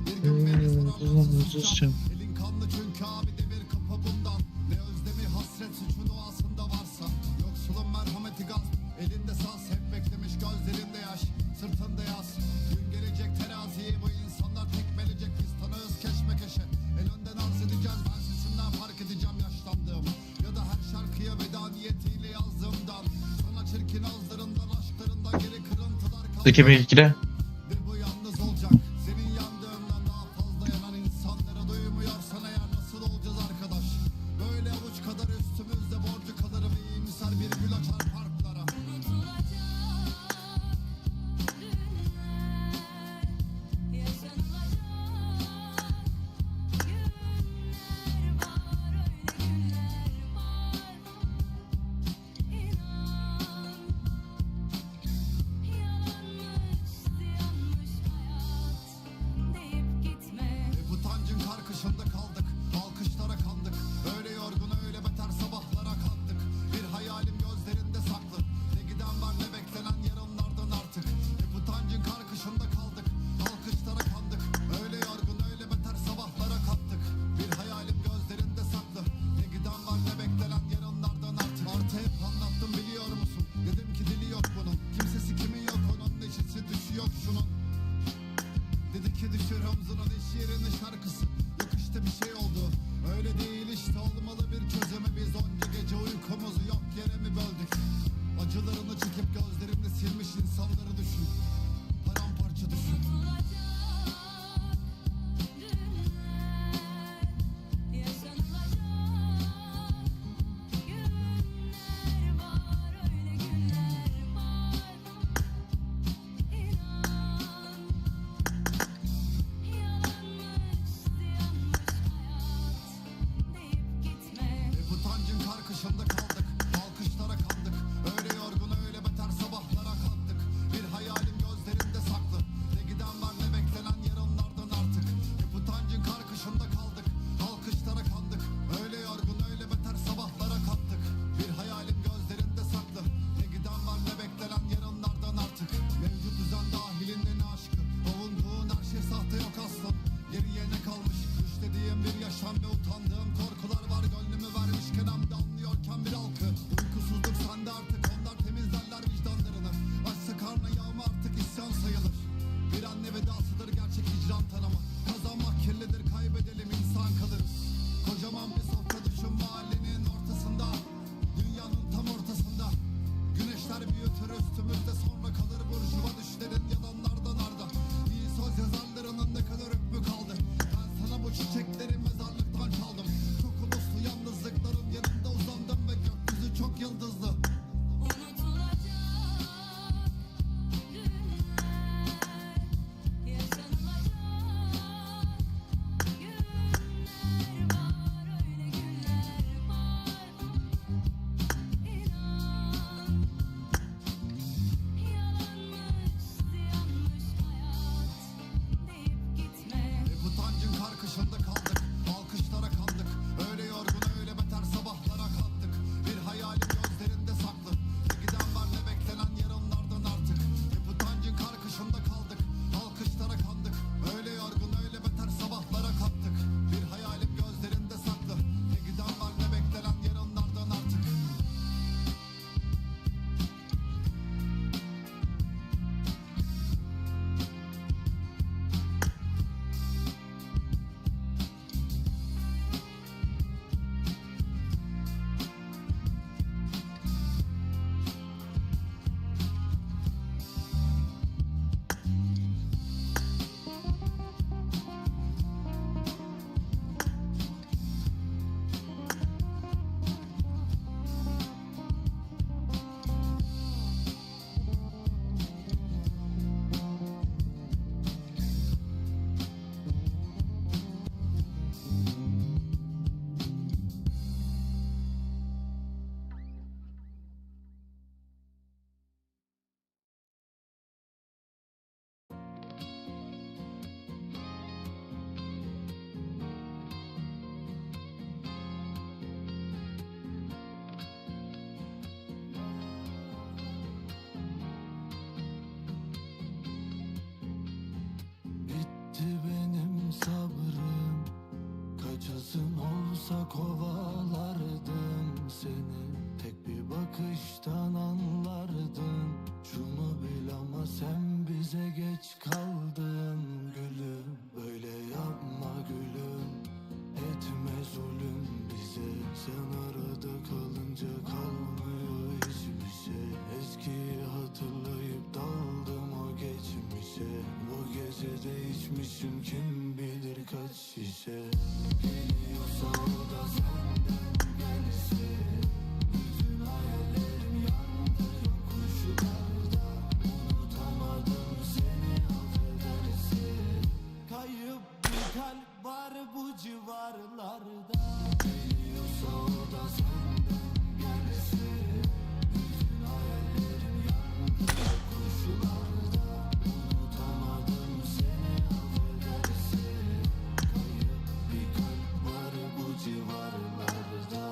elin kanlı çünkü abi demir kapı bundan ne özlemi hasret suçun doğasında varsa yoksulun merhameti gaz elinde saz hep beklemiş gözlerinde yaş sırtında yaz gün gelecek teraziyi bu insanlar tekmelecek biz tanığız keşmekeşe el önden arz edeceğiz ben sesimden fark edeceğim yaşlandığımı ya da her şarkıya veda niyetiyle yazdığımdan sana çirkin ağızlarından aşklarından geri kırıntılar kaldı 2002'de. ve bu yalnız olacak senin yandığından daha fazla yanan insanlara duymuyorsan eğer nasıl olacağız arkadaş böyle avuç kadar üstümüzde borcu kalır ve iyimser bir gül açar parklara hep utancın karkışında kaldık alkışlara kandık öyle yorgun öyle beter sabahlara kalktık bir hayalim gözlerinde saklı ne giden var ne beklenen yarınlardan artık hep utancın karkışında kaldık alkışlara kandık öyle yorgun öyle beter sabahlara kalktık bir hayalim gözlerinde saklı ne giden var ne beklenen yarınlardan artık artı hep anlattım biliyor musun dedim ki dili yok bunun kimsesi kimi yok onun neşesi düşü yok şunun dedi ki düşür omzuna iş yerine şarkısı yok işte bir şey oldu öyle değil işte olmalı bir çözümü biz onca gece uykumuzu yok yere mi böldük acılarını çekip gözlerimle silmiş insanları düşün paramparça düşün karkışında kaldık. Alkışlara kandık. Öyle yorgun öyle beter sabahlara kalktık. Bir hayalim gözlerinde saklı. Ne giden var ne beklenen yarınlardan artık. Hep utancın karkışında kaldık. Alkışlara kandık. Öyle yorgun öyle beter sabahlara kalktık. Bir hayalim gözlerinde saklı. Ne giden var ne beklenen yarınlardan artık. Bitti benim sabrım. Kaçasın olsa kovalardım seni. Tek bir bakıştan anlardın. Şunu bil ama sen bize geç kaldın gülüm. Böyle yapma gülüm. Etme zulüm bize. Sen arada kalınca kalmıyor hiçbir şey. Eskiyi hatırlayıp daldım o geçmişe. Bu gece de içmişim kim bilir kaç şişe. Geliyorsa o da senden gelse. Bütün hayallerim yandı yokuşlarda. Unutamadım seni affedersin. Kayıp bir kalp var bu civarlarda. Geliyorsa o da senden gelse. Bütün hayallerim yandı yokuşlarda. Unutamadım seni affedersin. Kayıp bir kalp var bu civarlarda.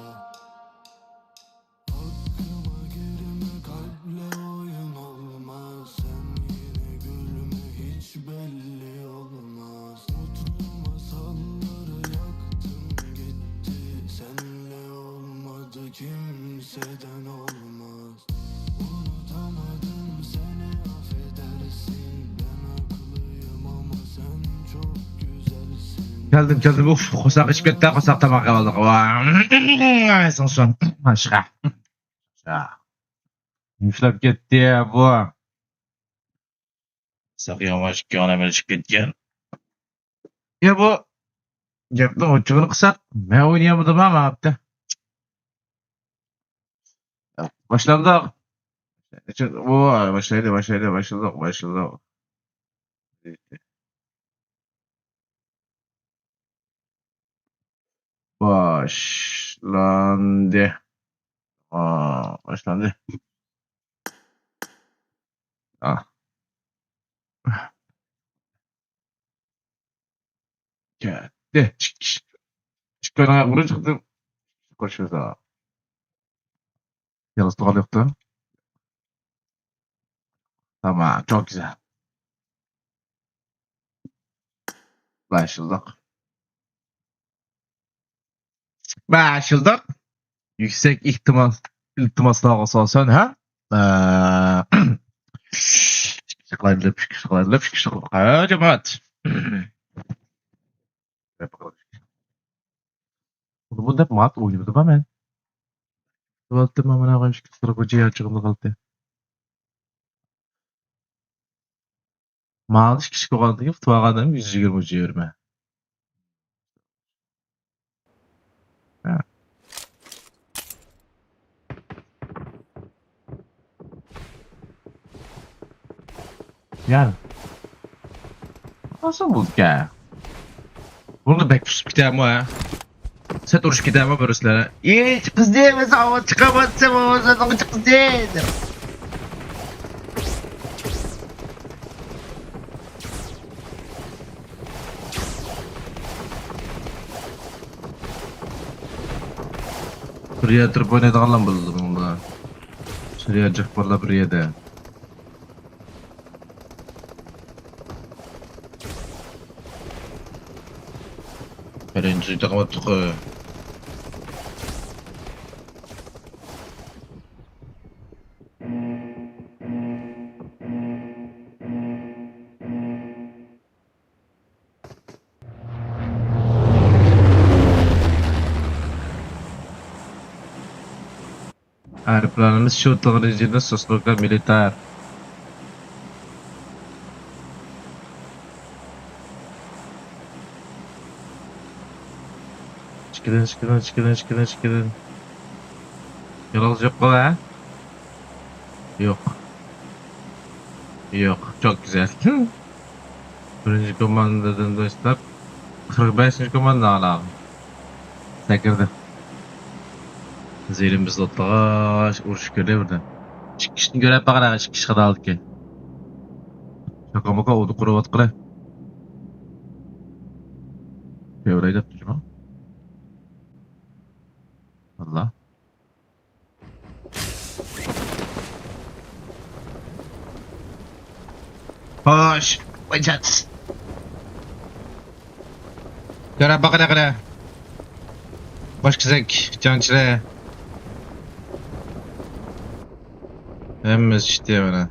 Aklıma girme kalple oyun olmaz. Sen yine gülme hiç belli olmaz. Mutlu masalları yaktın gitti. Senle olmadı kimseden olmaz. Unutamadım seni affedersin. Ben haklıyım ama sen çok güzelsin. Geldim. Uf, kosak içip gitti. Kosak tabak aldık. Vay. Son. Aşağı. Yumuşlap gitti ya bu. Kosak yavaş kanamel içip gitken. Ya bu. Gepni uçugunu kısak. Ben oynayamadım ama yaptı. Başladık. Oo, başladık. Başlandı. Başlandı. Ah. Geldi. Çıkan ayak buraya çıktım. Koşuyoruz ha. Yalnız tuval yoktu. Tamam, çok güzel. Başladık. Yüksek iltimaslar asasen ha? Şıklayla. Cemaat. Bunu da mat oynadı mı ben? Tuvalette mamana koyayım şıklıklara kocaya açığımda kaldı. Mağdış kişi koğandı ki tuvağa 120 yürüme. Yani. Nasıl bulduk ya? Bunu da bekliyorsun gidelim ha. Sen uğraş gidelim ha böylesilere. Hiç kız diyemez ama çıkamazsam ama sen kız değil. Bir turib o'ynaydiganlar bo'ldi bunda. Suriya jiqborlar bir yerda. Birinchi taqamatdiq. Aeroplanımız şu tığırıcıda sosluka militar. Çıkırın. Yolunuz yok mu ha? Yok. Yok. Çok güzel. Birinci komandadan dostlar. 45. komanda alalım. Sekirdi. Zerimiz otlağa uruş göre burada. Çıkışını görep bakana çıkış kadar aldık ki. Şaka maka oldu kuru vatkıra. Orayı da tutacağım. Allah. Hoş. Bacaks. Görep bakana kadar. Baş kızak. Cançıra. Hemmez işte bana.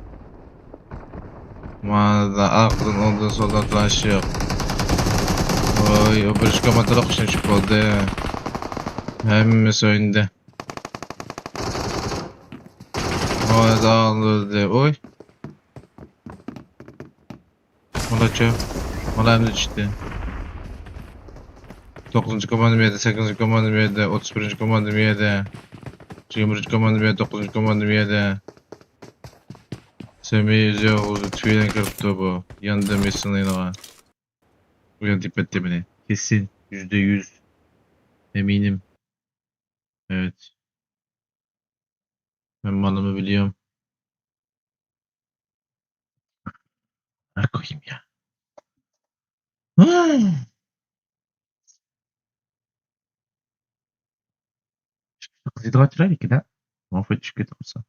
Mağazada aklın ondan soldan tıraşı yok. Oy, o bir komanda okuşun çık oldu. Hemmez oyunda. Mağazada ağlıyordu. Oy. Mola çöp. Mola hem de çıktı. 9. komandım yedi, 8. komandım yedi, 31. komandım yedi. 21. komandım yedi, 9. komandım yedi. Semih yüzüyor, uzu tüyden kırptı bu. Yanında mesinayla var. Uyan tip etti beni. Kesin. %100. Eminim. Evet. Ben malımı biliyorum. Ne koyayım ya. Концентрировать ролики, да? Мафочек это все.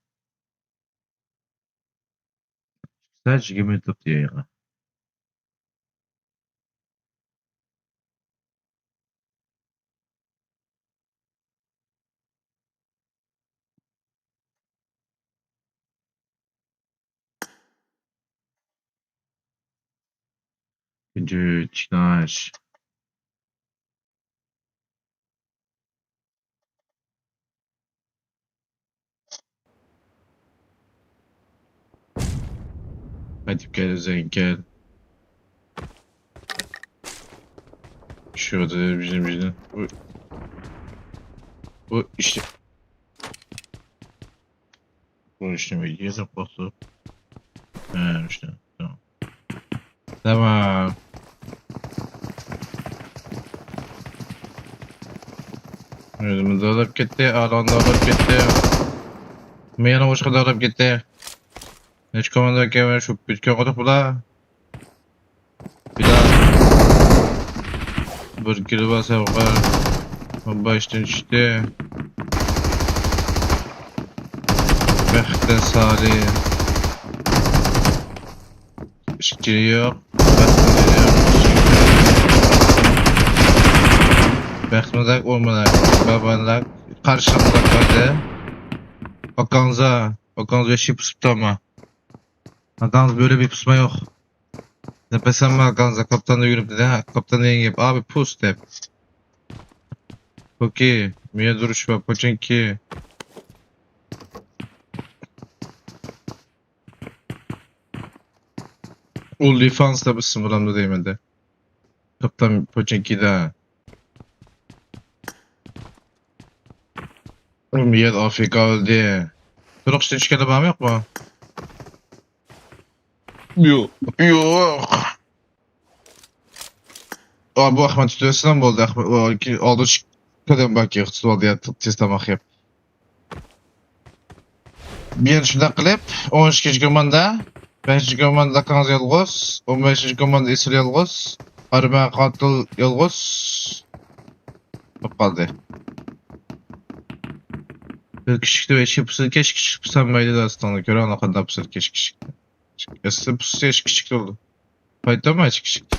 Кстати, гимн тут я. Где начинаешь? Hadi gel Zeyn gel. Şurada bizim. Bu işte. Bu işte mi? Yazıp basıp. He işte. Tamam. Tamam. Özümüzde alıp gitti. Alanda alıp gitti. Meyana boşka da alıp gitti. Hiç komanda kemer şu bütke koyduk bula. Bir daha. Bir kilo basa bakar. Baştan işte. Bekte Salih. İşkili yok. Bekmedak olmadak. Babandak. Karşımda kaldı. Akanza eşi pusup ama. Akanız böyle bir pusma yok. Nefesem mi Akanza? Kaptan da yürüp dedi. Ha, kaptan da yengep. Abi pus de. Okey. Miye duruş var. Poçenki. Ulli fans da bısın buramda değmedi. Kaptan Poçenki de. Miye Afrika öldü. Duruq işte çıkada bağım yok mu? Yok. Abi bu Ahmet tutuyorsan oldu. Ahmet aldı çıkadan bakıyor. Tutu oldu ya testten bakıyor. Bir şunda qilib 12. komanda, 5. komanda Kanz yolg'uz, 15. komanda Isil yolg'uz, Arma Qatil yolg'uz. Bo'lib qoldi. Bir kişikte ve eşi pusu keş kişik pusanmaydı da aslında. Göre ana kadar pusu keş kişikte. Aslında pusu eş kişikte oldu. Fayda mı eş kişikte?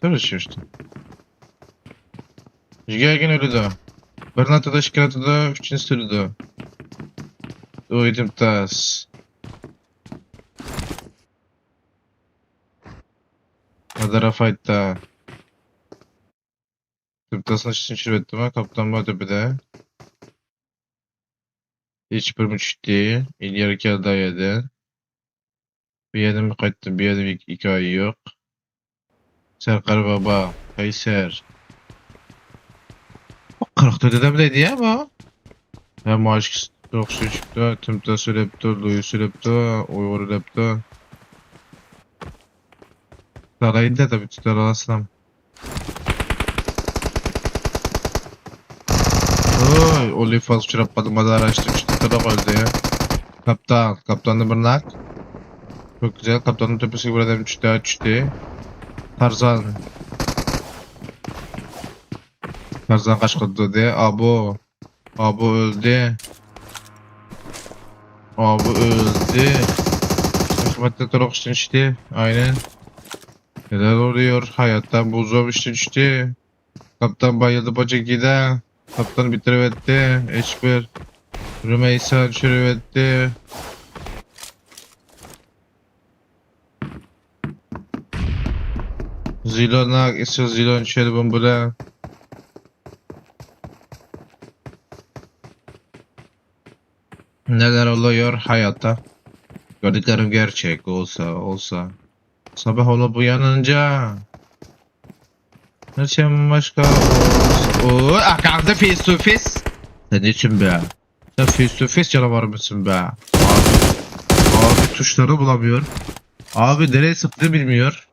Tabii şey işte. Jigagin ölü de. Bernatı da şikayatı da üçüncü sürü de. Uyudum tas. Madara fayda. Tımtasını için şirvettim ha. Kaptan vardı bir de. Hiç bir müçtü. İlyar iki aday yedi. Bir yedim kayıttım. Bir yedim iki ay yok. Serkar baba. Kayser. O 40'ta dedem dedi ya bu. Ya maaş çok şey çıktı. Tımta söyleyipti. Luyu söyleyipti. Uygur söyleyipti. Sarayın da tabi tutar alasınam. Oy, Oli faz çırapmadım. Hadi araştırdım. İşte da öldü ya. Kaptan. Kaptanı bırnak. Çok güzel. Kaptanın tepesi buradan düştü. Tarzan. Tarzan kaç kadar diye. Abo. Abo öldü. Abo öldü. Hikmetli Torok işte. Aynen. Neler oluyor? Hayattan buzdolabı işte. Kaptan bayıldı bacak gide. Kaptan bitirivetti. Eşber. Rümeysa çürüvetti. Zilonak ise zilon çelbim bile. Neler oluyor hayatta? Gördüklerim gerçek olsa. Sabah olup uyanınca her şey başka olsa. Akandı face to face. Sen için be? Sen face to face canavar mısın be? Abi tuşları bulamıyor. Abi nereye sıktığını bilmiyor.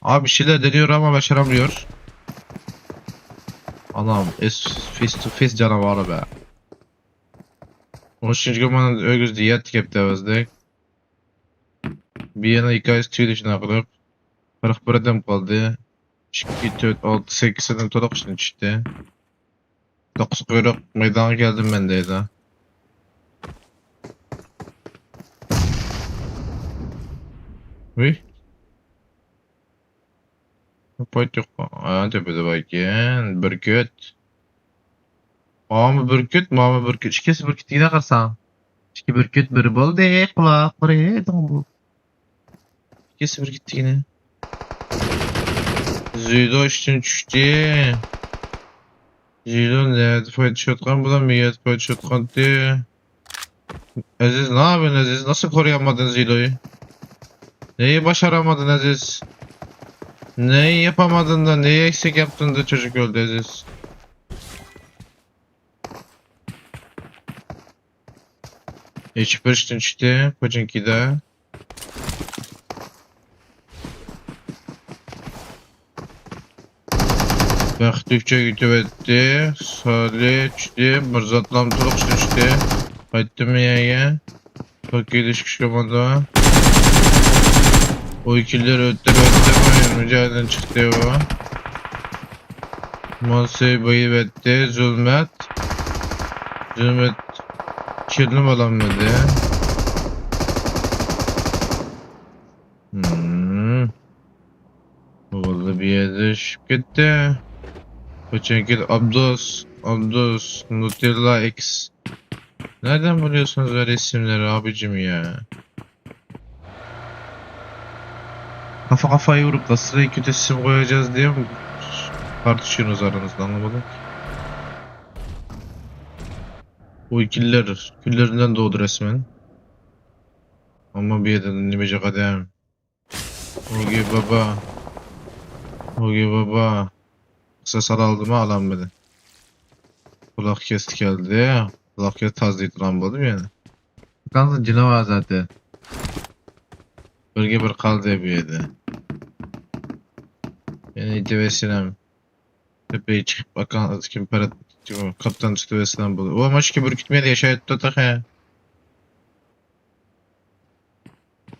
Abi bir şeyler deniyor ama başaramıyor. Anam face to face canavarı be. 13. gün ögüz diyet kepte özlük. Bir yana hikayesi tüylüşüne kılıp 41 adam kaldı. 2, 4, 6, 8 adam todak için çıktı. 9 kuyruk meydana geldim ben de da. Uy. Point yok. Aa tepede bakayım. Bürküt. Mama bürküt. İkisi bürküt yine kalsan. İki bürküt bir bol de kulak buraya bu. İkisi bürküt yine. Züdo için düştü. Züdo ne? Fight shotgun bu da mı yet? Fight shotgun diye. Aziz ne yapıyorsun Aziz? Nasıl koruyamadın Züdo'yu? Neyi başaramadın Aziz? Neyi yapamadın da neyi eksik yaptın da çocuk öldü Aziz? Hiçbir işten çıktı. Koçinki de. Baktıkça gidivetti. Salih çıktı. Mırzatlam turuk düştü. Kayıttı mı yaya? Çok iyi düşküş komanda. O ikilileri öttü mi? Mücadelen çıktı o. Monsi bayı vetti. Zulmet. Kirli balanmadı. Vallahi bir yerde düşüp gitti. Koçenkil Abdus, Nutella X. Nereden buluyorsunuz böyle isimleri abicim ya? Kafayı vurup da sırayı kötü isim koyacağız diye mi tartışıyorsunuz aranızda anlamadım. Bu ikililer küllerinden doğdu resmen. Ama bir yerden nimece kadem. Ogi baba. Kısa saraldı mı alanmadı. Kulak kesti geldi. Kulak kesti tazdıydı lan buldum yani. Kansın cine var zaten. Bölge bir kaldı bir yerde. Yani iti sinem. Tepeye çıkıp bakan kim para kaptan çıktı ve sinem buldu. O maç ki bürkütmeye de yaşayıp tutak ya.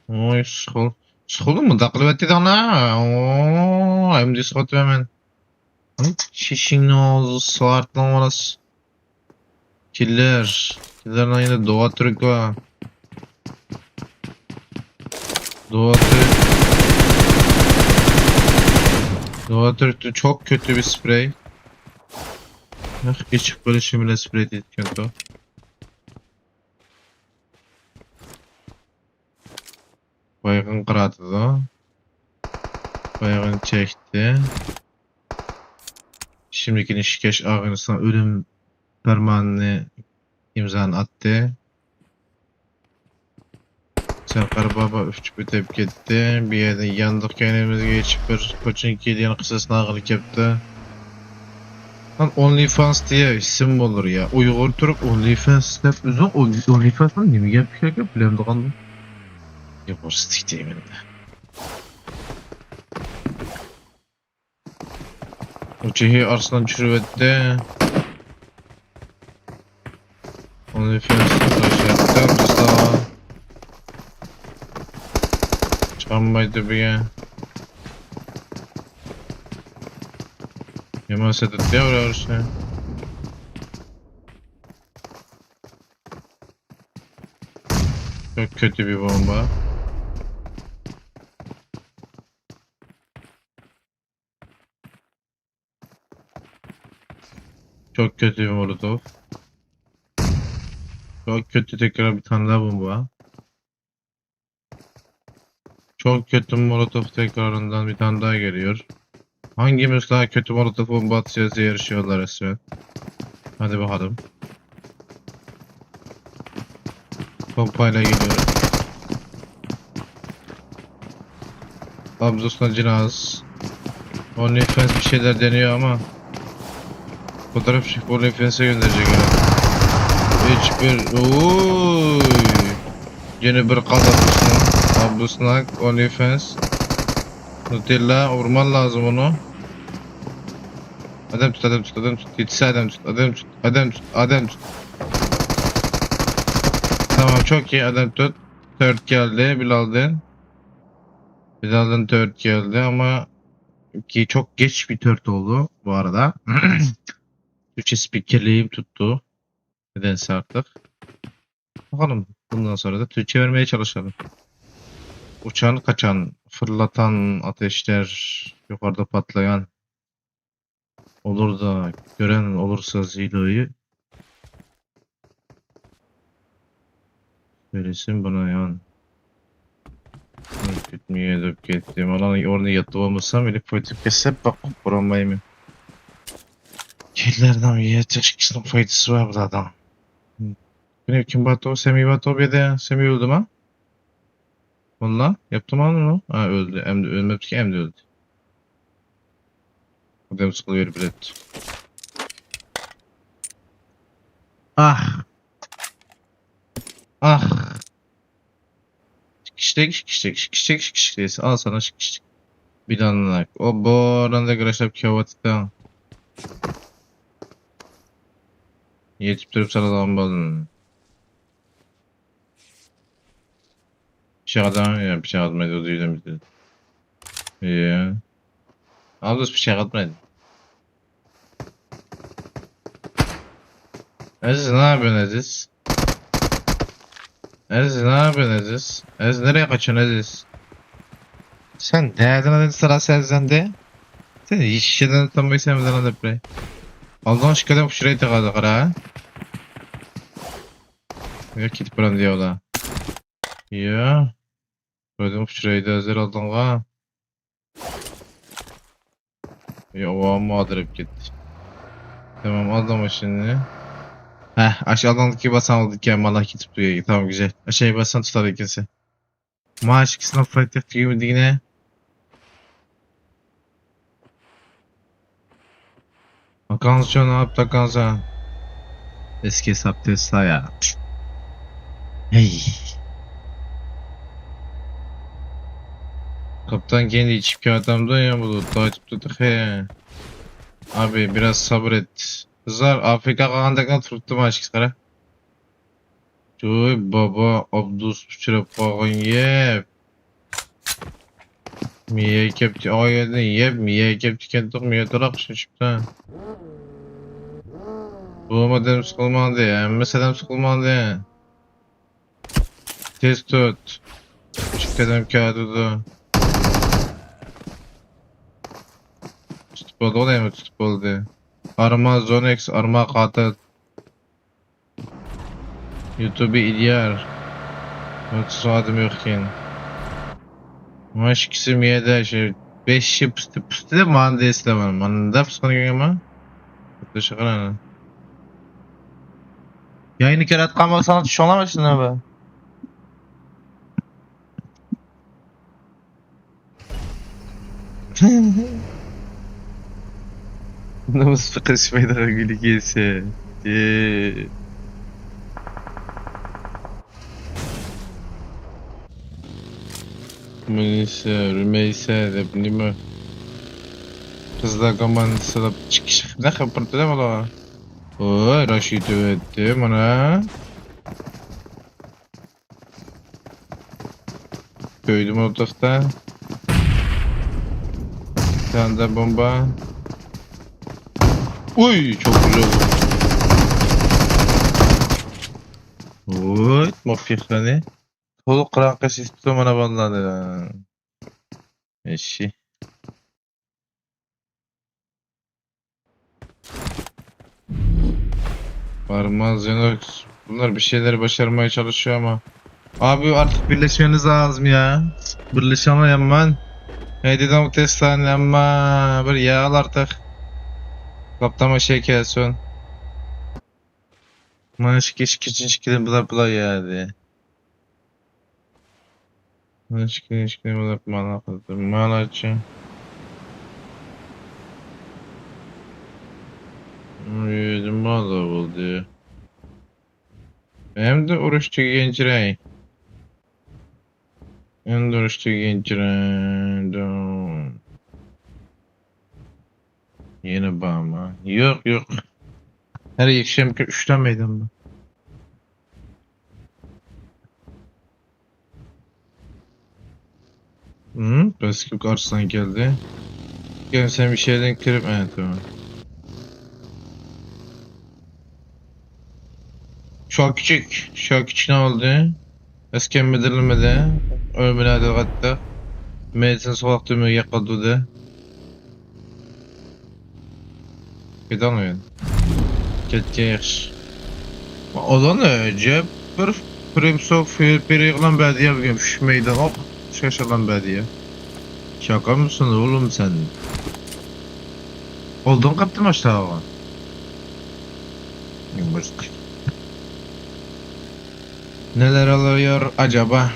Oy skol. Skolun mu takılıp etti de ona? Ooo hem de skot hemen. Şişin ne oldu? Sıvartlan orası. Killer. Killer'ın aynı Doğa Türk var. Doğa Türk. Doğa Türk'tü çok kötü bir sprey. Hiç böyle şimdiden sprey değil kötü. Baygın kıradı da. Baygın çekti. Şimdikini şikeş ağrısına ölüm fermanını imzanı attı. Serkar Baba üç bitip gitti. Bir yerde yandık kendimizi geçip bir koçun kiliyen kısasına ağırlık yaptı. Lan OnlyFans diye isim mi olur ya? Uygur Türk OnlyFans hep uzun OnlyFans'ın nemi gelip bir şey bilemdi kaldım. Yok o stik değil benim de. Uçuhi arslan çürüvetti. OnlyFans'ın taşıyattı. Mustafa. Çıkanmaydı bir ya. Yaman sedet ya oraya orası. Çok kötü bir bomba. Çok kötü bir molotov. Çok kötü tekrar bir tane daha bomba. Çok kötü molotov tekrarından bir tane daha geliyor. Hangimiz daha kötü molotov bomba atacağız diye yarışıyorlar resmen. Hadi bakalım. Pompayla geliyorum. Abdus'la Cinaz. OnlyFans bir şeyler deniyor ama fotoğraf çekip OnlyFans'e gönderecek herhalde. Hiçbir... Uuuuy. Yine bir kazanmışsın. Abdus'nak, OnlyFans. Nutella, vurman lazım onu. Adam tut, adam tut, adam tut. Yetişse adam tut, adam tut, adam tut, adam tut. Tamam çok iyi adam tut. Third geldi Bilal'den. Bilal'den third geldi ama ki çok geç bir third oldu bu arada. Türkçe spikerliğim tuttu. Nedense artık. Bakalım bundan sonra da Türkçe vermeye çalışalım. Uçan kaçan, fırlatan ateşler, yukarıda patlayan. Olur da gören olursa Zilo'yu söylesin bana yani. Gitmeye edip gittim. Alan orada yattı olmasam bile politik kesip bakıp buramayı mı? Kellerden bir yetişkisinin faydası var bu adam. Benim kim battı? Semih battı bir de. Semih öldü mü? Valla yaptım onu. Ha öldü. Hem de ölmedi ki hem de öldü. Adam sıkılıyor bilet. Ah. Ah. Şikiştek. Al sana şikiştek. Bir anlanak. O boranda güreşlep kavatıkta. Yetip durup sana lambalın. Bir şey adam ya bir şey atmaydı o değilim bir de. Ya. Abdus bir şey atmaydı. Aziz ne yapıyorsun Aziz? Aziz ne yapıyorsun Aziz? Aziz nereye kaçıyorsun Aziz? Sen derdin Aziz sıra sen de. Sen hiç şeyden tanımayı sevmeden Aziz bre. Allah'ın şikadan şurayı tıkadı kara. Ya gidip buran diyor ola. Ya. Gördüm şurayı da hazır aldın ha. Ya o amma adırıp gitti. Tamam aldım şimdi. Heh aşağıdaki basan aldık ya malak gidip duruyor. Tamam güzel. Aşağıya basan tutar ikisi. Maaş ikisine fight yaptı gibi yine. Akansı ne yaptı akansı? Eski hesap Tesla ya. Hey. Kaptan kendi içip ki adamdı ya bu takip tuttuk he. Abi biraz sabret. Kızlar Afrika kağandakına tuttum aşkına. Joy baba Abdus pişirip kağın yep. Miye kepti ayedin yep miye kepti kendik miye durak şişipten. Bu adam sıkılmadı ya. Mesela sıkılmadı ya. Tez tut. Küçük kadem kağıdı da. Tutup oldu olayım mı? Tutup oldu. Arma Zonex, arma katil. YouTube idyar. Yoksa adım yokken. Maş ikisi de şey. 5 yıl püstü de mühendisle var. Anında püskana gibi ama. Teşekkür ederim. Yayını kere atkan sana tuşlanamazsın abi. Namız fıkışmayı da gülü gelse. Melisa, Rümeysa de bilmiyorum. Kızlar komandası da çıkış. Ne kapırdı değil mi la? Ooo Raşid öğretti bana. Köydüm ortakta. Bir tane de bomba. Uy çok güzel oldu. Oy mafyaklanı. Toluk krankası istiyor bana vallahi. Eşi. Varmaz Yanox. Bunlar bir şeyler başarmaya çalışıyor ama. Abi artık birleşmeniz lazım ya. Birleşemeyim ben. Heydi testten ama bir yağal artık. Kaptama şey kelson. Manışki şikilin bula geldi. Manışki bula malaçı. Yedim mağaza oldu. Hem de oruçlu gençrey. Hem de oruçlu gençrey. Yeni bağıma. Yok. Her akşam 3'ten meydan bu. Eski karşısına geldi. Gel sen bir şeyden kırıp tamam. Şu an küçük ne oldu? Eski müdürlemede. Ölmene de hatta. Medicine sokak tümü yakaladı. Gidan oyun. Ketke yaş. Odan önce bir Primsok bir yıkılan belediye bugün şu meydan hop şaşırlan belediye. Şaka mısın oğlum sen? Oldun kaptın aşağı. Yumuşak. Neler oluyor acaba?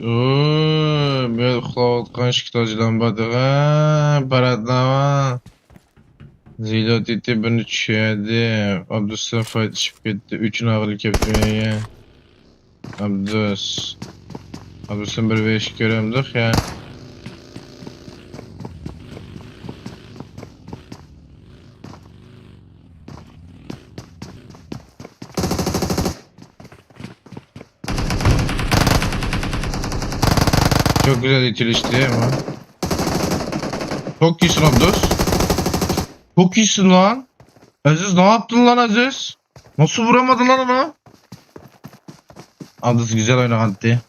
Ooo, ben uxlayotgan shiktojlanbadiga paratlama. Zilo titi buni tushadi. Abduslam faytishib ketdi. 3 nag'il kelibdi. Abduslam bir besh ko'ramdiq ya. Çok güzel itilişti ama. Çok iyisin Abdus. Çok iyisin lan. Aziz ne yaptın lan Aziz? Nasıl vuramadın lan onu? Abdus güzel oynadı.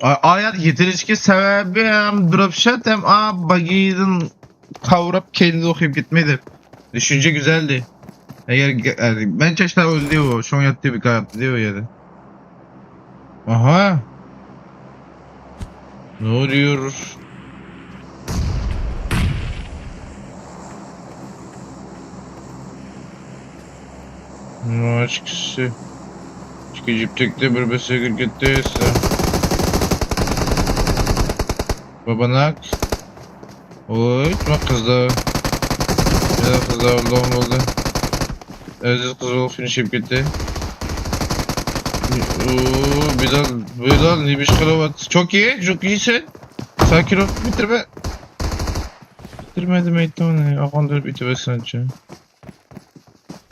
Ayar yetirişki sebebi hem dropshot hem bagidin kavrap kendini okuyup gitmedi. Düşünce güzeldi. Eğer ben çeşitler öldü o. Şu an yattığı bir kayattı diyor ya. Aha. Ne oluyor? Açıkçası. Çünkü ciptekte bir besegir gittiyse. Babanak. Oy, bak kızda. Ya kızda Allah'ım oldu. Aziz kız olup finiship gitti. Bilal Nibiş Kravat. Çok iyisin. Sakin ol. Bitirme. öldürmedim etti onu. Akandır bir tübe sanatçı.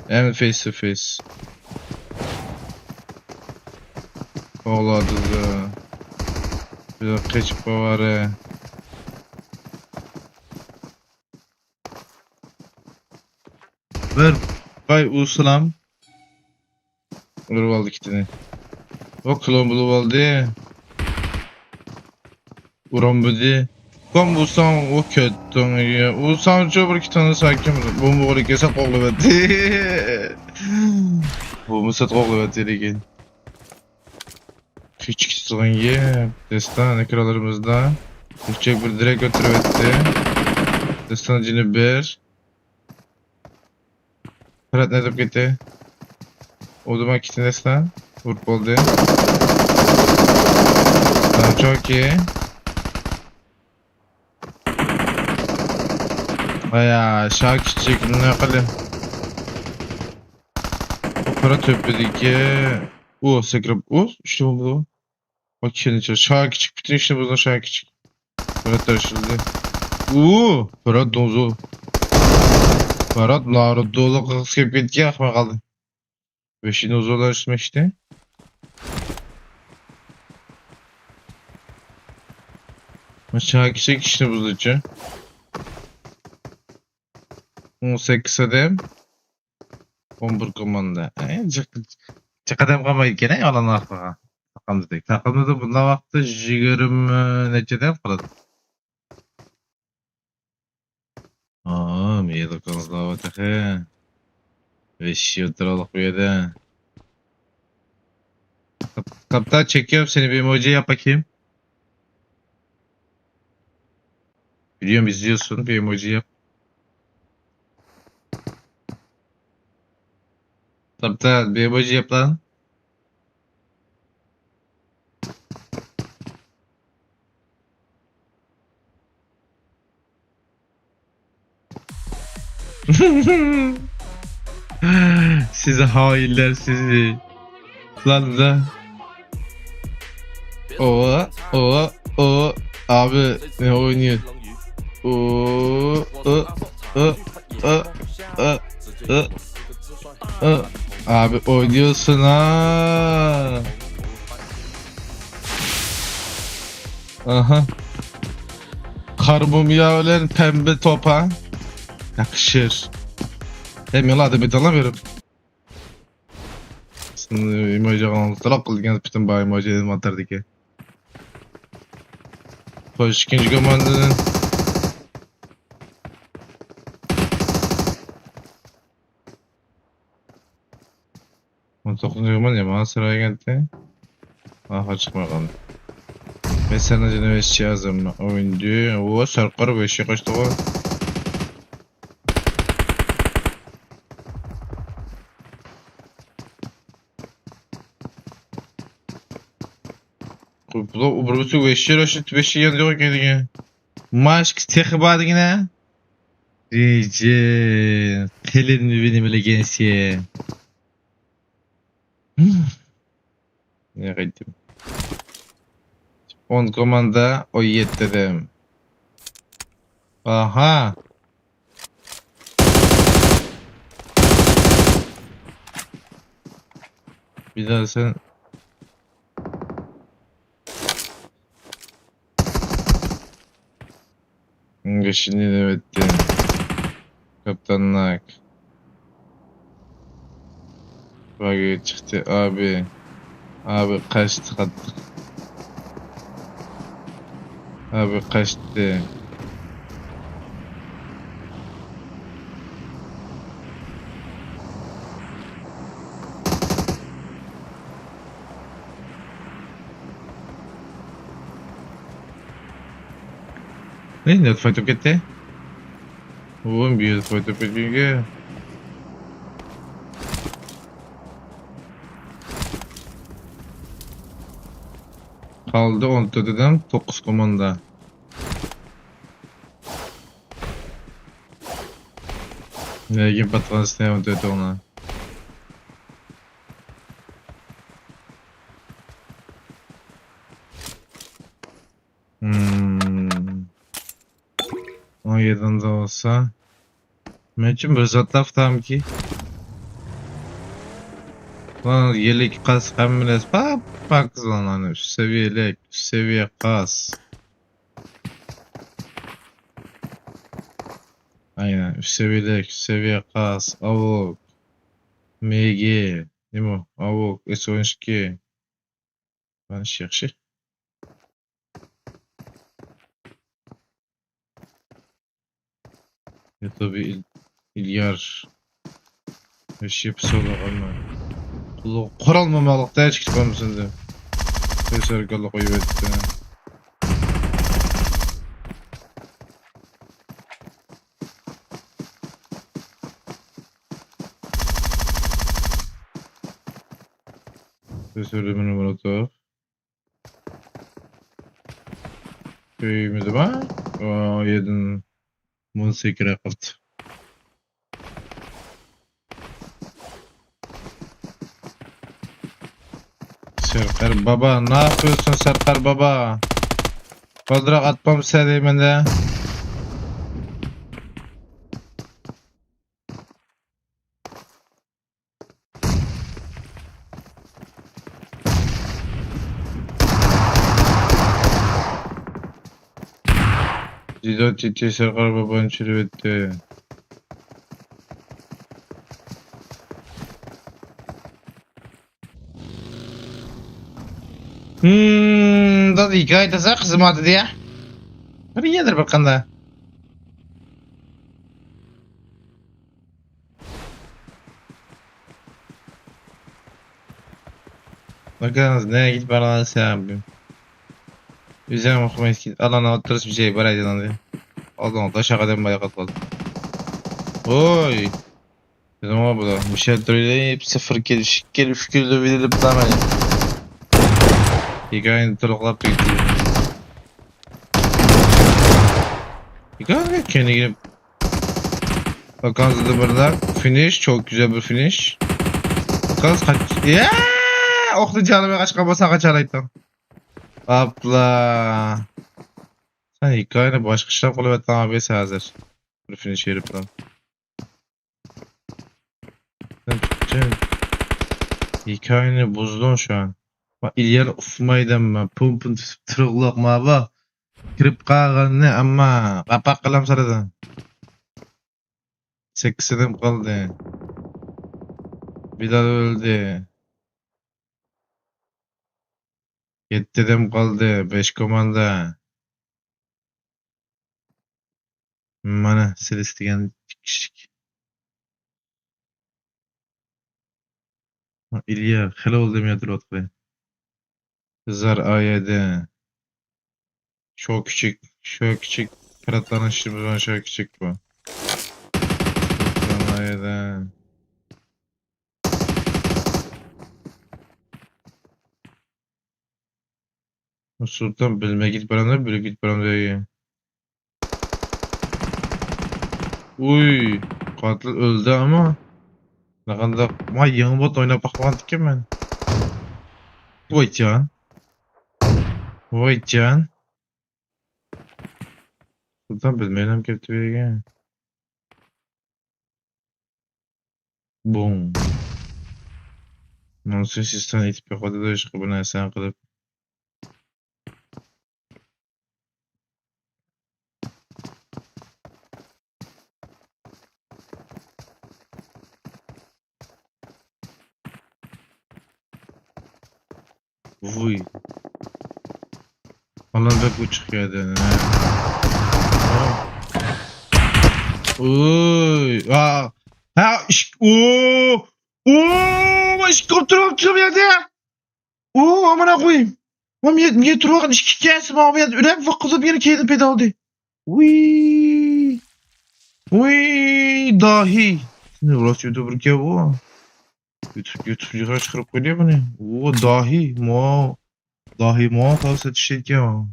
Hem face to face. Oğladı da. Bir de kaçıp var ya. Ver. Vay usulam. Vurup aldı kitini. O klon bulup aldı. Uran budi. Kom usam o köttün ya. Usam çok bir kitini sakin. Bu mu olur kese koklu verdi. Bu mu sat koklu verdi degen. Küçük sıkın ye. Destan ekranlarımızda. Küçük bir direk götürüvetti. Destan cini bir. Fırat ne deyip gitti? Oduma kitini destan. Vurup oldu. Tamam çok iyi. Baya şarkı çekimine kalın. O para töpedeki o sekrep o işte bu. Bak şimdi şarkı küçük bütün işte burada şarkı küçük. Para taşıldı. Para dozu. Para narı dolu kız kep gitki akma kaldı. Ve şimdi uzolar üstüme işte. Şarkı küçük işte buzucu. 18 adem. 11 komanda. Çık adem kalmayı gene yalan arkaga. Takımda değil. Takımda da bunda vakti 20 neçeden kaladı. Meyli kanızda vatakı. Ve şiyoturalık bu yada. Kaptan çekiyorum seni bir emoji yap bakayım. Biliyorum izliyorsun bir emoji yap. Kaptan bir emoji yap lan. Sizi hainler sizi. Lan da. O abi ne oynuyor? Abi oynuyorsun ha. Aha. Karbon yağlen pembe topa. Yakışır. Hem yola da bir dalamıyorum. Şimdi emoji kanalına kılgan bütün bu emoji dedim atardı ki. Hoş ikinci komandanın. On 9. komand ya bana sıraya geldi. Aha çıkmadan. Ben sana canı veşi yazdım. Oyuncu. O sarkar veşi kaçtı o. Bu burası veşi raşit veşi yanıyor kendine. Maşk tek vardı yine. Rica. Telin mi benim elegansiye. Ne gittim. 10 komanda o dedim. Aha. Bir daha sen. Şimdi evet. Kaptanlık. Bak çıktı abi. Abi kaçtı kattık. Abi kaçtı. Ne foto gitti? Oğlum bir foto gitti. Kaldı 14'den 9 komanda. Negin patron isteyemem dedi ona. 17'de olsa. Men için bir zotlar tutam ki. Lan yelek kas hamles bak zamanı üst seviyelek, üst seviye kas. Aynen üst seviyelek, üst seviye kas, avuk, MG, değil mi? Avuk, S12. Ben chercher. Ya tabii İlyar. Eş yapısı olağanlar. Qoralmamalıqda hech chiqmasin deb. Tesarkalla qo'yib o'tdi. Tesarımını unutup. Köyümüzü var. O yedin. Bunu sekire qildi. Serkar baba, ne yapıyorsun Serkar baba? Kaldırak atmam sevdiğim de. Zido Titi Serkar babanın çürüvetti. Da hikaye dese kızmadı diye. Bir yedir bakanda. Bakınız ne git bana sen. Güzel okumayız ki. Alana otururuz bir şey baraydı lan diye. Aldan da şakadan bayağı katladı. Oy. Dedim ama bu da. Michel Troley'ip 0 gelip şükürlü bilip tamam. Hikayenin tırıklap gitti. Hikaye kendi girip. Bakalım da burada finish, çok güzel bir finish. Bakalım kaç... Yaaa! Oklu canıma kaç kapasa kaçar ayıptan. Abla. Sen hikayeni başka işler kolu ve tamam besi hazır. Bir finish yerip lan. Sen hikayeni bozdun şu an. Bak İlyar ufmaydım ben. Pumpun tırıqlıq ma bak. Kirip qalğanını amma qapak qılam saradan. 8 adam qaldı. Bilal öldü. 7 adam qaldı. 5 komanda. Mana siz istegan kişilik. İlyar xela oldu demiyordur otqay. Kızlar ayede. Çok küçük piratlanışımız var, çok küçük bu. Kızlar ayede. Sultan bilme git bana böyle git bana diye. Uy, katil öldü ama. Ne kadar vay yanı bot oynayıp bakmadık ki ben. Vay can. Vay can. Sultan bilmeyelim kötüye. Boom. Nasıl sistem itip yapmadı da işi buna sen kılıp. Vuy. Falan da bu çıkıyordu. Uy. Ha. Oo. Baş kontrol yerde. Oo amına koyayım. Mam niye turgan işki kesip abi ya ürep vakılı bir kedi pedaldı. Uy. Uy dahi. Ne burası YouTuber ki bu? YouTube'cular çıkarıp koyuyor bunu. Oo dahi mo. Dahi mo tavsiye etişek ya.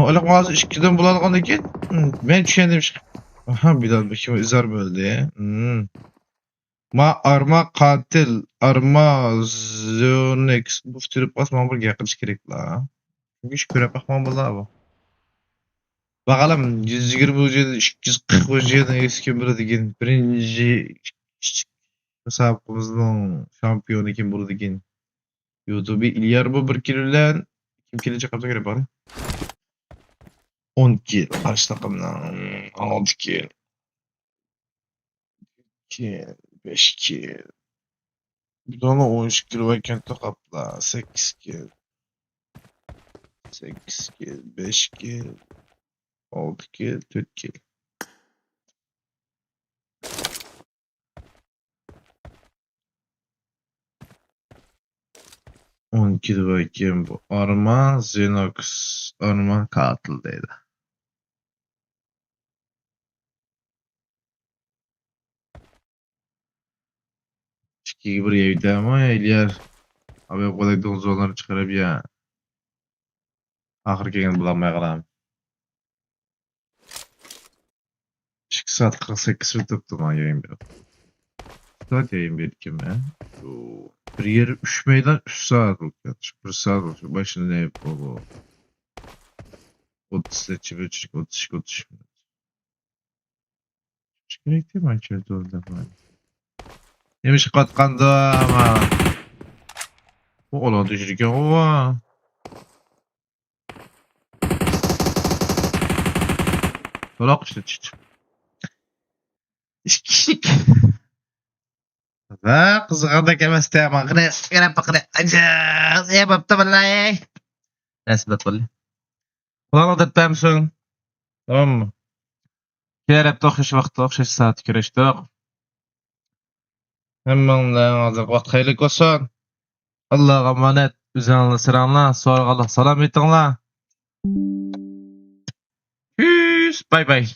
Öyle bazı işkiden bulalım ki ben düşündüm. Aha bir daha bakayım izar böyle. Arma katil arma zonex bu tür basmam bu yakış gerek la. Çünkü şu köre bakmam bu la bu. Bakalım 120 ucuydu, 240 ucuydu eski biri digin. Birinci hesabımızın şampiyonu kim burada digin. YouTube İlyar bu bir kilolen kim kiloca kapsa göre bari. 10 kil karşı takımdan 6 kil 2 5 kil bir tane 13 kil ve kente kapla 8 kil 8 kil 5 kil 6 kil 4 kil 10 kil ve kim bu Arma Zenox Arma katildeydi. Bir evde ama İlyar abi kolay donzonları çıkarıp ya ahır kelgen bulamay kalam. 2 saat 48 minut tuttum ha yayın bir. Saat yayın bir kim ya? Bir yer 3 meydan 3 saat oldu. 1 saat oldu. Başında ne bu? 30 33 32 minut. Gerek değil mi açıldı orada falan. Yemiş katkanda ama. O olan düşürken ova. Dolak işte çıt. İşkişik. Va kızıqanda kemeste ama qire bakre. Acı. Ne yaptı vallahi? Nesbet vallahi. Ulan odattamsın. Tamam mı? Kerep oxşaş vaqtda oxşaş saat kireşdik. Hemmandan azık vaqt xeylik olsun. Allah'a emanet. Üzerine selamlar. Sonra Allah salam etinglar. Peace. Bye bye.